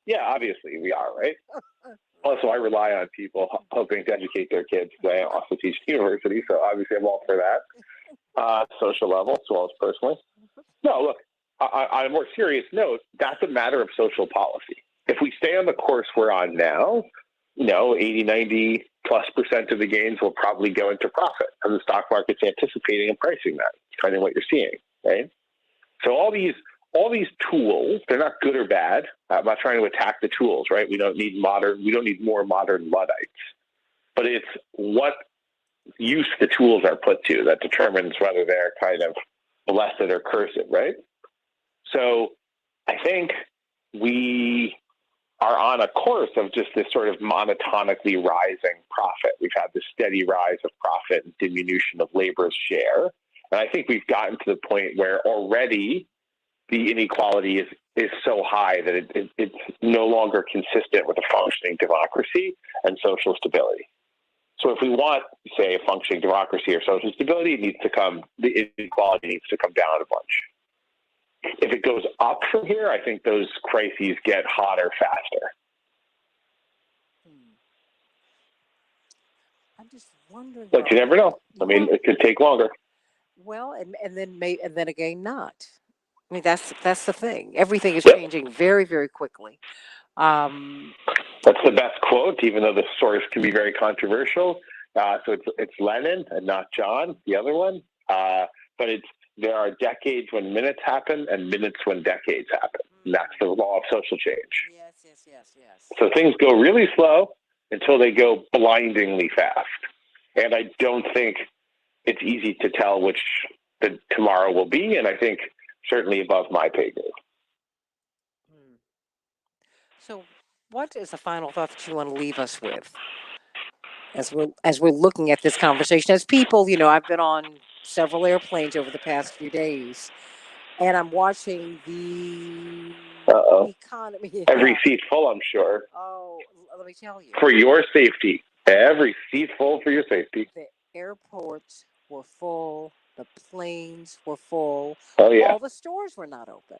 Yeah, obviously we are, right? Also, I rely on people hoping to educate their kids. I also teach university, so obviously I'm all for that. Social level as well as personally. No, look, on a more serious note, that's a matter of social policy. If we stay on the course we're on now, 80, 90 plus % of the gains will probably go into profit, and the stock market's anticipating and pricing that. It's kind of what you're seeing, right? So all these tools, they're not good or bad. I'm not trying to attack the tools, right? We don't need more modern Luddites, but it's what use the tools are put to that determines whether they're kind of blessed or cursed, right? So I think we are on a course of just this sort of monotonically rising profit. We've had this steady rise of profit and diminution of labor's share. And I think we've gotten to the point where already the inequality is so high that it's no longer consistent with a functioning democracy and social stability. So if we want, say, a functioning democracy or social stability, the inequality needs to come down a bunch. If it goes up from here, I think those crises get hotter faster. I'm just wondering. But you never know. I mean, it could take longer. Well, and then again, not. I mean, that's the thing. Everything is changing very, very quickly. That's the best quote, even though the source can be very controversial. So it's Lenin and not John, the other one. But there are decades when minutes happen and minutes when decades happen. And that's the law of social change. Yes. So things go really slow until they go blindingly fast. And I don't think it's easy to tell which the tomorrow will be. And I think certainly above my pay grade. So, what is the final thought that you want to leave us with as we're looking at this conversation? As people, I've been on several airplanes over the past few days, and I'm watching the economy. Yeah. Every seat full, I'm sure. Oh, let me tell you. For your safety. Every seat full for your safety. The airports were full. The planes were full. Oh, yeah. All the stores were not open.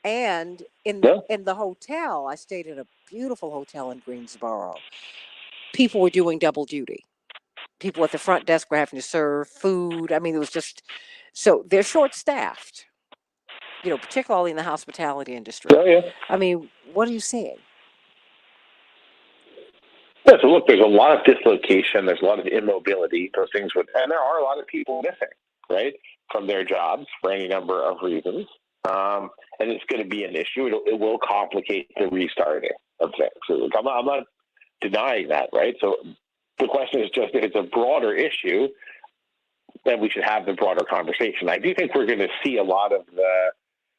And in the hotel, I stayed in a beautiful hotel in Greensboro. People were doing double duty. People at the front desk were having to serve food. I mean, it was just so they're short staffed. Particularly in the hospitality industry. Oh, yeah. I mean, what are you seeing? Yeah, so look, there's a lot of dislocation. There's a lot of immobility. Those things and there are a lot of people missing, right, from their jobs for any number of reasons. And it's going to be an issue. It will complicate the restarting of things. So I'm not denying that, right? So the question is just if it's a broader issue, then we should have the broader conversation. I do think we're going to see a lot of the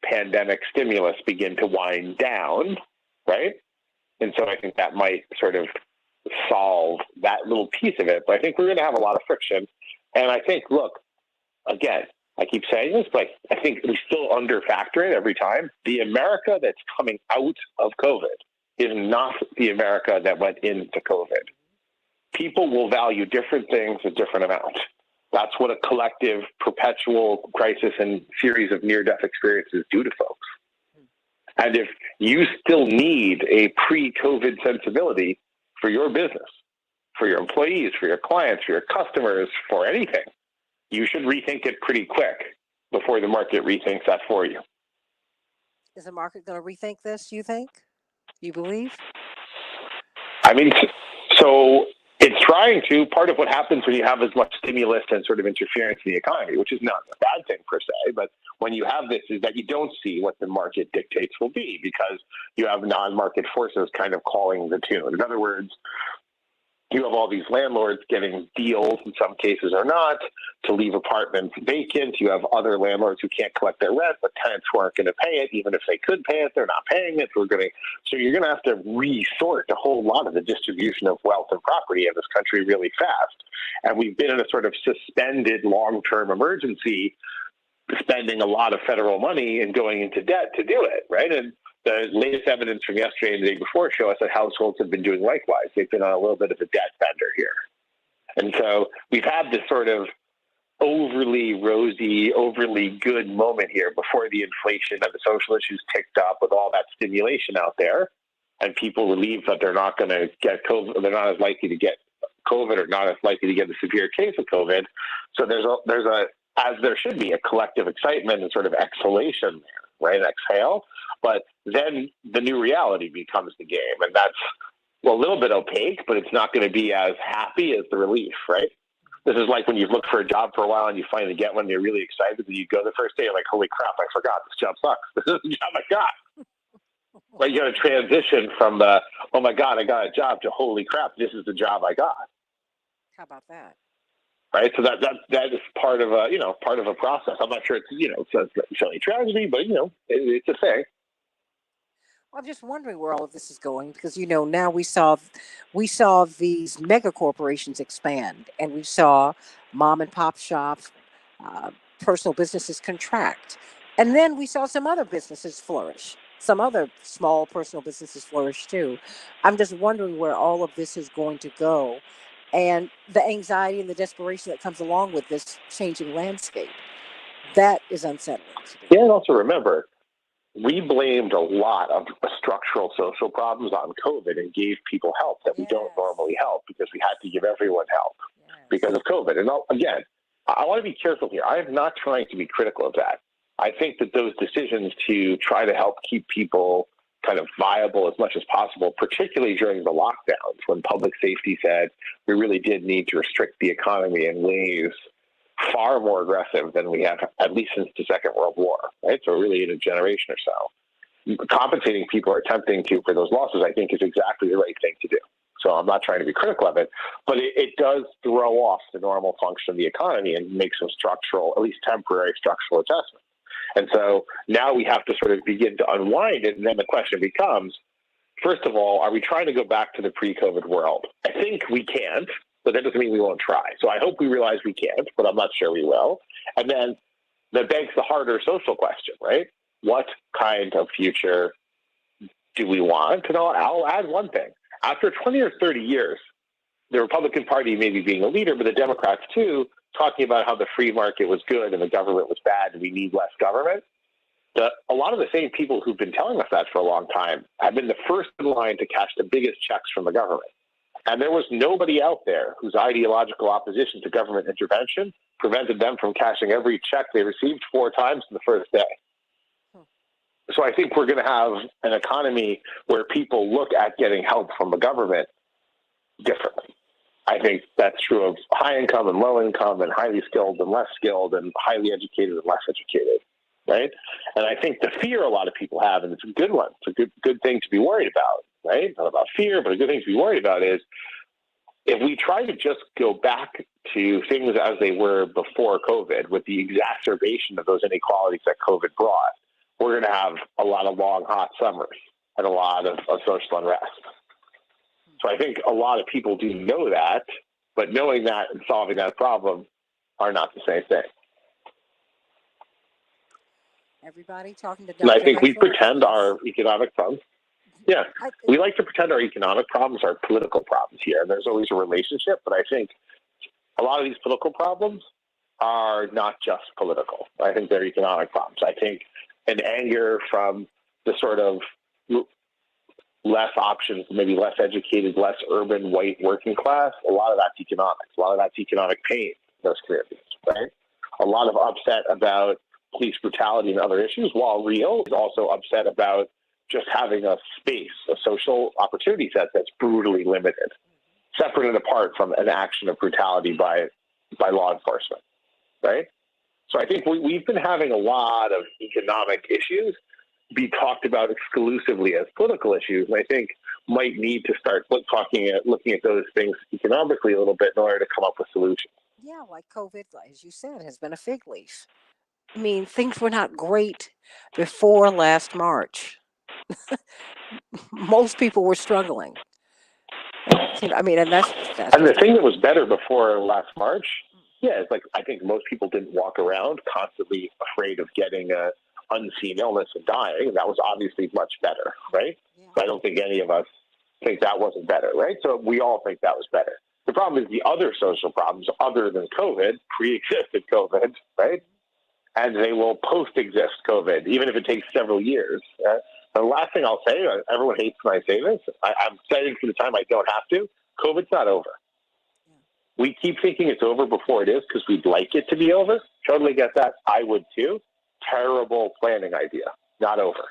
pandemic stimulus begin to wind down, right? And so I think that might sort of solve that little piece of it. But I think we're going to have a lot of friction. And I think, look, again, I keep saying this, but I think we still under-factor it every time. The America that's coming out of COVID is not the America that went into COVID. People will value different things at different amounts. That's what a collective, perpetual crisis and series of near-death experiences do to folks. And if you still need a pre-COVID sensibility for your business, for your employees, for your clients, for your customers, for anything, you should rethink it pretty quick before the market rethinks that for you. Is the market going to rethink this, you think? You believe? I mean, so it's trying to. Part of what happens when you have as much stimulus and sort of interference in the economy, which is not a bad thing per se, but when you have this is that you don't see what the market dictates will be because you have non-market forces kind of calling the tune. In other words, you have all these landlords getting deals, in some cases or not, to leave apartments vacant. You have other landlords who can't collect their rent, but tenants who aren't going to pay it. Even if they could pay it, they're not paying it. So you're going to have to resort a whole lot of the distribution of wealth and property in this country really fast. And we've been in a sort of suspended long-term emergency, spending a lot of federal money and going into debt to do it, right? And the latest evidence from yesterday and the day before show us that households have been doing likewise. They've been on a little bit of a debt bender here. And so we've had this sort of overly rosy, overly good moment here before the inflation and the social issues ticked up with all that stimulation out there, and people relieved that they're not going to get COVID, they're not as likely to get COVID or not as likely to get a severe case of COVID. So there's a as there should be, a collective excitement and sort of exhalation there, right? Exhale. But then the new reality becomes the game, and that's a little bit opaque, but it's not going to be as happy as the relief, right? This is like when you've looked for a job for a while and you finally get one, and you're really excited, and you go the first day, you're like, holy crap, I forgot, this job sucks. This is the job I got. Right? You got to transition from the, oh my God, I got a job, to holy crap, this is the job I got. How about that? Right? So that is part of a process. I'm not sure it's necessarily tragedy, but it's a thing. Well, I'm just wondering where all of this is going because now we saw these mega corporations expand, and we saw mom and pop shops, personal businesses contract, and then we saw some other businesses flourish. Some other small personal businesses flourish too. I'm just wondering where all of this is going to go, and the anxiety and the desperation that comes along with this changing landscape. That is unsettling to me. Yeah, and also remember, we blamed a lot of structural social problems on COVID and gave people help that we don't normally help because we had to give everyone help because of COVID. And again, I want to be careful here. I am not trying to be critical of that. I think that those decisions to try to help keep people kind of viable as much as possible, particularly during the lockdowns when public safety said we really did need to restrict the economy in ways far more aggressive than we have at least since the Second World War, right? So really in a generation or so. Compensating people or attempting to for those losses, I think, is exactly the right thing to do. So I'm not trying to be critical of it, but it does throw off the normal function of the economy and make some structural, at least temporary structural adjustments. And so now we have to sort of begin to unwind it, and then the question becomes, first of all, are we trying to go back to the pre-COVID world? I think we can't, but that doesn't mean we won't try. So I hope we realize we can't, but I'm not sure we will. And then that begs the harder social question, right? What kind of future do we want? And I'll add one thing. After 20 or 30 years, the Republican Party maybe being a leader, but the Democrats too, talking about how the free market was good and the government was bad and we need less government. A lot of the same people who've been telling us that for a long time have been the first in line to cash the biggest checks from the government. And there was nobody out there whose ideological opposition to government intervention prevented them from cashing every check they received 4 times in the first day. So I think we're going to have an economy where people look at getting help from the government differently. I think that's true of high income and low income and highly skilled and less skilled and highly educated and less educated, right? And I think the fear a lot of people have, and it's a good one, it's a good thing to be worried about, right? Not about fear, but a good thing to be worried about is if we try to just go back to things as they were before COVID with the exacerbation of those inequalities that COVID brought, we're going to have a lot of long, hot summers and a lot of social unrest. So I think a lot of people do know that, but knowing that and solving that problem are not the same thing. Everybody talking to Dr. And I think we Maxwell? pretend our economic problems. Yeah, we like to pretend our economic problems are political problems here. And there's always a relationship, but I think a lot of these political problems are not just political. I think they're economic problems. I think an anger from the sort of less options, maybe less educated, less urban, white working class, a lot of that's economics. A lot of that's economic pain in those communities, right? A lot of upset about police brutality and other issues, while real, is also upset about just having a space, a social opportunity set that's brutally limited, separate and apart from an action of brutality by law enforcement, right? So I think we've been having a lot of economic issues be talked about exclusively as political issues, and I think might need to start looking at those things economically a little bit in order to come up with solutions. Yeah, like COVID, as you said, has been a fig leaf. I mean, things were not great before last March. Most people were struggling. And, and that's And the thing that was better before last March, it's like I think most people didn't walk around constantly afraid of getting a unseen illness and dying. That was obviously much better, right? Yeah. I don't think any of us think that wasn't better, right? So we all think that was better. The problem is the other social problems other than COVID pre-existed COVID, right? And they will post-exist COVID, even if it takes several years. The last thing I'll say, everyone hates when I say this, I'm excited for the time I don't have to. COVID's not over. We keep thinking it's over before it is because we'd like it to be over. Totally get that. I would too. Terrible planning idea. Not over.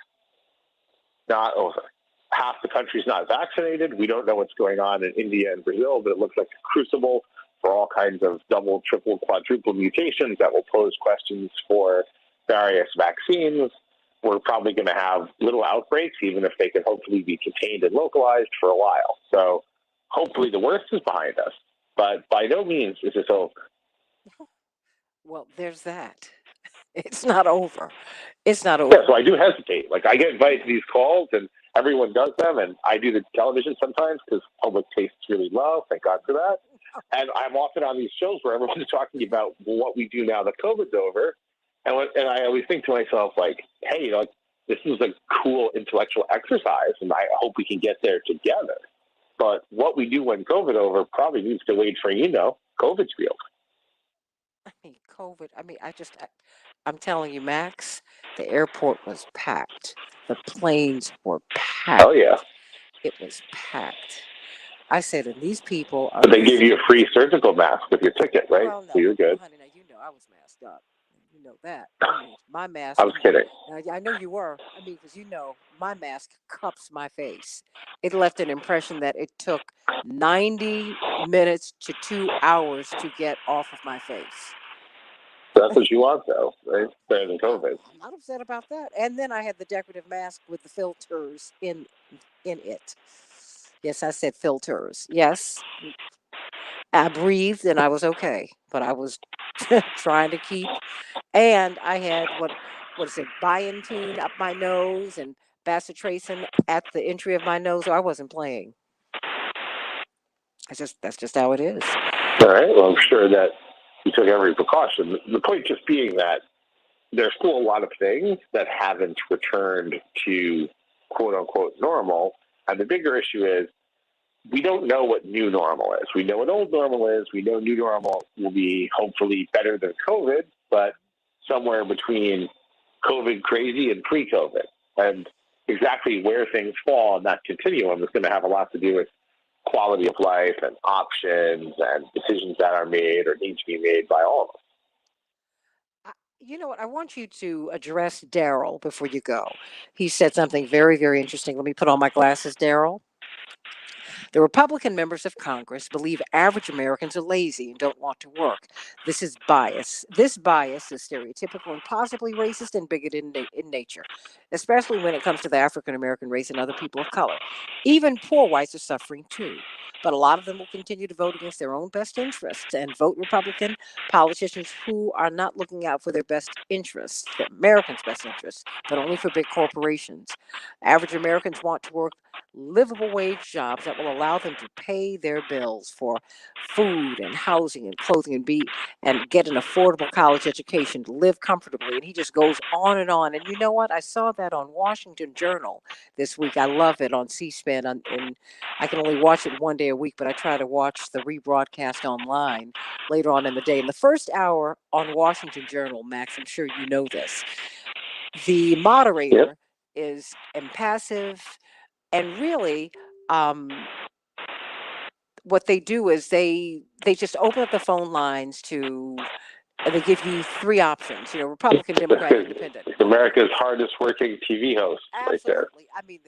Not over. Half the country's not vaccinated. We don't know what's going on in India and Brazil, but it looks like a crucible for all kinds of double, triple, quadruple mutations that will pose questions for various vaccines. We're probably going to have little outbreaks, even if they can hopefully be contained and localized for a while. So hopefully the worst is behind us, but by no means is this over. Well, there's that. It's not over. It's not over. Yeah, so I do hesitate. Like, I get invited to these calls, and everyone does them, and I do the television sometimes because public taste is really low. Thank God for that. And I'm often on these shows where everyone's talking about what we do now that COVID's over. And I always think to myself, like, hey, you know, this is a cool intellectual exercise, and I hope we can get there together. But what we do when COVID's over probably needs to wait for, COVID to be over. I mean, COVID. I mean, I'm telling you, Max, the airport was packed. The planes were packed. Oh, yeah. It was packed. I said, and these people are. But they give you a free surgical mask with your ticket, right? Well, no, so you're good. honey, now you know I was masked up. You know that. I mean, my mask. I was kidding. I know you were. I mean, because my mask cups my face. It left an impression that it took 90 minutes to 2 hours to get off of my face. That's what you want, though, right? Better than COVID. I'm not upset about that. And then I had the decorative mask with the filters in it. Yes, I said filters. Yes. I breathed and I was okay, but I was trying to keep. And I had what is it, Biantine up my nose and bacitracin at the entry of my nose. So I wasn't playing. That's just how it is. All right. Well, I'm sure that you took every precaution. The point just being that there's still a lot of things that haven't returned to quote unquote normal. And the bigger issue is we don't know what new normal is. We know what old normal is. We know new normal will be hopefully better than COVID, but somewhere between COVID crazy and pre-COVID. And exactly where things fall in that continuum is going to have a lot to do with quality of life and options and decisions that are made or need to be made by all of us. You know what? I want you to address Daryl before you go. He said something very, very interesting. Let me put on my glasses, Daryl. The Republican members of Congress believe average Americans are lazy and don't want to work. This is bias. This bias is stereotypical and possibly racist and bigoted in nature, especially when it comes to the African American race and other people of color. Even poor whites are suffering too. But a lot of them will continue to vote against their own best interests and vote Republican politicians who are not looking out for their best interests, the Americans' best interests, but only for big corporations. Average Americans want to work livable wage jobs that will allow them to pay their bills for food and housing and clothing and get an affordable college education to live comfortably. And he just goes on and on. And you know what? I saw that on Washington Journal this week. I love it on C-SPAN. And I can only watch it one day a week, but I try to watch the rebroadcast online later on in the day. In the first hour on Washington Journal, Max, I'm sure you know this, the moderator is impassive. And really, what they do is they just open up the phone lines and they give you three options, Republican, Democrat, Independent. It's America's hardest working TV host. Absolutely. Right there. I mean,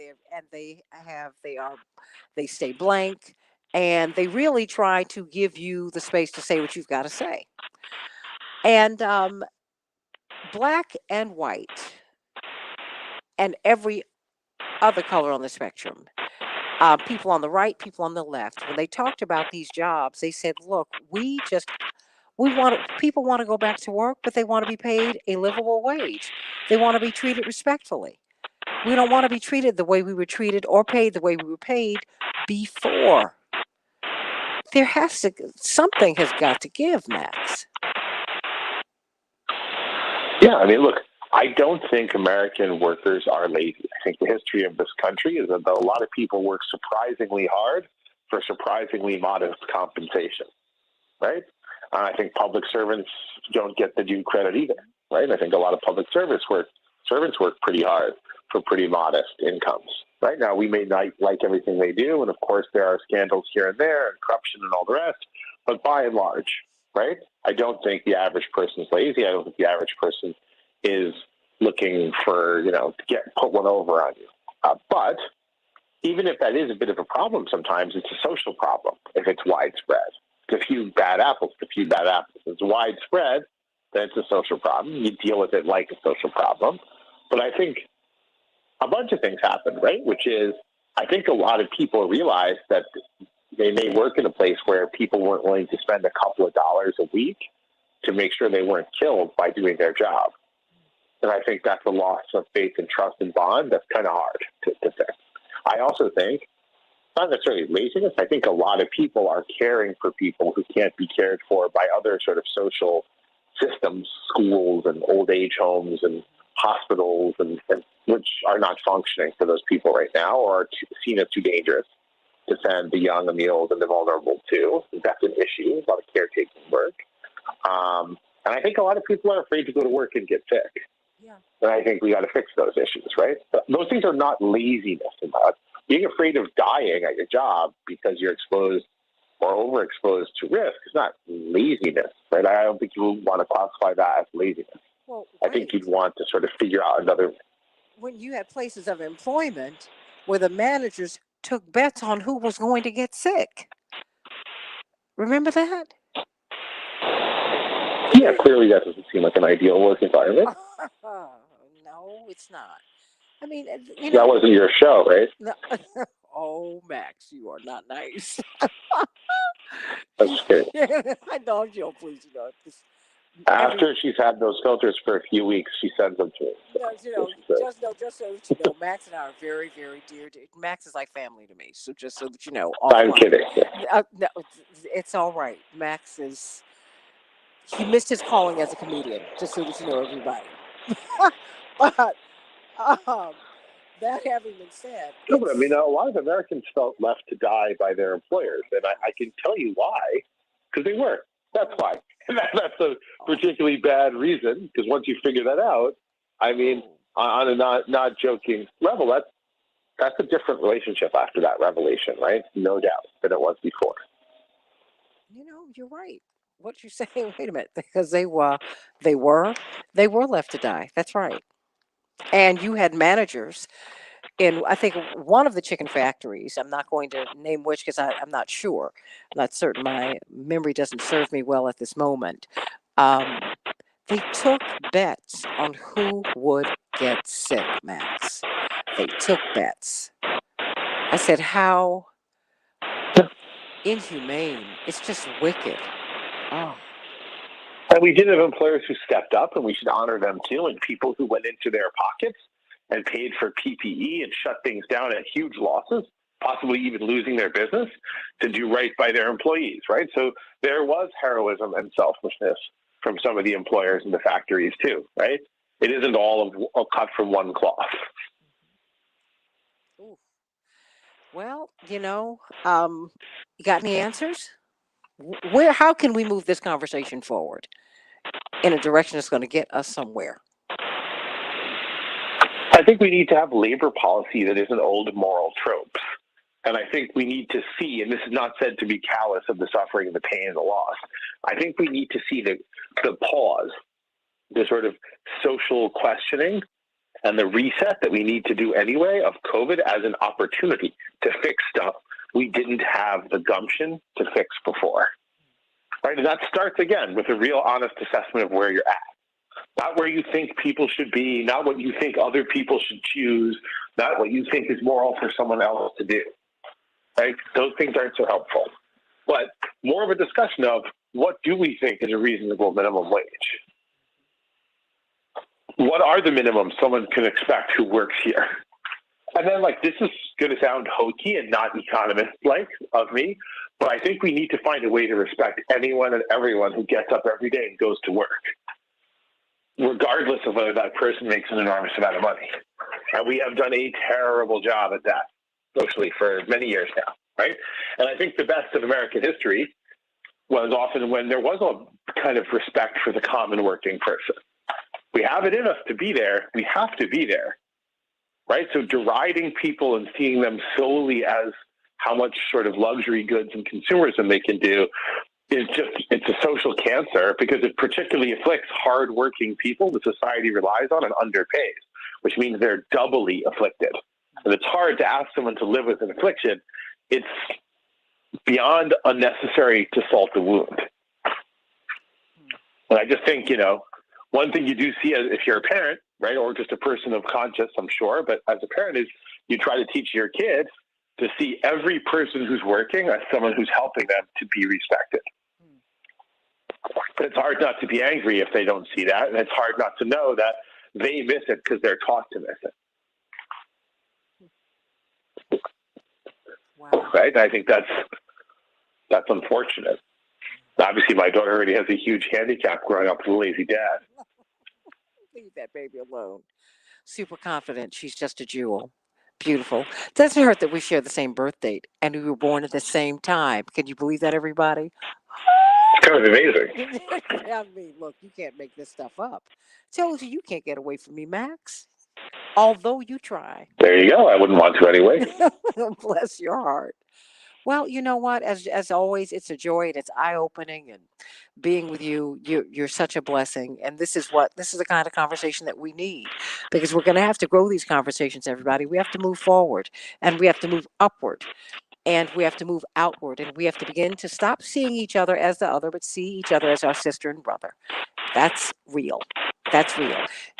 they stay blank, and they really try to give you the space to say what you've got to say. And black and white and every other color on the spectrum, people on the right, people on the left, when they talked about these jobs, they said, look, people want to go back to work, but they want to be paid a livable wage. They want to be treated respectfully. We don't want to be treated the way we were treated or paid the way we were paid before. Something has got to give, Max. Yeah, I mean, look, I don't think American workers are lazy. I think the history of this country is that a lot of people work surprisingly hard for surprisingly modest compensation, right? And I think public servants don't get the due credit either, right? I think a lot of public servants work pretty hard for pretty modest incomes. Right now, we may not like everything they do, and of course there are scandals here and there, and corruption and all the rest, but by and large, right, I don't think the average person is lazy. I don't think the average person is looking for, to put one over on you. But even if that is a bit of a problem sometimes, it's a social problem if it's widespread. It's a few bad apples. If it's widespread, then it's a social problem. You deal with it like a social problem. But I think a bunch of things happen, right? Which is, I think a lot of people realize that they may work in a place where people weren't willing to spend a couple of dollars a week to make sure they weren't killed by doing their job. And I think that's a loss of faith and trust and bond that's kind of hard to fix. I also think, not necessarily laziness, I think a lot of people are caring for people who can't be cared for by other sort of social systems, schools and old age homes and hospitals, and which are not functioning for those people right now, or are seen as too dangerous to send the young and the old and the vulnerable to. That's an issue, a lot of caretaking work. And I think a lot of people are afraid to go to work and get sick. Yeah. And I think we got to fix those issues, right? But those things are not laziness. Being afraid of dying at your job because you're exposed or overexposed to risk is not laziness, right? I don't think you would want to classify that as laziness. Well, I think you'd want to sort of figure out another. When you had places of employment where the managers took bets on who was going to get sick. Remember that? Yeah, clearly that doesn't seem like an ideal work environment. No, it's not. I mean, that wasn't your show, right? No. Oh, Max, you are not nice. That's good. I know, Joe, please, After she's had those filters for a few weeks, she sends them to me. Just so that you know, Max and I are very, very dear. Max is like family to me. So just so that you know. I'm kidding. No, it's all right. Max he missed his calling as a comedian, just so that you know, everybody. But that having been said. No, but I mean, a lot of Americans felt left to die by their employers, and I can tell you why. Because they were. That's why. That's a particularly bad reason, because once you figure that out, I mean, on a not joking level, that's a different relationship after that revelation, right? No doubt, than it was before. You're right. What you saying? Wait a minute, because they were left to die. That's right. And you had managers in, I think, one of the chicken factories. I'm not going to name which because I'm not sure. I'm not certain. My memory doesn't serve me well at this moment. They took bets on who would get sick, Max. They took bets. I said, how inhumane. It's just wicked. Oh. And we did have employers who stepped up, and we should honor them too, and people who went into their pockets and paid for PPE and shut things down at huge losses, possibly even losing their business, to do right by their employees, right? So there was heroism and selflessness from some of the employers in the factories too, right? It isn't all cut from one cloth. Ooh. Well, you got any answers? How can we move this conversation forward in a direction that's going to get us somewhere? I think we need to have labor policy that isn't old moral tropes. And I think we need to see, and this is not said to be callous of the suffering, the pain, and the loss. I think we need to see the pause, the sort of social questioning and the reset that we need to do anyway of COVID as an opportunity to fix stuff we didn't have the gumption to fix before. Right? And that starts again with a real honest assessment of where you're at. Not where you think people should be, not what you think other people should choose, not what you think is moral for someone else to do. Right? Those things aren't so helpful. But more of a discussion of what do we think is a reasonable minimum wage? What are the minimums someone can expect who works here? And then, this is going to sound hokey and not economist-like of me, but I think we need to find a way to respect anyone and everyone who gets up every day and goes to work, regardless of whether that person makes an enormous amount of money. And we have done a terrible job at that socially for many years now. right? And I think the best of American history was often when there was a kind of respect for the common working person. We have it in us to be there. We have to be there, right? So deriding people and seeing them solely as how much sort of luxury goods and consumerism they can do is just, it's a social cancer because it particularly afflicts hardworking people the society relies on and underpays, which means they're doubly afflicted. And it's hard to ask someone to live with an affliction. It's beyond unnecessary to salt the wound. And I just think, one thing you do see as if you're a parent, right, or just a person of conscience, I'm sure, but as a parent is you try to teach your kids to see every person who's working as someone who's helping them to be respected. But it's hard not to be angry if they don't see that, and it's hard not to know that they miss it because they're taught to miss it. Wow. Right? And I think that's unfortunate. Obviously, my daughter already has a huge handicap growing up with a lazy dad. Leave that baby alone. Super confident. She's just a jewel. Beautiful. Doesn't hurt that we share the same birth date and we were born at the same time. Can you believe that, everybody? It's kind of amazing. I mean, look, you can't make this stuff up. Tells you can't get away from me, Max. Although you try. There you go. I wouldn't want to anyway. Bless your heart. Well, you know what? As always, it's a joy and it's eye opening, and being with you, you're such a blessing. And this is the kind of conversation that we need, because we're going to have to grow these conversations. Everybody, we have to move forward, and we have to move upward, and we have to move outward, and we have to begin to stop seeing each other as the other, but see each other as our sister and brother. That's real. That's real.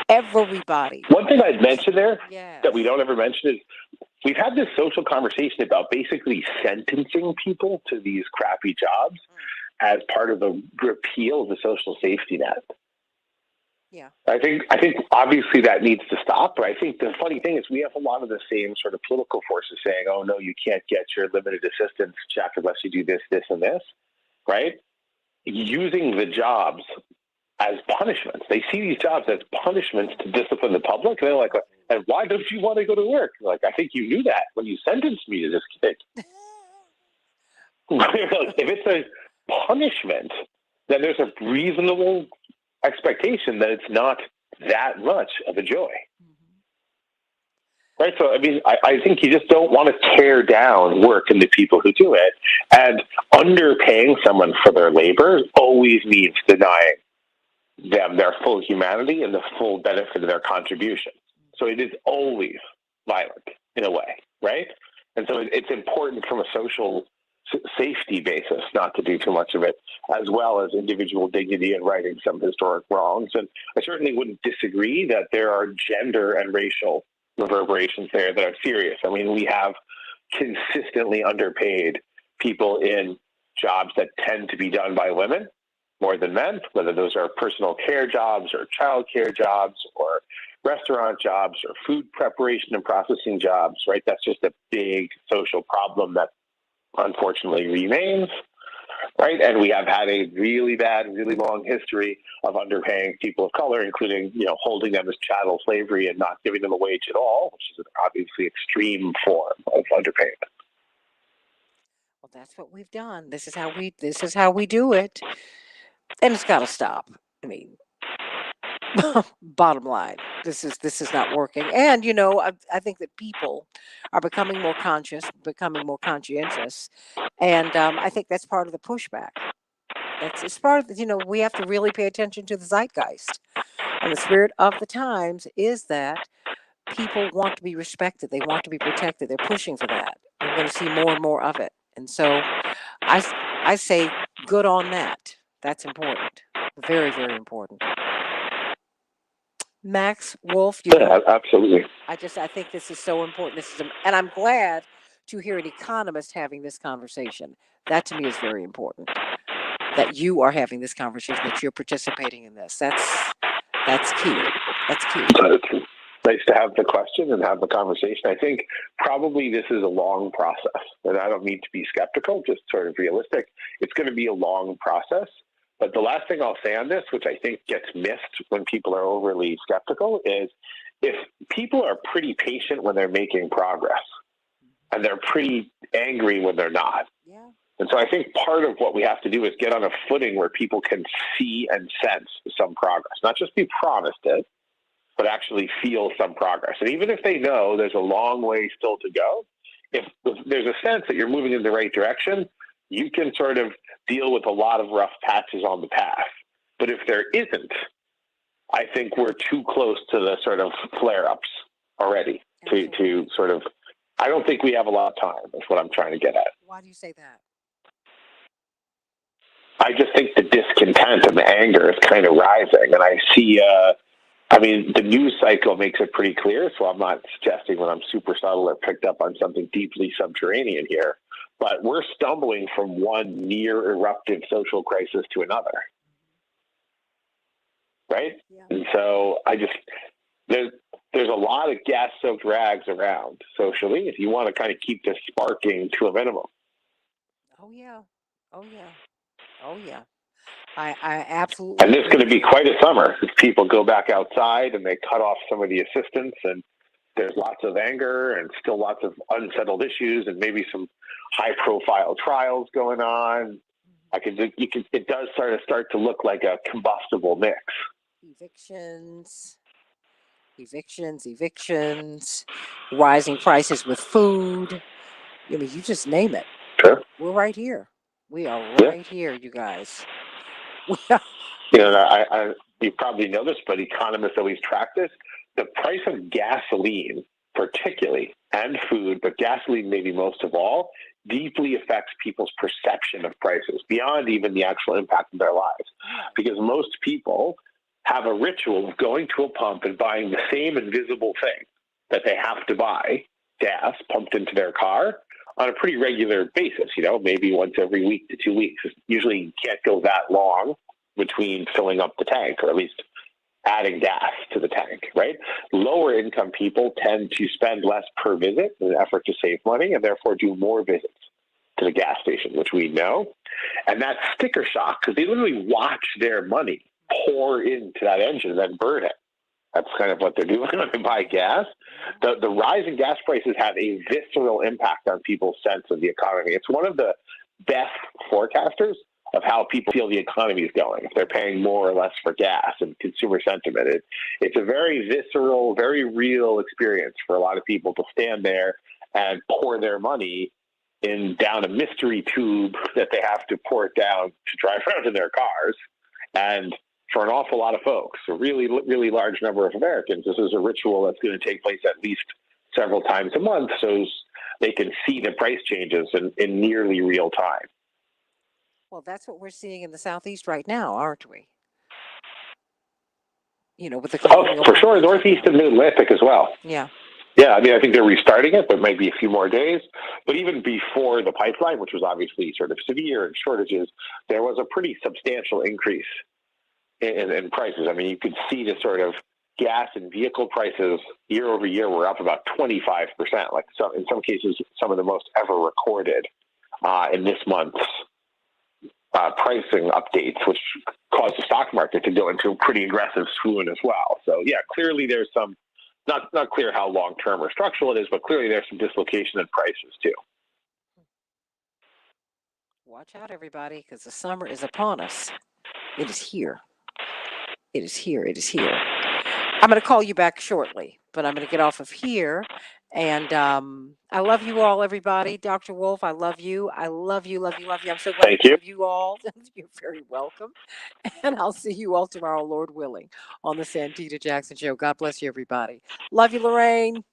Everybody. One thing I'd mention there Yes. that we don't ever mention is we've had this social conversation about basically sentencing people to these crappy jobs as part of the repeal of the social safety net. Yeah. I think obviously that needs to stop, but I think the funny thing is we have a lot of the same sort of political forces saying, oh, no, you can't get your limited assistance check unless you do this, this, and this, right? Using the jobs as punishments. They see these jobs as punishments to discipline the public. And they're like, and why don't you want to go to work? Like, I think you knew that when you sentenced me to this kid. If it's a punishment, then there's a reasonable expectation that it's not that much of a joy. Right? So, I mean, I think you just don't want to tear down work and the people who do it. And underpaying someone for their labor always means denying them their full humanity and the full benefit of their contribution. So it is always violent in a way, right? And so it's important from a social safety basis not to do too much of it, as well as individual dignity and righting some historic wrongs. And I certainly wouldn't disagree that there are gender and racial reverberations there that are serious. I mean, we have consistently underpaid people in jobs that tend to be done by women more than men, whether those are personal care jobs or child care jobs or restaurant jobs or food preparation and processing jobs, right? That's just a big social problem that unfortunately remains, right? And we have had a really bad, really long history of underpaying people of color, including, holding them as chattel slavery and not giving them a wage at all, which is an obviously extreme form of underpayment. Well, that's what we've done. This is how we do it. And it's got to stop. I mean, bottom line, this is not working. And I think that people are becoming more conscious, becoming more conscientious, and I think that's part of the pushback. It's part of we have to really pay attention to the zeitgeist, and the spirit of the times is that people want to be respected, they want to be protected, they're pushing for that. We're going to see more and more of it, and so I say good on that. That's important. Very, very important. Max Wolf, Absolutely. I think this is so important. And I'm glad to hear an economist having this conversation. That to me is very important. That you are having this conversation, that you're participating in this. That's key. That's key. It's nice to have the question and have the conversation. I think probably this is a long process, and I don't mean to be skeptical, just sort of realistic. It's going to be a long process. But the last thing I'll say on this, which I think gets missed when people are overly skeptical, is if people are pretty patient when they're making progress, and they're pretty angry when they're not. Yeah. And so I think part of what we have to do is get on a footing where people can see and sense some progress, not just be promised it, but actually feel some progress. And even if they know there's a long way still to go, if there's a sense that you're moving in the right direction, you can sort of deal with a lot of rough patches on the path. But if there isn't, I think we're too close to the sort of flare-ups already to sort of, I don't think we have a lot of time, is what I'm trying to get at. Why do you say that? I just think the discontent and the anger is kind of rising. And I see, the news cycle makes it pretty clear, so I'm not suggesting that I'm super subtle or picked up on something deeply subterranean here. But we're stumbling from one near eruptive social crisis to another. Right? Yeah. And so there's a lot of gas-soaked rags around socially if you want to kind of keep this sparking to a minimum. Oh, yeah. Oh, yeah. Oh, yeah. I absolutely. And this is going to be quite a summer if people go back outside and they cut off some of the assistance, and there's lots of anger and still lots of unsettled issues and maybe some high-profile trials going on. It does start to look like a combustible mix. Evictions, rising prices with food. I mean, you just name it. Sure. We're right here. We are right here, you guys. You probably know this, but economists always track this. The price of gasoline, particularly, and food, but gasoline maybe most of all, deeply affects people's perception of prices beyond even the actual impact of their lives. Because most people have a ritual of going to a pump and buying the same invisible thing that they have to buy, gas, pumped into their car, on a pretty regular basis, maybe once every week to 2 weeks. Usually you can't go that long between filling up the tank, or at least adding gas to the tank, right? Lower income people tend to spend less per visit in an effort to save money and therefore do more visits to the gas station, which we know. And that's sticker shock because they literally watch their money pour into that engine and then burn it. That's kind of what they're doing when they buy gas. The rise in gas prices have a visceral impact on people's sense of the economy. It's one of the best forecasters of how people feel the economy is going, if they're paying more or less for gas and consumer sentiment. It's a very visceral, very real experience for a lot of people to stand there and pour their money down a mystery tube that they have to pour it down to drive around in their cars. And for an awful lot of folks, a really, really large number of Americans, this is a ritual that's going to take place at least several times a month so they can see the price changes in nearly real time. Well, that's what we're seeing in the Southeast right now, aren't we? With the for sure, Northeast and Mid-Atlantic as well. Yeah. Yeah, I think they're restarting it, but maybe a few more days. But even before the pipeline, which was obviously sort of severe and shortages, there was a pretty substantial increase in prices. You could see the sort of gas and vehicle prices year over year were up about 25%, like in some cases, some of the most ever recorded in this month's pricing updates, which caused the stock market to go into a pretty aggressive swoon as well. So yeah, clearly there's some, not clear how long-term or structural it is, but clearly there's some dislocation in prices too. Watch out, everybody, because the summer is upon us. It is here. It is here. It is here. I'm going to call you back shortly, but I'm going to get off of here. And I love you all, everybody. Dr. Wolf, I love you. I love you, love you, love you. I'm so glad to have you all. You're very welcome. And I'll see you all tomorrow, Lord willing, on the Santita Jackson Show. God bless you, everybody. Love you, Lorraine.